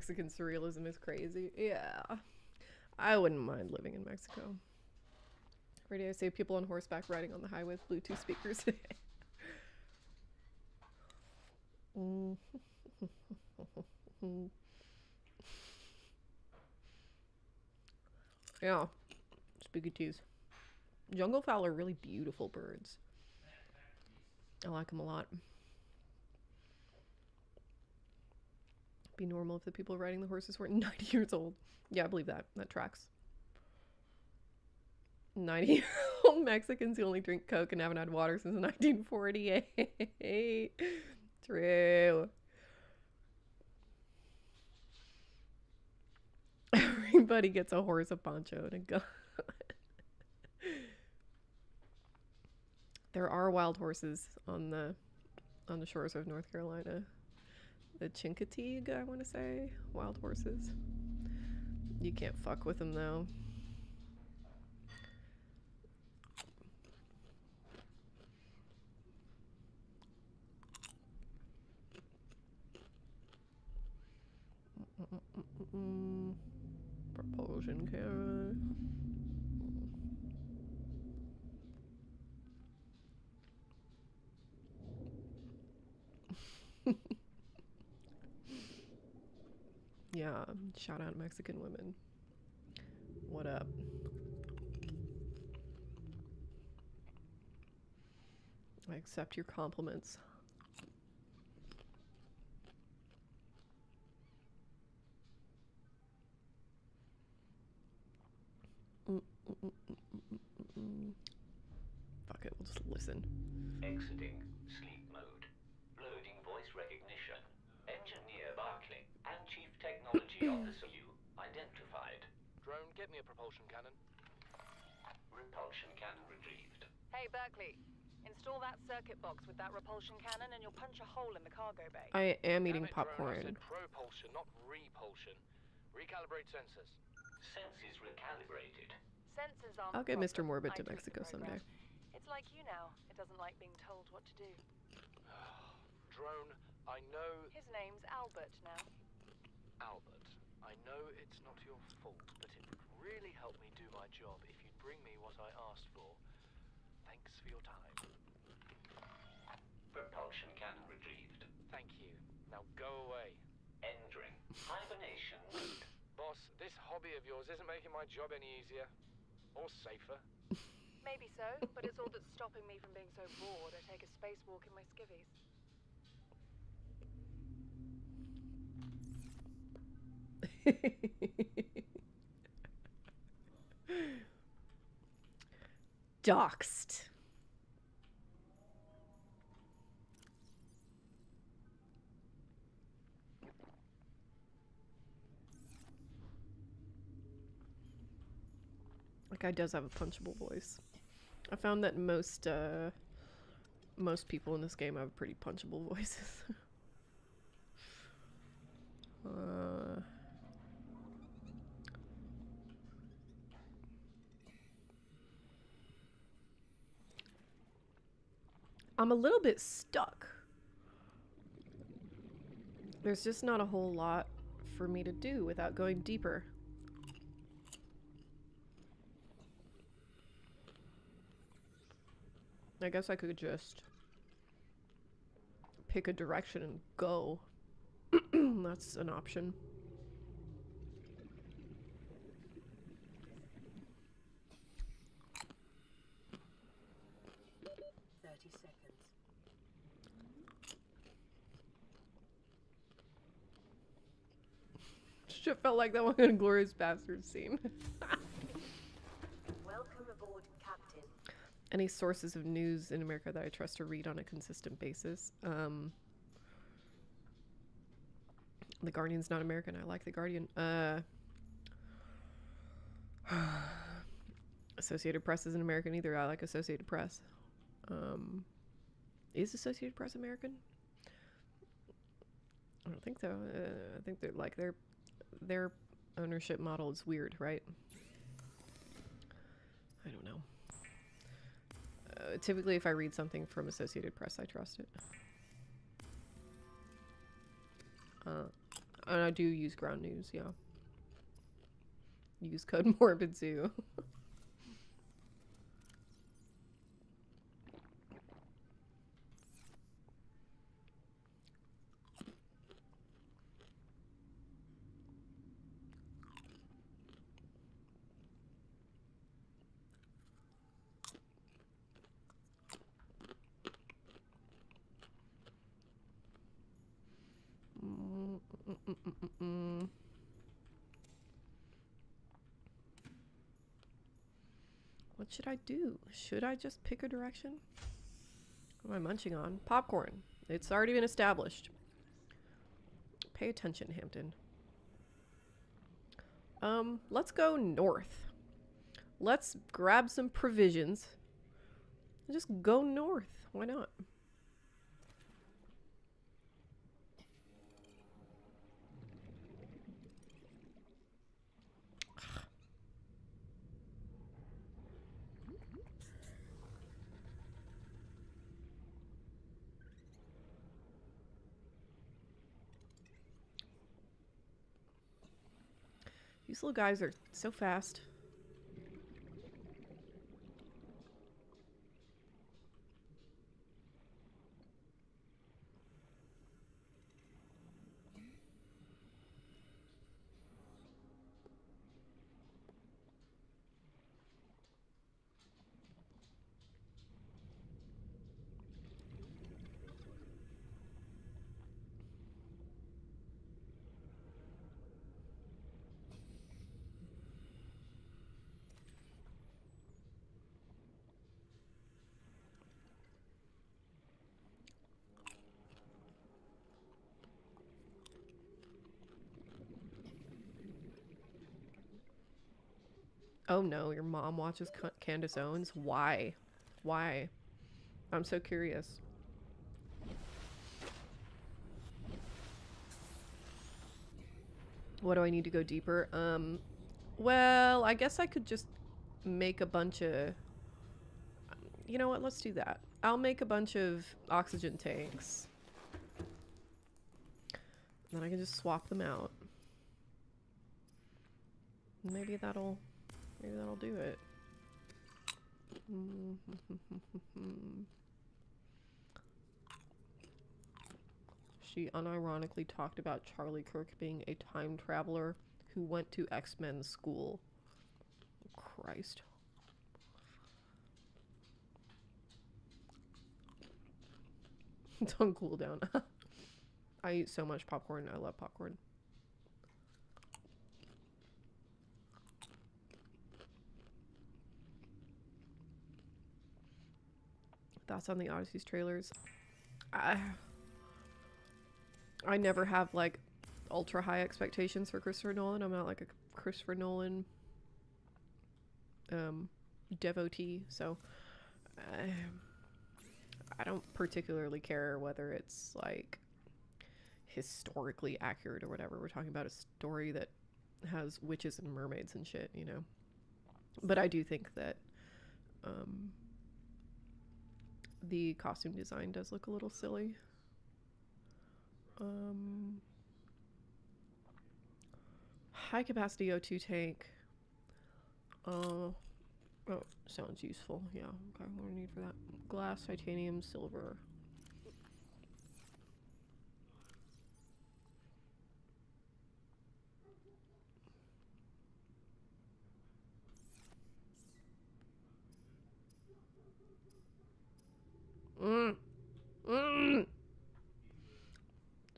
Mexican surrealism is crazy. Yeah. I wouldn't mind living in Mexico. Every day I see people on horseback riding on the highway with Bluetooth speakers. Mm. Yeah. Spooky teas. Jungle fowl are really beautiful birds. I like them a lot. Be normal if the people riding the horses weren't 90 years old. Yeah, I believe that. That tracks. 90-year-old Mexicans who only drink Coke and haven't had water since 1948. True. Everybody gets a horse, a poncho, and a gun. There are wild horses on the shores of North Carolina. The Chincoteague, I want to say. Wild horses. You can't fuck with them, though. Propulsion camera. Yeah, shout out Mexican women. What up? I accept your compliments. Fuck it, we'll just listen. Exiting sleep mode. Loading voice recognition. Engineer Barclay and Chief Technology Officer you identified. Drone, get me a propulsion cannon. Repulsion cannon retrieved. Hey, Berkeley. Install that circuit box with that repulsion cannon and you'll punch a hole in the cargo bay. I am eating Damn it, Drone, I popcorn. said propulsion, not repulsion. Recalibrate sensors. Senses recalibrated. Sensors aren't I'll the get Mr. problem. Morbid I to tweak the Mexico someday. program. It's like you now. It doesn't like being told what to do. Drone, I know... His name's Albert now. Albert, I know it's not your fault, but it would really help me do my job if you'd bring me what I asked for. Thanks for your time. Propulsion cannon retrieved. Thank you. Now go away. Entering hibernation mode. Boss, this hobby of yours isn't making my job any easier. Or safer. Maybe so, but it's all that's stopping me from being so bored I take a spacewalk in my skivvies. Doxed. That guy does have a punchable voice. I found that most people in this game have pretty punchable voices. I'm a little bit stuck. There's just not a whole lot for me to do without going deeper. I guess I could just pick a direction and go. That's an option. Shit felt like that one Inglourious Basterds scene. Welcome aboard, Captain. Any sources of news in America that I trust to read on a consistent basis? The Guardian's not American. I like The Guardian. Associated Press isn't American either. I like Associated Press. Is Associated Press American? I don't think so. I think they're like their ownership model is weird, right? I don't know. Typically, if I read something from Associated Press, I trust it. And I do use ground news, yeah. Use code Morbid Zoo. What should I do? Should I just pick a direction? What am I munching on? Popcorn. It's already been established. Pay attention, Hampton. Let's go north. Let's grab some provisions and just go north. Why not? These little guys are so fast. Oh no, your mom watches Candace Owens? Why? Why? I'm so curious. What do I need to go deeper? Well, I guess I could just make a bunch of... You know what? Let's do that. I'll make a bunch of oxygen tanks. Then I can just swap them out. Maybe that'll do it. She unironically talked about Charlie Kirk being a time traveler who went to X-Men school. Christ. It's on cooldown. I eat so much popcorn. I love popcorn. Thoughts on the Odyssey's trailers? I never have like ultra high expectations for Christopher Nolan. I'm not like a Christopher Nolan devotee, so I don't particularly care whether it's like historically accurate or whatever. We're talking about a story that has witches and mermaids and shit, you know. But I do think that the costume design does look a little silly. High capacity O2 tank. Oh, sounds useful. Yeah, okay, what do I need for that? Glass, titanium, silver.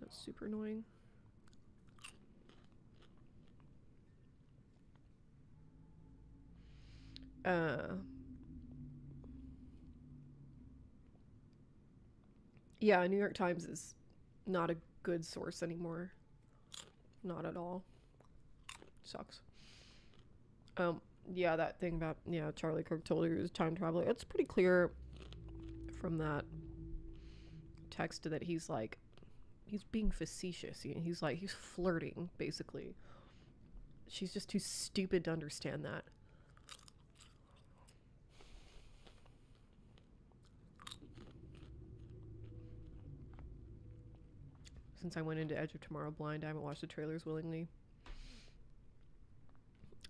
That's super annoying. Yeah, New York Times is not a good source anymore. Not at all. Sucks. Yeah, that thing about, yeah, Charlie Kirk told her he was a time traveler. It's pretty clear from that text that he's like, he's being facetious. He's like, he's flirting, basically. She's just too stupid to understand that. since I went into Edge of Tomorrow blind. I haven't watched the trailers willingly.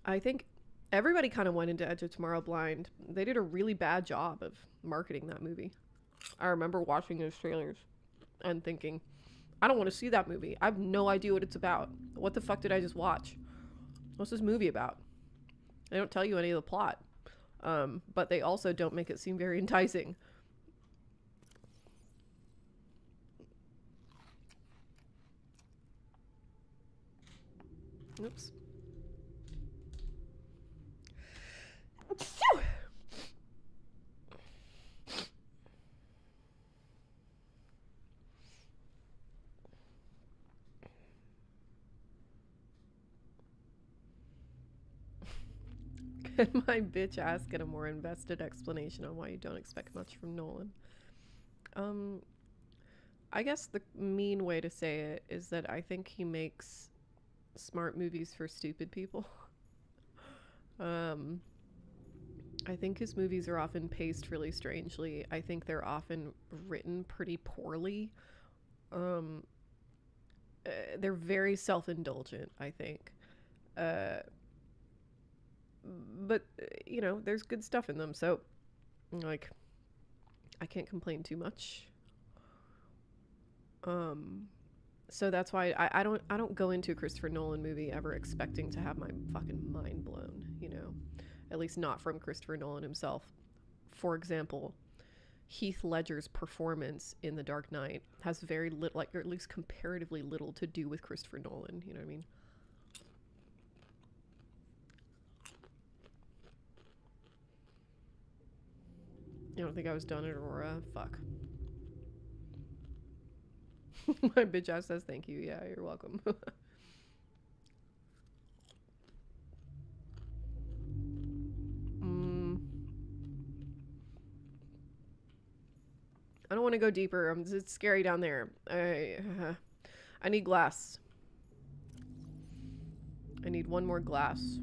I think everybody kind of went into Edge of Tomorrow blind. They did a really bad job of marketing that movie. I remember watching those trailers and thinking, I don't want to see that movie. I have no idea what it's about. What the fuck did I just watch? What's this movie about? They don't tell you any of the plot. But they also don't make it seem very enticing. Oops. Can my bitch ass get a more invested explanation on why you don't expect much from Nolan? I guess the mean way to say it is that I think he makes smart movies for stupid people. I think his movies are often paced really strangely. I think they're often written pretty poorly. They're very self-indulgent, I think. But you know, there's good stuff in them, so like I can't complain too much. So that's why I don't go into a Christopher Nolan movie ever expecting to have my fucking mind blown, you know. At least not from Christopher Nolan himself. For example, Heath Ledger's performance in The Dark Knight has very little, like, or at least comparatively little to do with Christopher Nolan, you know what I mean? You don't think I was done at Aurora? Fuck. My bitch ass says thank you. Yeah, you're welcome. I don't want to go deeper. It's scary down there. I need glass. I need one more glass.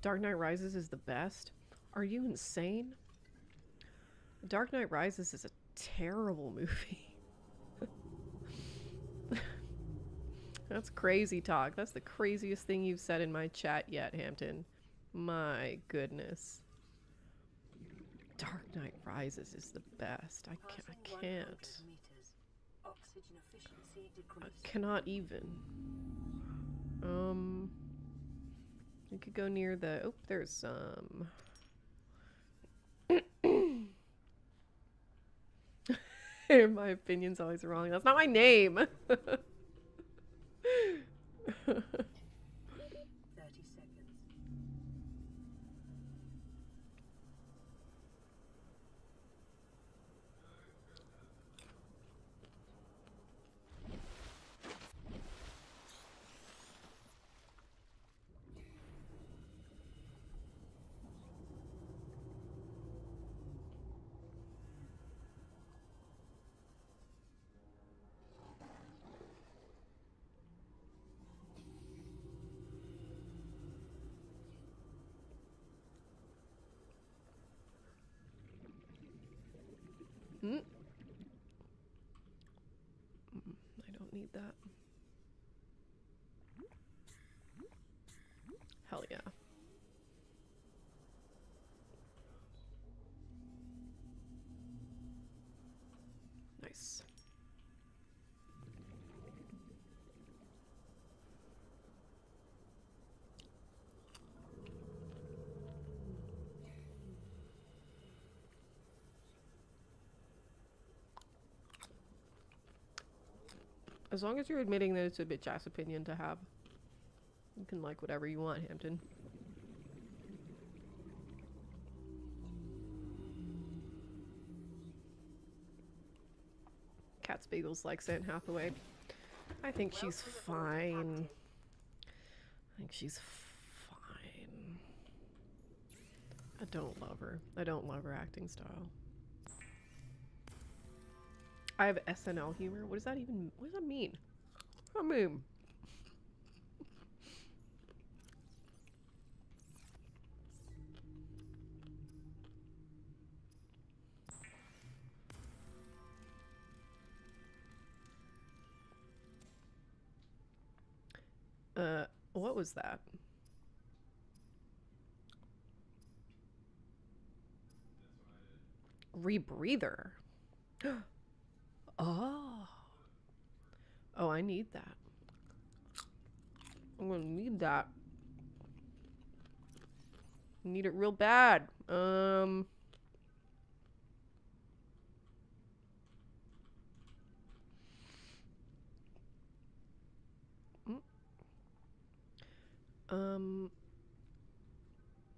Dark Knight Rises is the best? Are you insane? Dark Knight Rises is a terrible movie. That's crazy talk. That's the craziest thing you've said in my chat yet, Hampton. My goodness. Dark Knight Rises is the best. I can't. Oxygen efficiency I decreased. cannot even. We could go near the... Oh, there's some... My opinion's always wrong. That's not my name. 30 seconds. I don't need that. Hell yeah. Nice. As long as you're admitting that it's a bitch ass opinion to have. You can like whatever you want, Hampton. Cat Spiegel's like Anne Hathaway. I think she's fine. I think she's fine. I don't love her. I don't love her acting style. I have SNL humor. What does that even? What does that mean? I mean. What was that? Rebreather. Oh. Oh, I need that. I'm gonna need that. Need it real bad.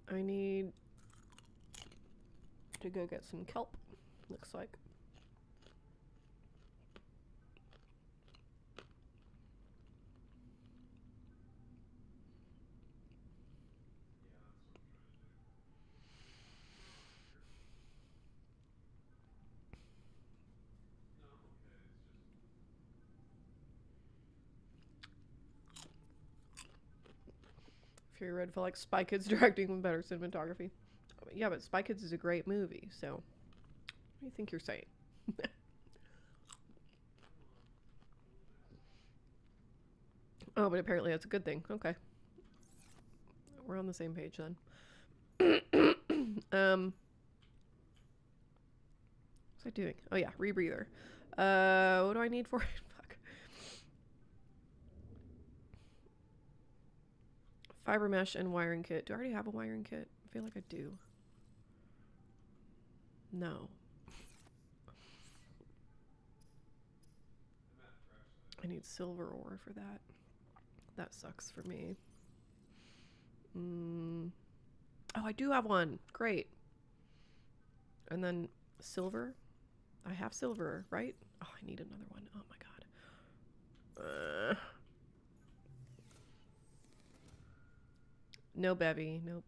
I need to go get some kelp, looks like. Fury Road felt like Spy Kids directing with better cinematography. Yeah, but Spy Kids is a great movie, so what do you think you're saying? Oh, but apparently that's a good thing. Okay. We're on the same page then. What's I doing? Oh yeah, rebreather. What do I need for it? Fuck. Fiber mesh and wiring kit. Do I already have a wiring kit? I feel like I do. No. I need silver ore for that. That sucks for me. Oh, I do have one. Great. And then silver. I have silver, right? Oh, I need another one. Oh my god. No bevy. Nope.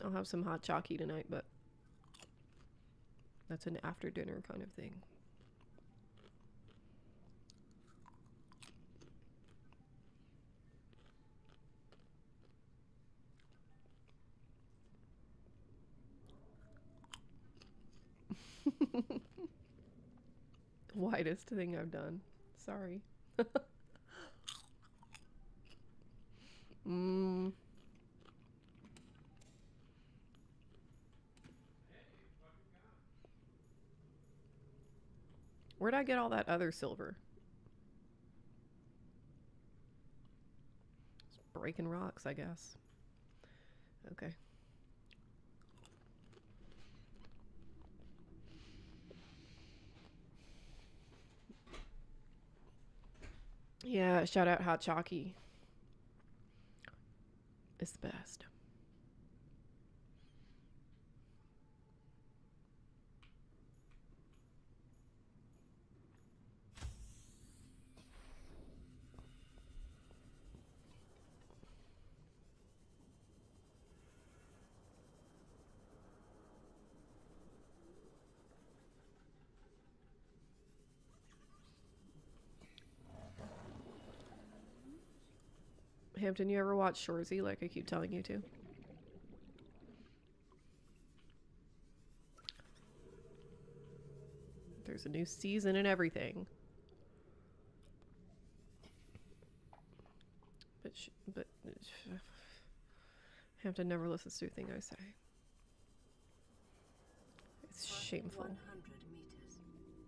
I'll have some hot chalky tonight, but that's an after dinner kind of thing. Whitest thing I've done. Sorry. Where'd I get all that other silver? Just breaking rocks, I guess. Okay. Yeah, shout out Hot Chalky. It's the best. Hampton, you ever watch Shoresy like I keep telling you to? There's a new season and everything. But Hampton never listens to a thing I say. It's shameful. 100 meters.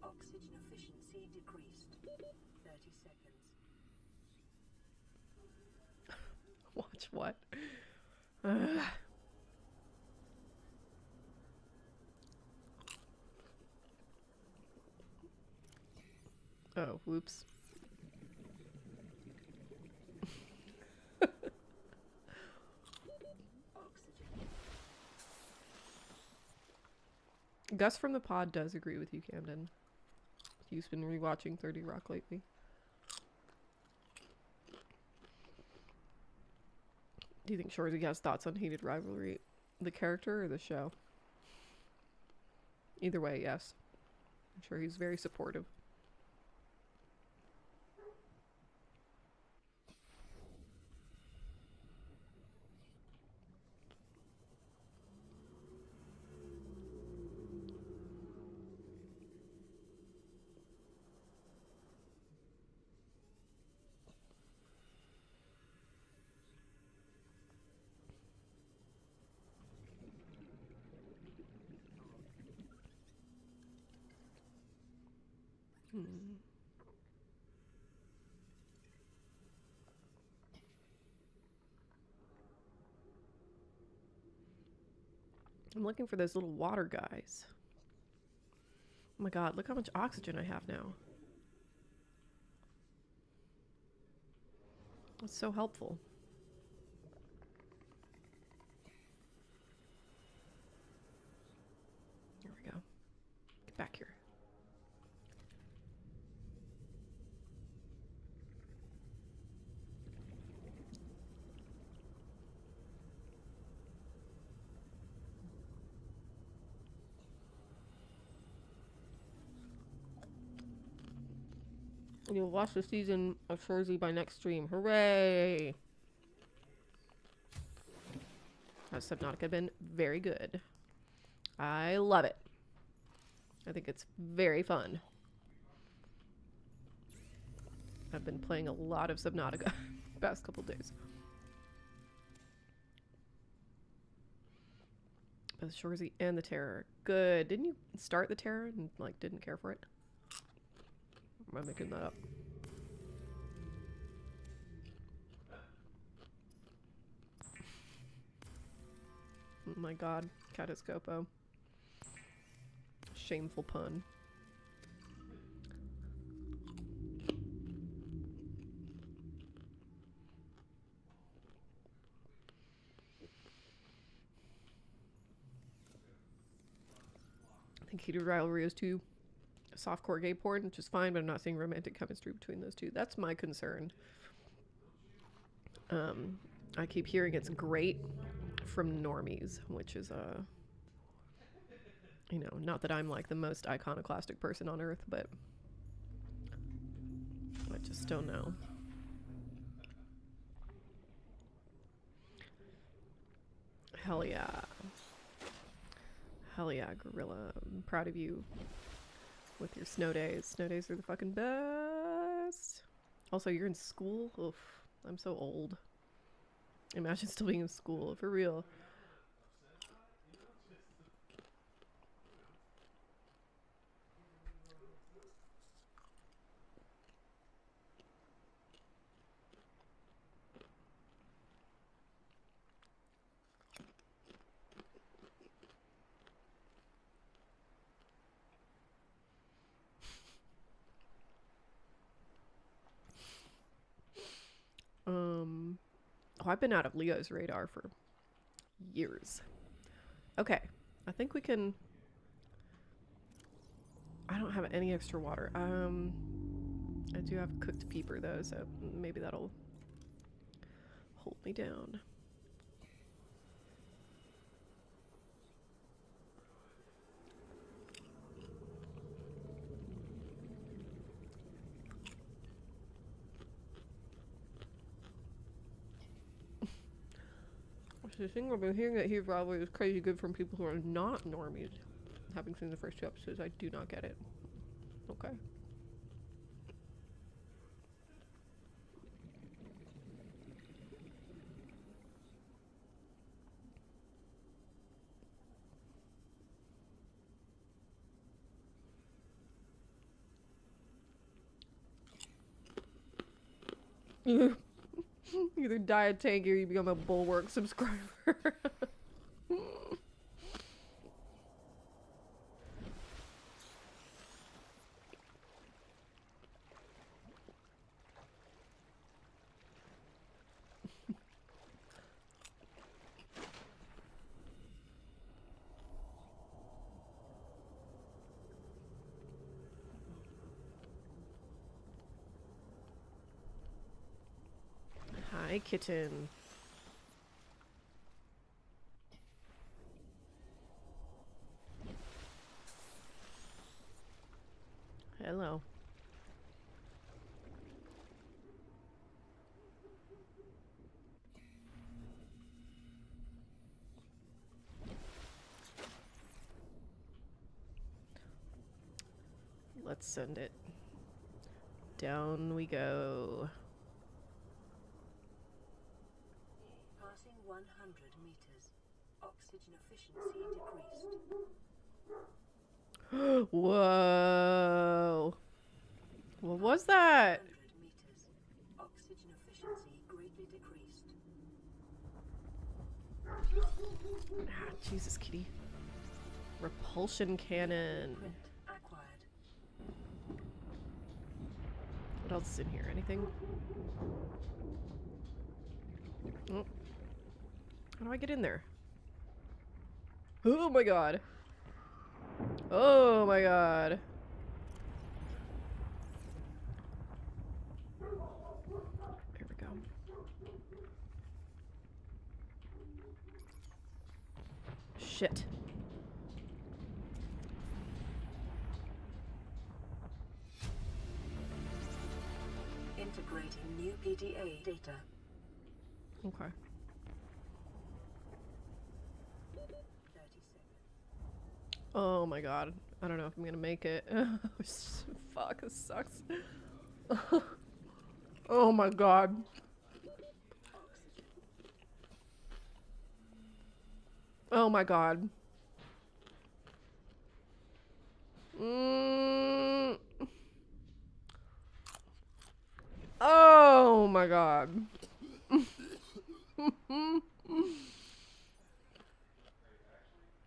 Oxygen efficiency decreased. 30 seconds. Watch what? Oh, whoops. Gus from the pod does agree with you, Camden. He's been rewatching 30 Rock lately. Do you think Shorzy has thoughts on Heated Rivalry? The character or the show? Either way, yes. I'm sure he's very supportive. Hmm. I'm looking for those little water guys. Oh my god, look how much oxygen I have now. That's so helpful. There we go. Get back here. You'll watch the season of Shorzy by next stream. Hooray! Has Subnautica been very good? I love it. I think it's very fun. I've been playing a lot of Subnautica the past couple days. Both Shorzy and the Terror. Good. Didn't you start the Terror and like didn't care for it? Or am I making that up? Oh my god, Catoscopo. Shameful pun. I think Heated Rivalry is too softcore gay porn, which is fine, but I'm not seeing romantic chemistry between those two. That's my concern. I keep hearing it's great from normies, which is you know, not that I'm like the most iconoclastic person on earth, but I just don't know. Hell yeah. Hell yeah, Gorilla. I'm proud of you with your snow days. Snow days are the fucking best. Also, you're in school? Oof. I'm so old. Imagine still being in school, for real. Oh, I've been out of Leo's radar for years. Okay, I think we can... I don't have any extra water. I do have cooked peeper though, so maybe that'll hold me down. The thing I've been hearing that Heated Rivalry is crazy good from people who are not normies. Having seen the first 2 episodes, I do not get it. Okay. You either die a tank or you become a Bulwark subscriber. Hi, kitten. Hello. Let's send it. Down we go. Passing 100 meters. Oxygen efficiency decreased. Whoa. What was that? 100 meters. Oxygen efficiency greatly decreased. Ah, Jesus, kitty. Repulsion cannon. Print acquired. What else is in here? Anything? Oh. How do I get in there? Oh my god. Oh my god. There we go. Shit. Integrating new PDA data. Okay. 30 seconds. Oh my god. I don't know if I'm gonna make it. Fuck, this sucks. Oh my god. Oh my god. Oh my god.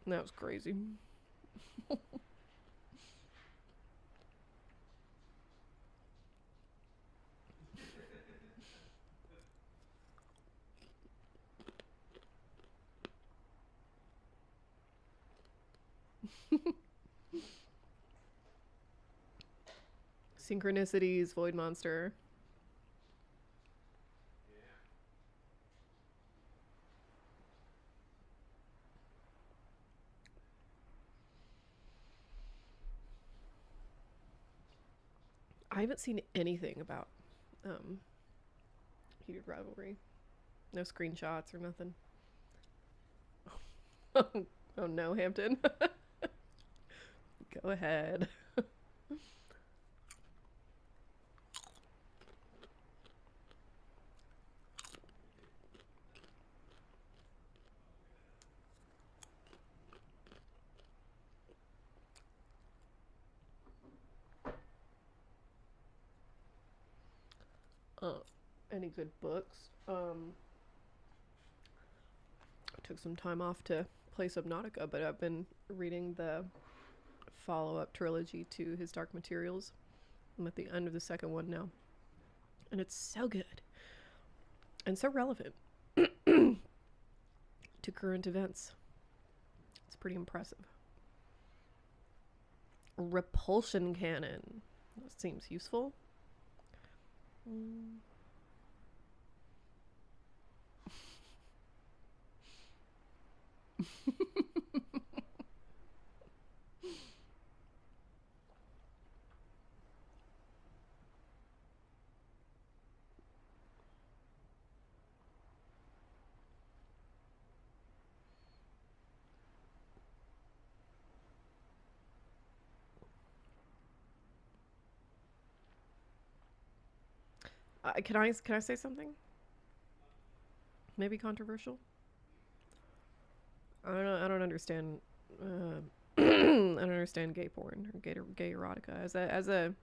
That was crazy. Synchronicities, Void Monster. I haven't seen anything about Heated Rivalry. No screenshots or nothing. Oh no, Hampton. Go ahead. Any good books? I took some time off to play Subnautica, but I've been reading the follow-up trilogy to his Dark Materials. I'm at the end of the second one now. And it's so good. And so relevant to current events. It's pretty impressive. Repulsion cannon. That seems useful. Can I say something? Maybe controversial. I don't understand. I don't understand gay porn or gay erotica as a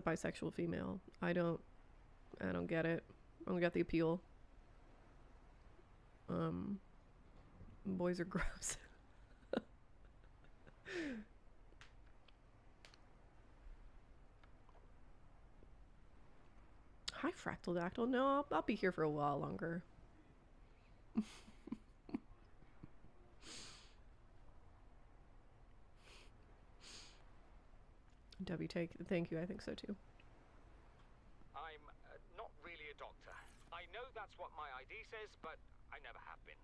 bisexual female. I don't get it. I don't get the appeal. Boys are gross. Hi, Fractal Dactyl. No, I'll be here for a while longer. Thank you. I think so too. I'm not really a doctor. that's what my ID says, but I never have been.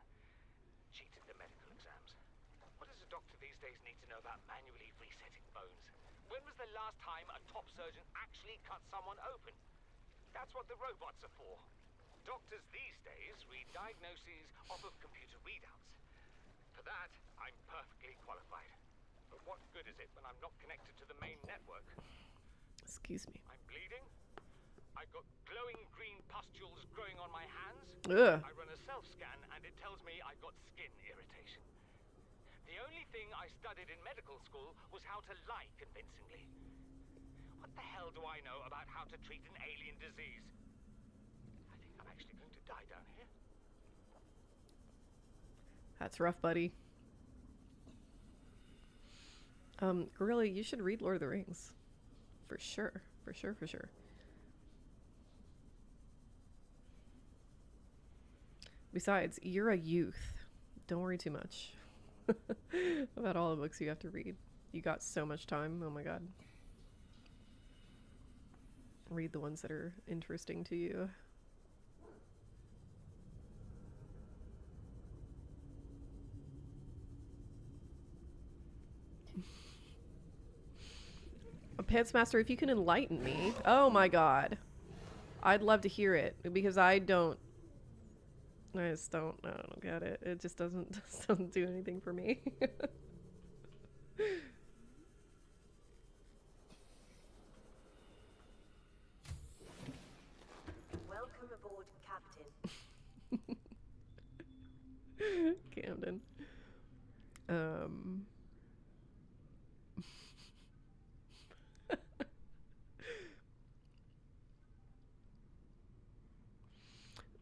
Cheated the medical exams. What does a doctor these days need to know about manually resetting bones? When was the last time a top surgeon actually cut someone open? That's what the robots are for. Doctors these days read diagnoses off of computer readouts. For that, I'm perfectly qualified. But what good is it when I'm not connected to the main network? Excuse me. I'm bleeding. I've got glowing green pustules growing on my hands. Ugh. I run a self-scan and it tells me I've got skin irritation. The only thing I studied in medical school was how to lie convincingly. What the hell do I know about how to treat an alien disease? I think I'm actually going to die down here. That's rough, buddy. Really, you should read Lord of the Rings. For sure. For sure, for sure. Besides, you're a youth. Don't worry too much about all the books you have to read. You got so much time. Oh my god. Read the ones that are interesting to you. Pantsmaster, if you can enlighten me. Oh my god. I'd love to hear it because I just don't get it. It just doesn't do anything for me. Welcome aboard, Captain. Camden.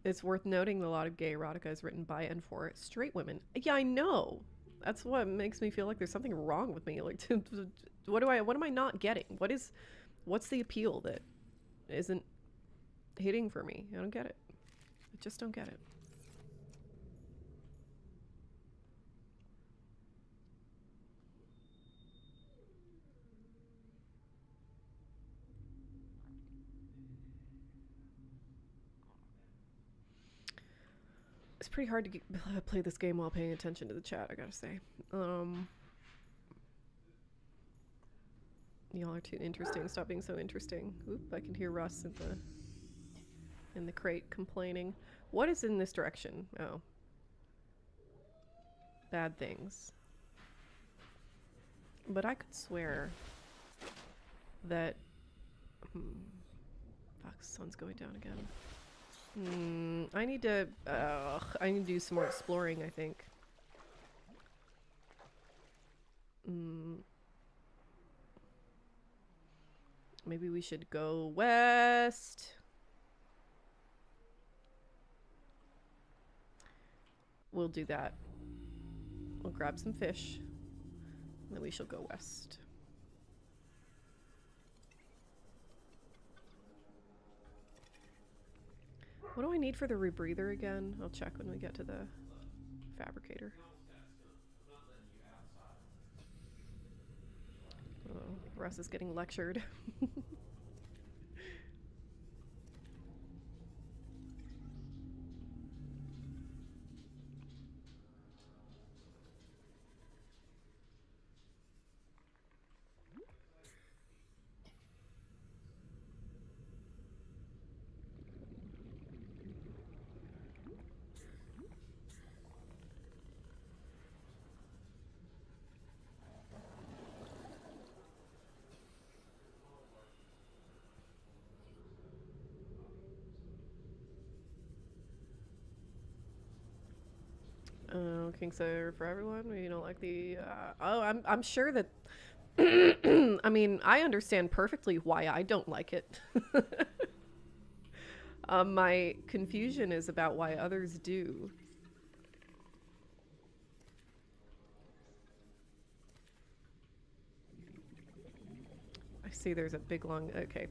It's worth noting a lot of gay erotica is written by and for straight women. Yeah, I know. That's what makes me feel like there's something wrong with me. Like, what am I not getting? What's the appeal that isn't hitting for me? I don't get it. I just don't get it. It's pretty hard to play this game while paying attention to the chat, I gotta say. Y'all are too interesting. Stop being so interesting. Oop, I can hear Russ in the crate complaining. What is in this direction? Oh. Bad things. But I could swear that... Fuck, the sun's going down again. I need to do some more exploring, I think. Maybe we should go west. We'll do that. We'll grab some fish. And then we shall go west. What do I need for the rebreather again? I'll check when we get to the fabricator. Oh, Russ is getting lectured. Oh, King Slayer for everyone. You don't like the. I'm sure that. I mean, I understand perfectly why I don't like it. My confusion is about why others do. I see there's a big long. Okay.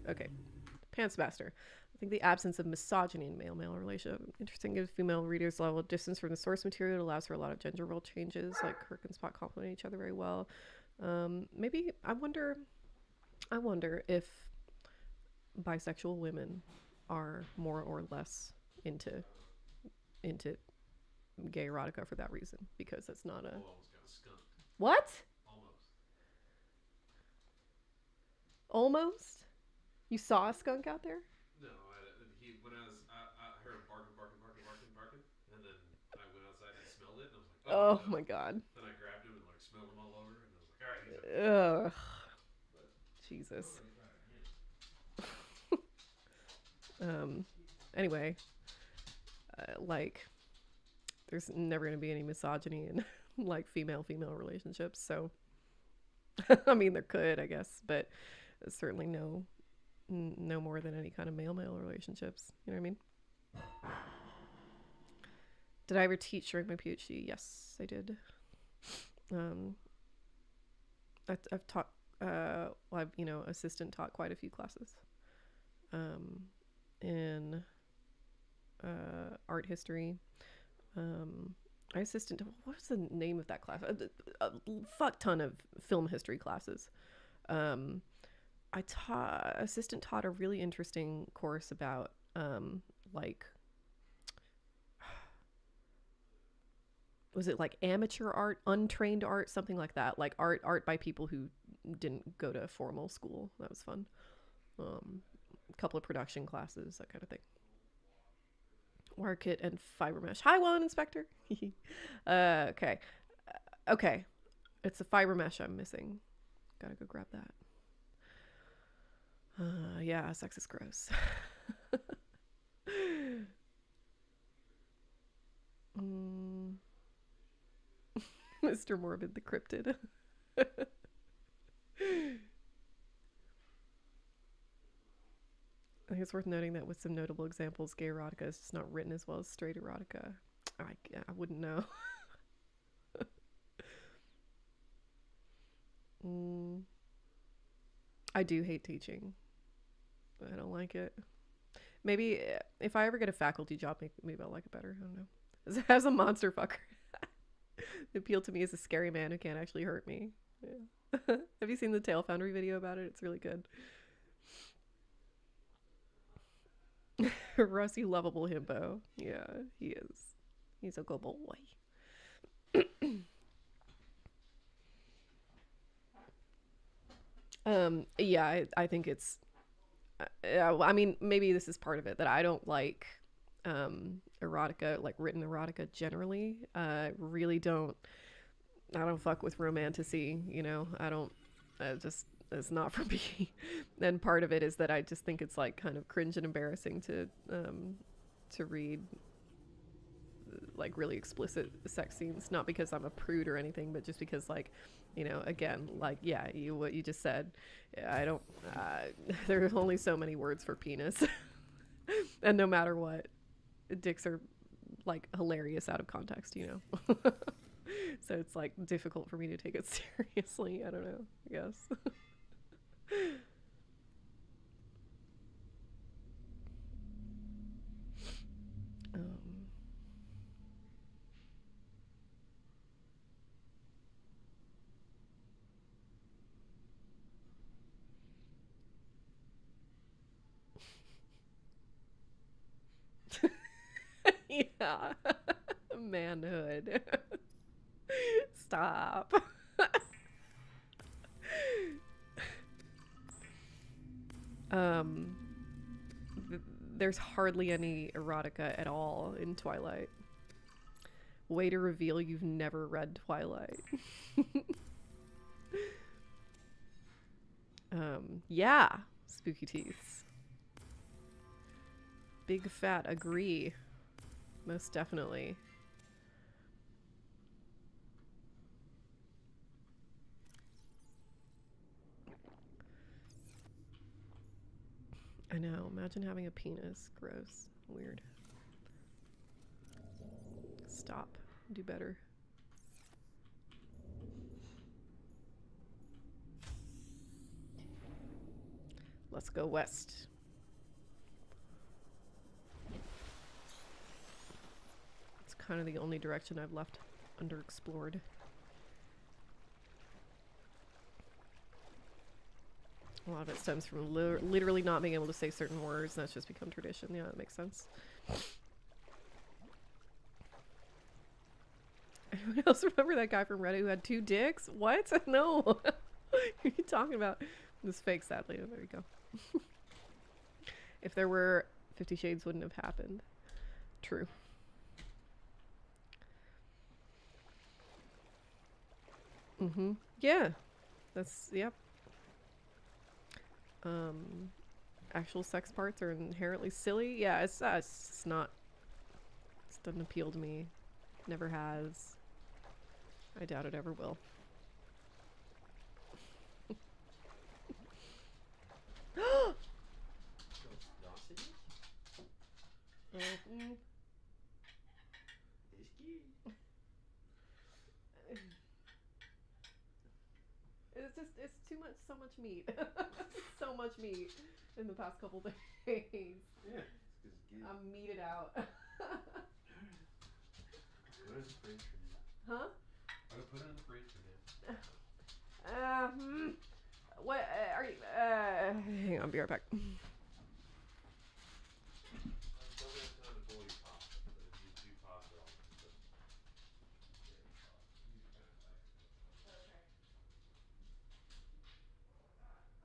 Pantsmaster. I think the absence of misogyny in male-male relationship. Interesting, gives female readers level of distance from the source material. It allows for a lot of gender role changes, like Kirk and Spock complement each other very well. Maybe I wonder if bisexual women are more or less into into gay erotica for that reason, because it's not a... Almost got skunked. What? Almost. Almost? You saw a skunk out there? No, I heard him barking, and then I went outside and smelled it, and I was like, oh, Oh no. my god. Then I grabbed him and like smelled him all over, and I was like, all right, he's okay. Ugh. Jesus. Anyway, like, there's never going to be any misogyny in like female-female relationships, so I mean there could, I guess, but certainly no more than any kind of male-male relationships, you know what I mean? Did I ever teach during my PhD? Yes, I did. I've taught, I've, assistant taught quite a few classes in art history. I assistant, what was the name of that class? A fuck ton of film history classes. I assistant taught a really interesting course about like, was it like amateur art, untrained art, something like that, like art by people who didn't go to formal school. That was fun. A couple of production classes, that kind of thing. Wire kit and fiber mesh. Hi, Wallen Inspector. Okay. Okay. It's the fiber mesh I'm missing. Gotta go grab that. Yeah, sex is gross. Mr. Morbid the Cryptid. I think it's worth noting that with some notable examples, gay erotica is just not written as well as straight erotica. I wouldn't know. I do hate teaching. I don't like it. Maybe if I ever get a faculty job, maybe I'll like it better. I don't know. As a monster fucker. The appeal to me is a scary man who can't actually hurt me. Yeah. Have you seen the Tail Foundry video about it? It's really good. Rusty lovable himbo. Yeah, he is. He's a good boy. Yeah, I think it's I mean, maybe this is part of it, that I don't like erotica, like written erotica generally. I don't fuck with romanticy, it's not for me. And part of it is that I just think it's like kind of cringe and embarrassing to read like really explicit sex scenes, not because I'm a prude or anything, but just because, like, again, like, yeah, what you just said, I don't there are only so many words for penis. And no matter what, dicks are like hilarious out of context, so it's like difficult for me to take it seriously. I don't know, I guess. Yeah. Manhood. Stop. There's hardly any erotica at all in Twilight. Way to reveal you've never read Twilight. Yeah, Spooky Teeth. Big fat agree. Most definitely. I know, imagine having a penis. Gross. Weird. Stop. Do better. Let's go west. It's kind of the only direction I've left underexplored. A lot of it stems from literally not being able to say certain words, and that's just become tradition. Yeah, that makes sense. Everyone else remember that guy from Reddit who had 2 dicks? What? No. What are you talking about? This fake, sadly. Oh, there you go. If there were, 50 Shades wouldn't have happened. True. Yeah. That's, yep. Actual sex parts are inherently silly. Yeah, it's not, it doesn't appeal to me. Never has. I doubt it ever will. Mhm. It's just, it's too much, so much meat. So much meat in the past couple days. Yeah, it's because good. I'm meated out. Put it in the fridge for now. Huh? I would put it in the fridge for now. What are you? Hang on, be right back. Don't have time to boil your pasta, but if you do pasta, I'll put spaghetti sauce. Usually kind of like it with pasta. Okay. Working on it. Not really. I mean, I did it pretty. Breakfast was one of them.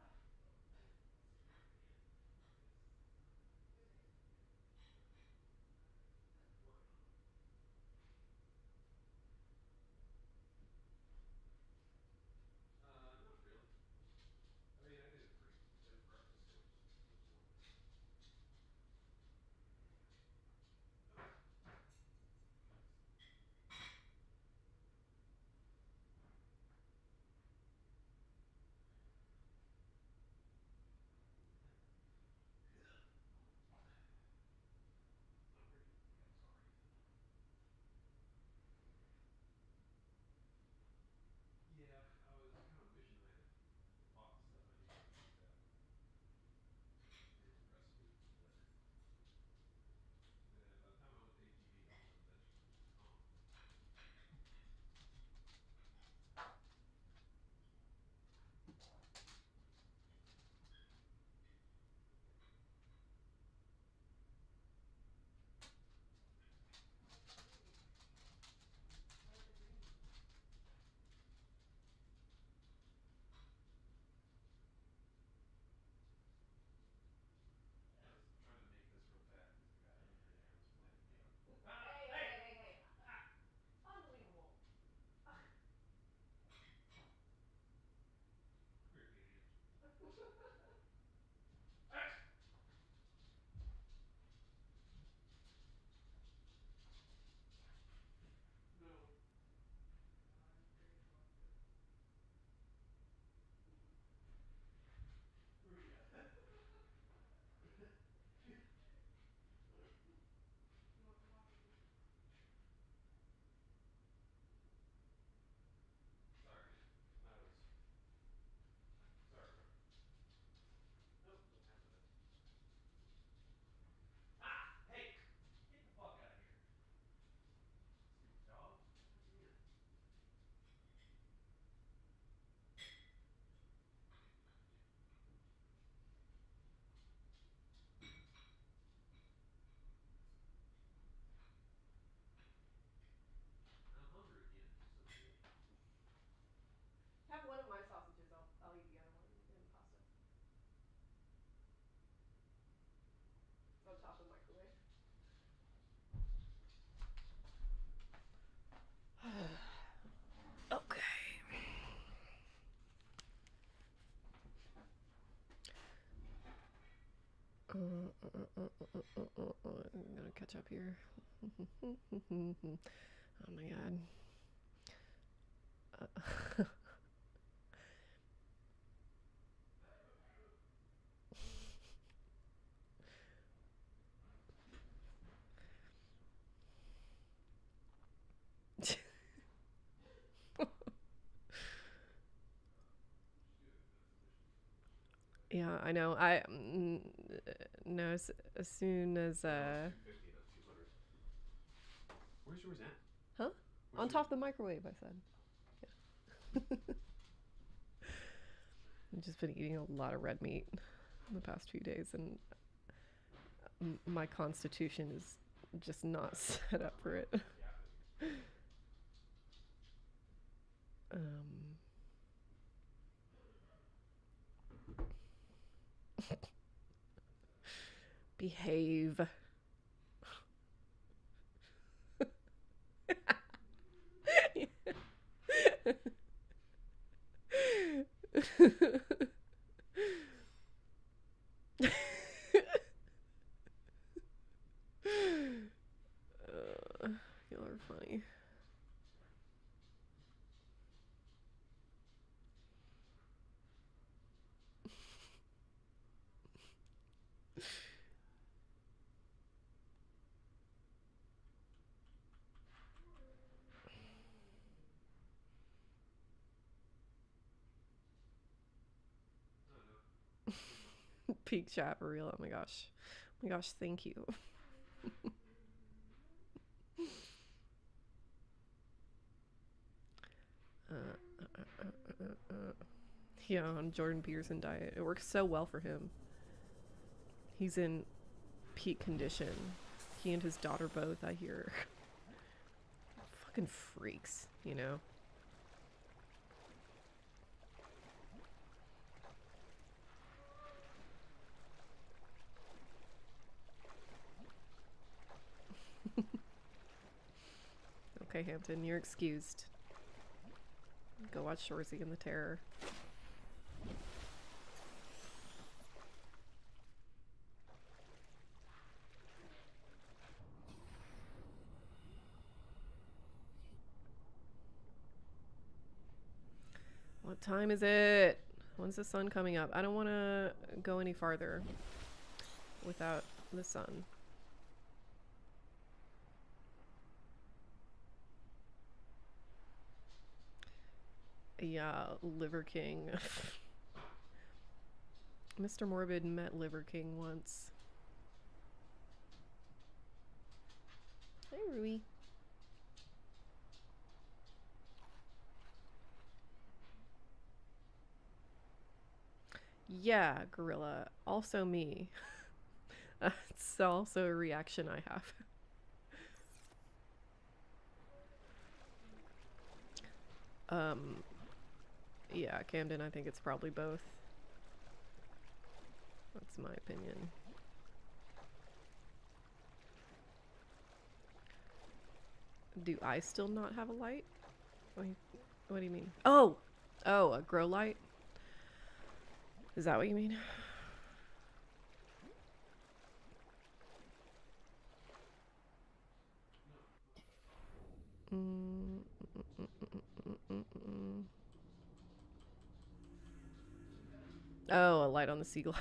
Not very good meals are either. Yeah, I was kind of wishing I had bought the stuff I needed to make that meals recipe, but by the time I went to HEB, all the vegetables were gone. I was trying to make this real fast because I got hungry there and was playing the game. Hey. Unbelievable. Come here, Canadian. No. Where you at? Sorry. I was. Sorry, bro. Nope, don't have the. Ah! Hey! Get the fuck out of here. Stupid dog. God damn. I'm hungry again. Son of a bitch. Have one of my sausages. I'll eat the other one in the pasta. On top of the microwave. Okay. I'm gonna catch up here. Oh my god. Yeah, I know. No, as soon as No, it's 250 not 200. Where's yours at? huh? Where's On yours? top of the microwave, I said. Yeah. I've just been eating a lot of red meat in the past few days, and my constitution is just not set up for it. Behave. Y'all are funny. Peak chat for real. Oh my gosh. Oh my gosh, thank you. Yeah, on Jordan Peterson diet. It works so well for him. He's in peak condition. He and his daughter both, I hear. Fucking freaks, you know? Okay, Hampton, you're excused. Go watch Shorzy and the Terror. What time is it? When's the sun coming up? I don't want to go any farther without the sun. Yeah, Liver King. Mr. Morbid met Liver King once. Hey, Rui. Yeah, Gorilla. Also me. It's also a reaction I have. Yeah, Camden, I think it's probably both. That's my opinion. Do I still not have a light? What do you mean? Oh! Oh, a grow light? Is that what you mean? Oh, a light on the sea glide.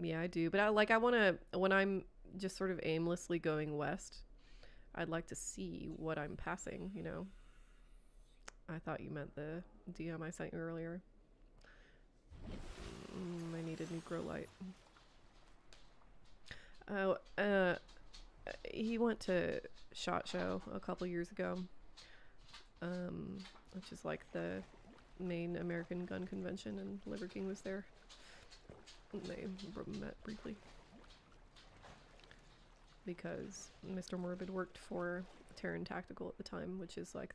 Yeah, I do. But I want to, when I'm just sort of aimlessly going west, I'd like to see what I'm passing, you know? I thought you meant the DM I sent you earlier. I need a new grow light. Oh, he went to SHOT Show a couple years ago, which is like the main American gun convention, and Liver King was there. They met briefly because Mr. Morbid worked for Terran Tactical at the time, which is like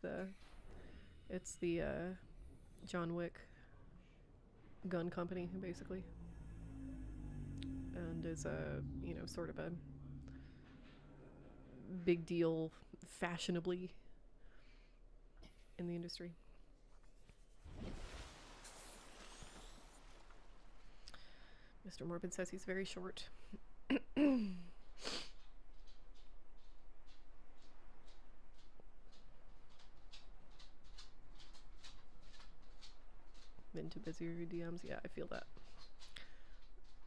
it's the John Wick gun company basically, and is a, you know, sort of a big deal fashionably in the industry. Mr. Morbid says he's very short. Been too busy with DMs. Yeah, I feel that.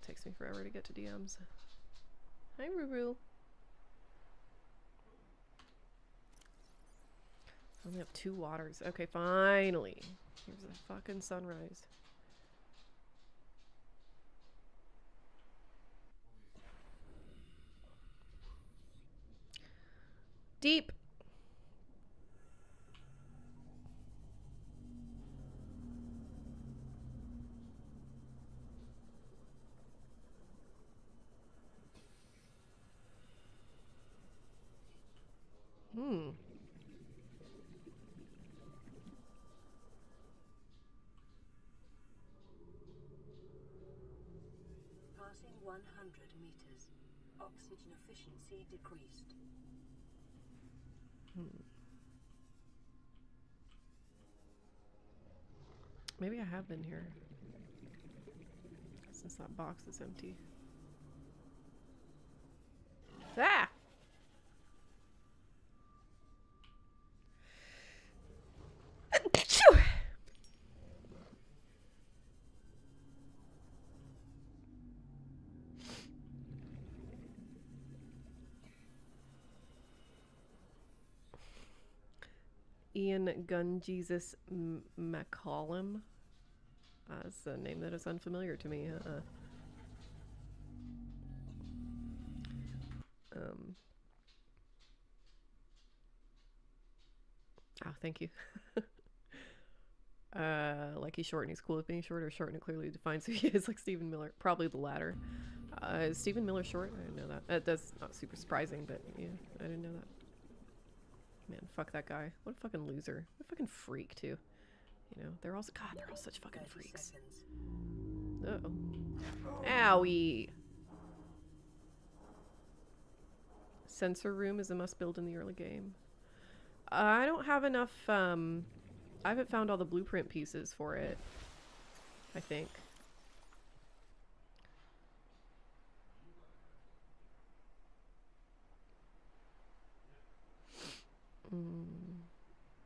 Takes me forever to get to DMs. Hi, Ruru. I only have 2 waters. Okay, finally. Here's a fucking sunrise. Deep. 100 meters. Oxygen efficiency decreased. Maybe I have been here. Since that box is empty. Ah! Achoo! Ian Gun Jesus McCollum. That's a name that is unfamiliar to me. Oh, thank you. Like he's short and he's cool with being short, or short and it clearly defines who he is, like Stephen Miller. Probably the latter. Is Stephen Miller short? I didn't know that. That's not super surprising, but yeah, I didn't know that. Man, fuck that guy. What a fucking loser. What a fucking freak, too. You know, they're all such fucking 30 freaks. seconds. Uh-oh. Owie! Sensor room is a must build in the early game. I don't have enough, I haven't found all the blueprint pieces for it, I think.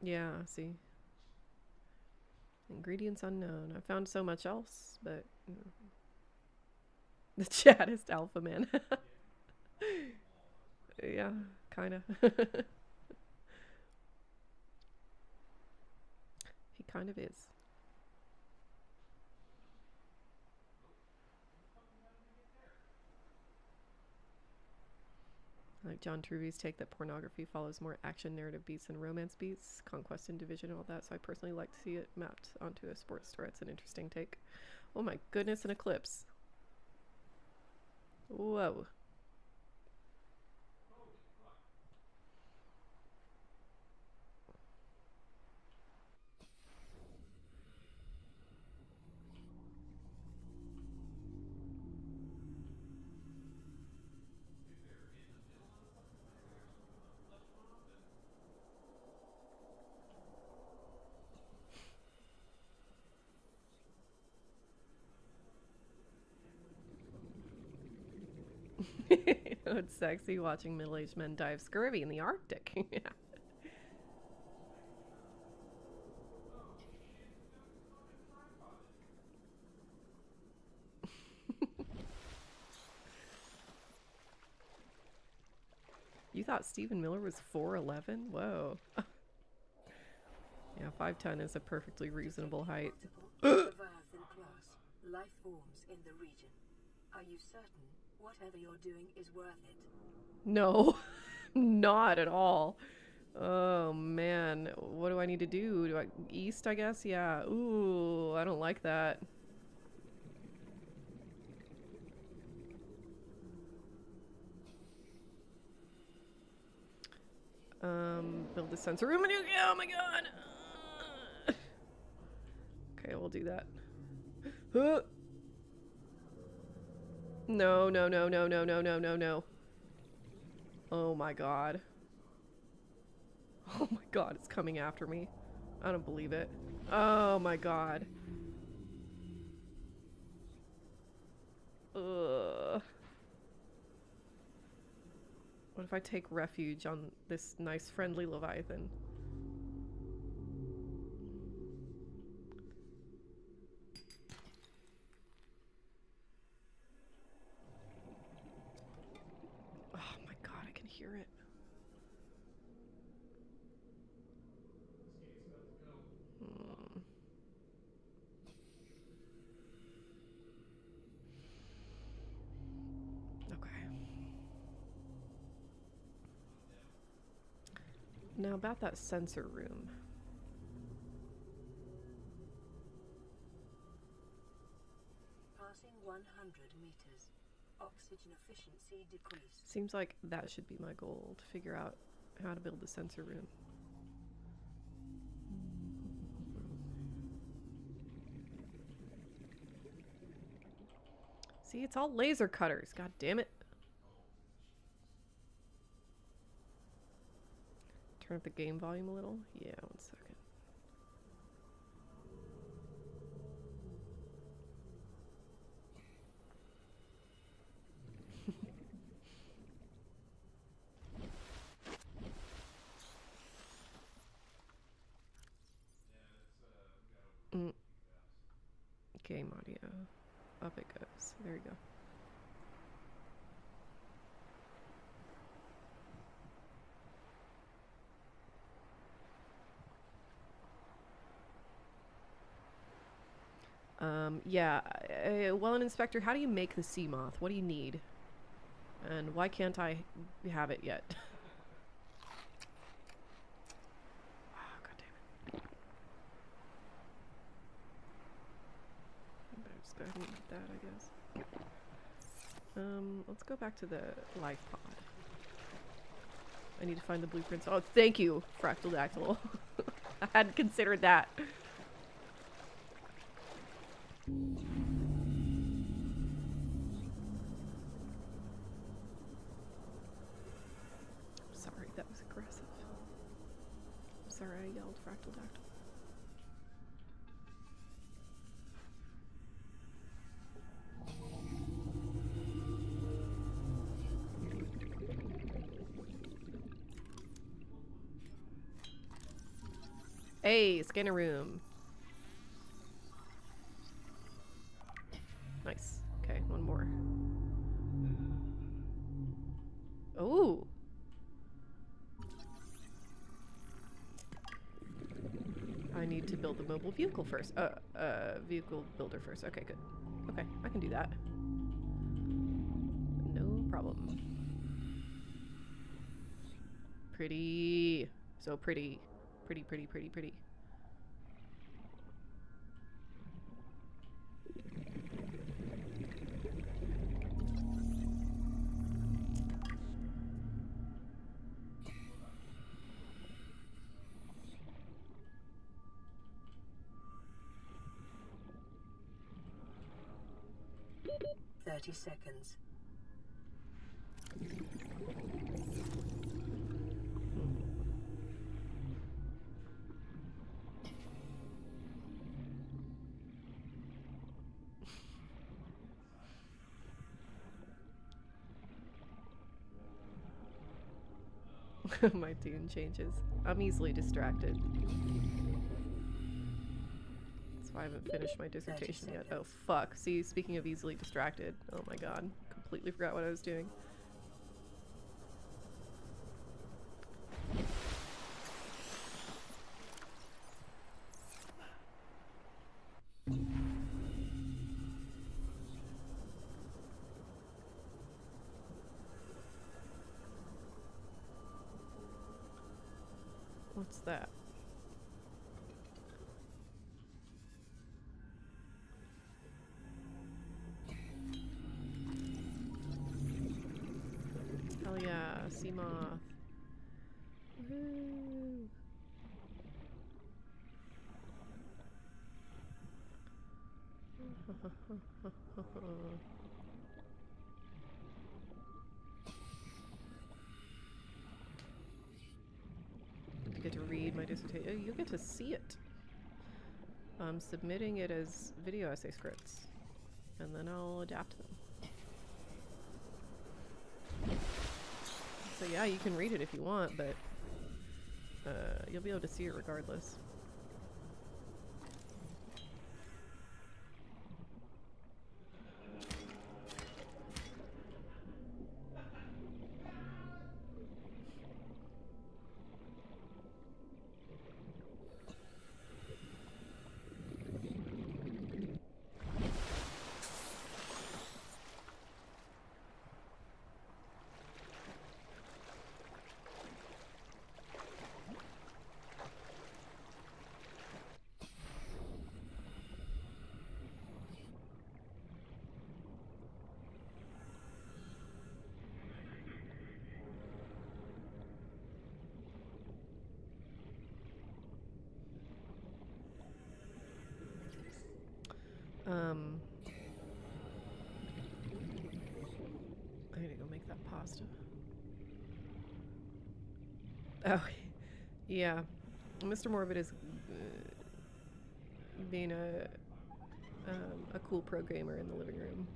Yeah, see. Ingredients unknown. I found so much else, but... You know. The chattest alpha man. Yeah, kinda. He kind of is. Like John Truby's take that pornography follows more action narrative beats than romance beats, conquest and division and all that, so I personally like to see it mapped onto a sports story. It's an interesting take. Oh my goodness, an eclipse. Whoa. It's sexy watching middle-aged men die of scurvy in the Arctic. Yeah. You thought Stephen Miller was 4'11"? Whoa. Yeah, 5'10" is a perfectly reasonable height. Multiple Leviathan class life forms in the region. Are you certain whatever you're doing is worth it? No, not at all. Oh man, what do I need to do? Do I east, I guess? Yeah. Ooh, I don't like that. Build the sensor room. Oh my god. Okay, we'll do that. No, no, no, no, no, no, no, no, no. Oh my god. Oh my god, it's coming after me. I don't believe it. Oh my god. Ugh. What if I take refuge on this nice friendly Leviathan? Oh my god, I can hear it. Okay. Now about that sensor room. Passing 100 meters. Oxygen efficiency decreased. Seems like that should be my goal, to figure out how to build the sensor room. See, it's all laser cutters. God damn it. Turn up the game volume a little. Yeah, 1 second. Mm. Game audio. Up it goes. There you go. Yeah. Well, an inspector, how do you make the sea moth? What do you need? And why can't I have it yet? Oh, God damn it. I better just go ahead and eat that, I guess. Let's go back to the life pod. I need to find the blueprints. Oh, thank you, Fractal Dactyl. I hadn't considered that. Sorry, that was aggressive. I'm sorry I yelled, Fractal Dactyl. Hey, scanner room. Nice. Okay, one more. Oh. I need to build the mobile vehicle first. Vehicle builder first. Okay, good. Okay, I can do that. No problem. Pretty. So pretty. Pretty, pretty, pretty, pretty. Thirty seconds. My tune changes. I'm easily distracted. That's why I haven't finished my dissertation yet. Oh, fuck. See, speaking of easily distracted. Oh my god. Completely forgot what I was doing. What's that? Hell yeah, sea moth. Woohoo! You get to read my dissertation. Oh, you get to see it. I'm submitting it as video essay scripts, and then I'll adapt them. So yeah, you can read it if you want, but you'll be able to see it regardless. Avast. Oh, yeah. Mr. Morbid is being a cool pro gamer in the living room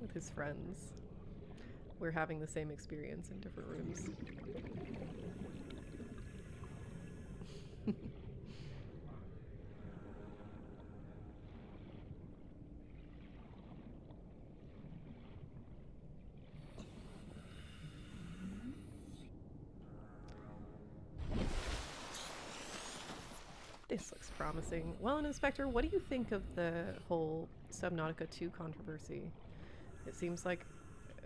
with his friends. We're having the same experience in different rooms. This looks promising. Well, and Inspector, what do you think of the whole Subnautica 2 controversy? It seems like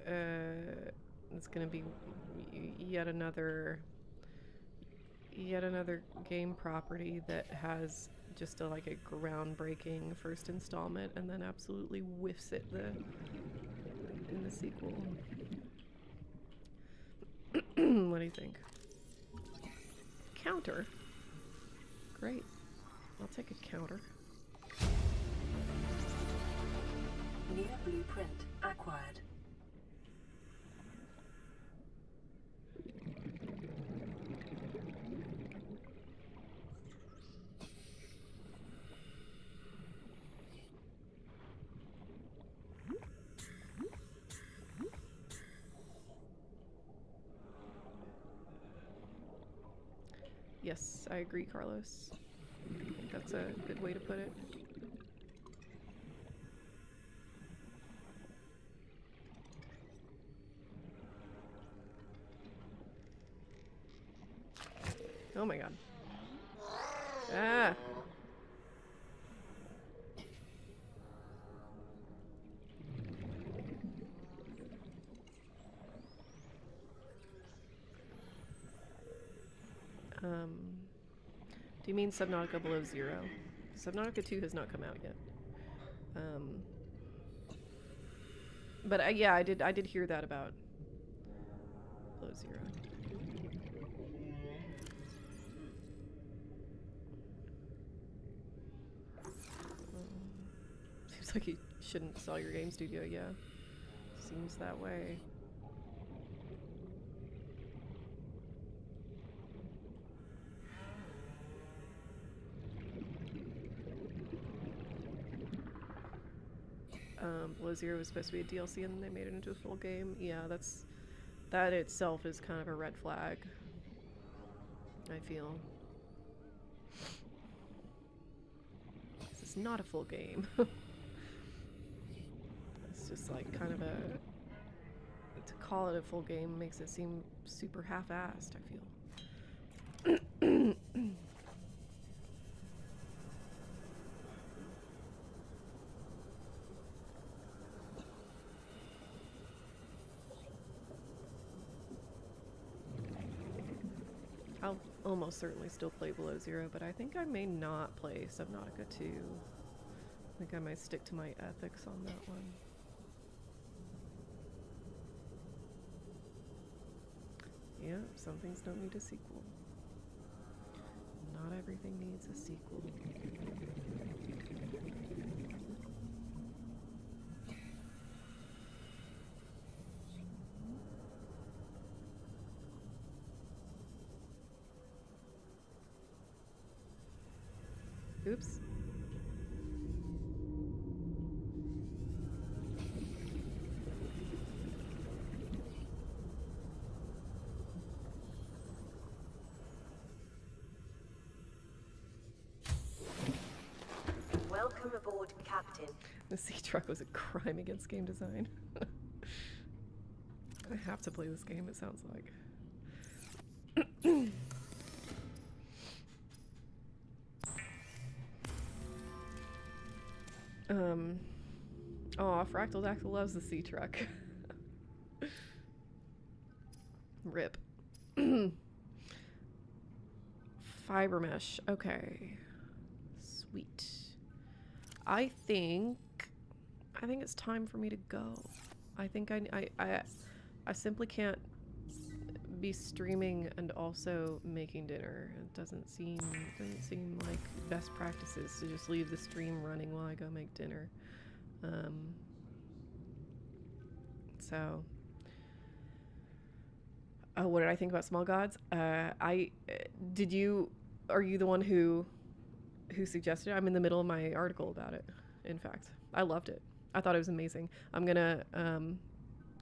it's going to be yet another game property that has just like a groundbreaking first installment and then absolutely whiffs it in the sequel. What do you think? Counter. Great. I'll take a counter. New blueprint acquired. Yes, I agree, Carlos. I think that's a good way to put it. Oh my god. Ah! Do you mean Subnautica Below Zero? Subnautica 2 has not come out yet. But yeah, I did hear that about Below Zero. Seems like you shouldn't sell your game studio, yeah. Seems that way. Below Zero was supposed to be a DLC and then they made it into a full game. Yeah, that itself is kind of a red flag, I feel. This is not a full game. It's just like kind of to call it a full game makes it seem super half-assed, I feel. I'll almost certainly still play Below Zero, but I think I may not play Subnautica 2. I think I might stick to my ethics on that one. Yeah, some things don't need a sequel. Not everything needs a sequel. Oops. Welcome aboard, Captain. The sea truck was a crime against game design. I have to play this game, it sounds like. Aw, Fractal Dactyl loves the sea truck. Rip. Fiber mesh. Okay. Sweet. I think it's time for me to go. I think I simply can't be streaming and also making dinner. It doesn't seem like best practices to just leave the stream running while I go make dinner. So Oh, what did I think about Small Gods? Did you? Are you the one who suggested it? I'm in the middle of my article about it. In fact, I loved it. I thought it was amazing. I'm gonna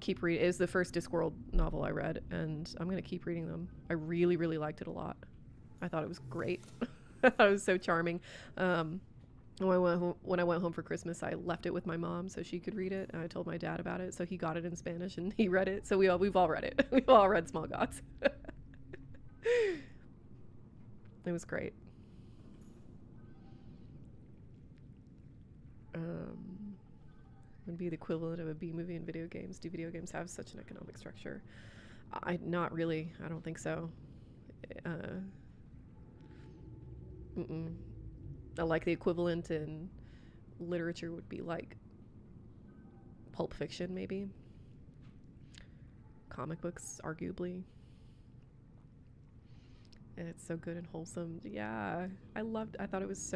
keep reading. It was the first Discworld novel I read, and I'm gonna keep reading them. I really, really liked it a lot. I thought it was great. I thought it was so charming. When I went home for Christmas, I left it with my mom so she could read it, and I told my dad about it, so he got it in Spanish and he read it. So we've all read it. We've all read Small Gods. It was great. Would be the equivalent of a B movie in video games. Do video games have such an economic structure? Not really. I don't think so. Like the equivalent in literature would be like Pulp Fiction, maybe. Comic books, arguably. And it's so good and wholesome. Yeah, I thought it was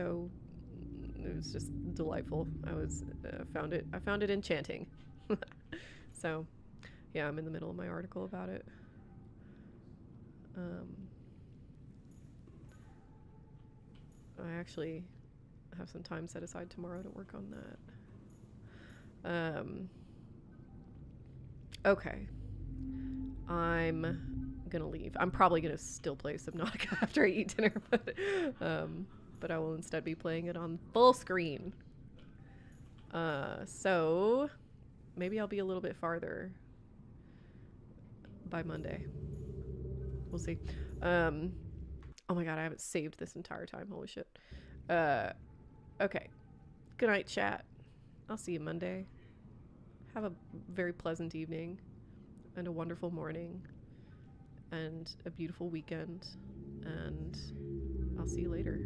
just delightful. I found it enchanting. So, yeah, I'm in the middle of my article about it. I actually have some time set aside tomorrow to work on that. Okay. I'm gonna leave. I'm probably gonna still play Subnautica after I eat dinner, but I will instead be playing it on full screen. So maybe I'll be a little bit farther by Monday. We'll see. Oh my god, I haven't saved this entire time. Holy shit. Okay. Good night, chat. I'll see you Monday. Have a very pleasant evening and a wonderful morning and a beautiful weekend, and I'll see you later.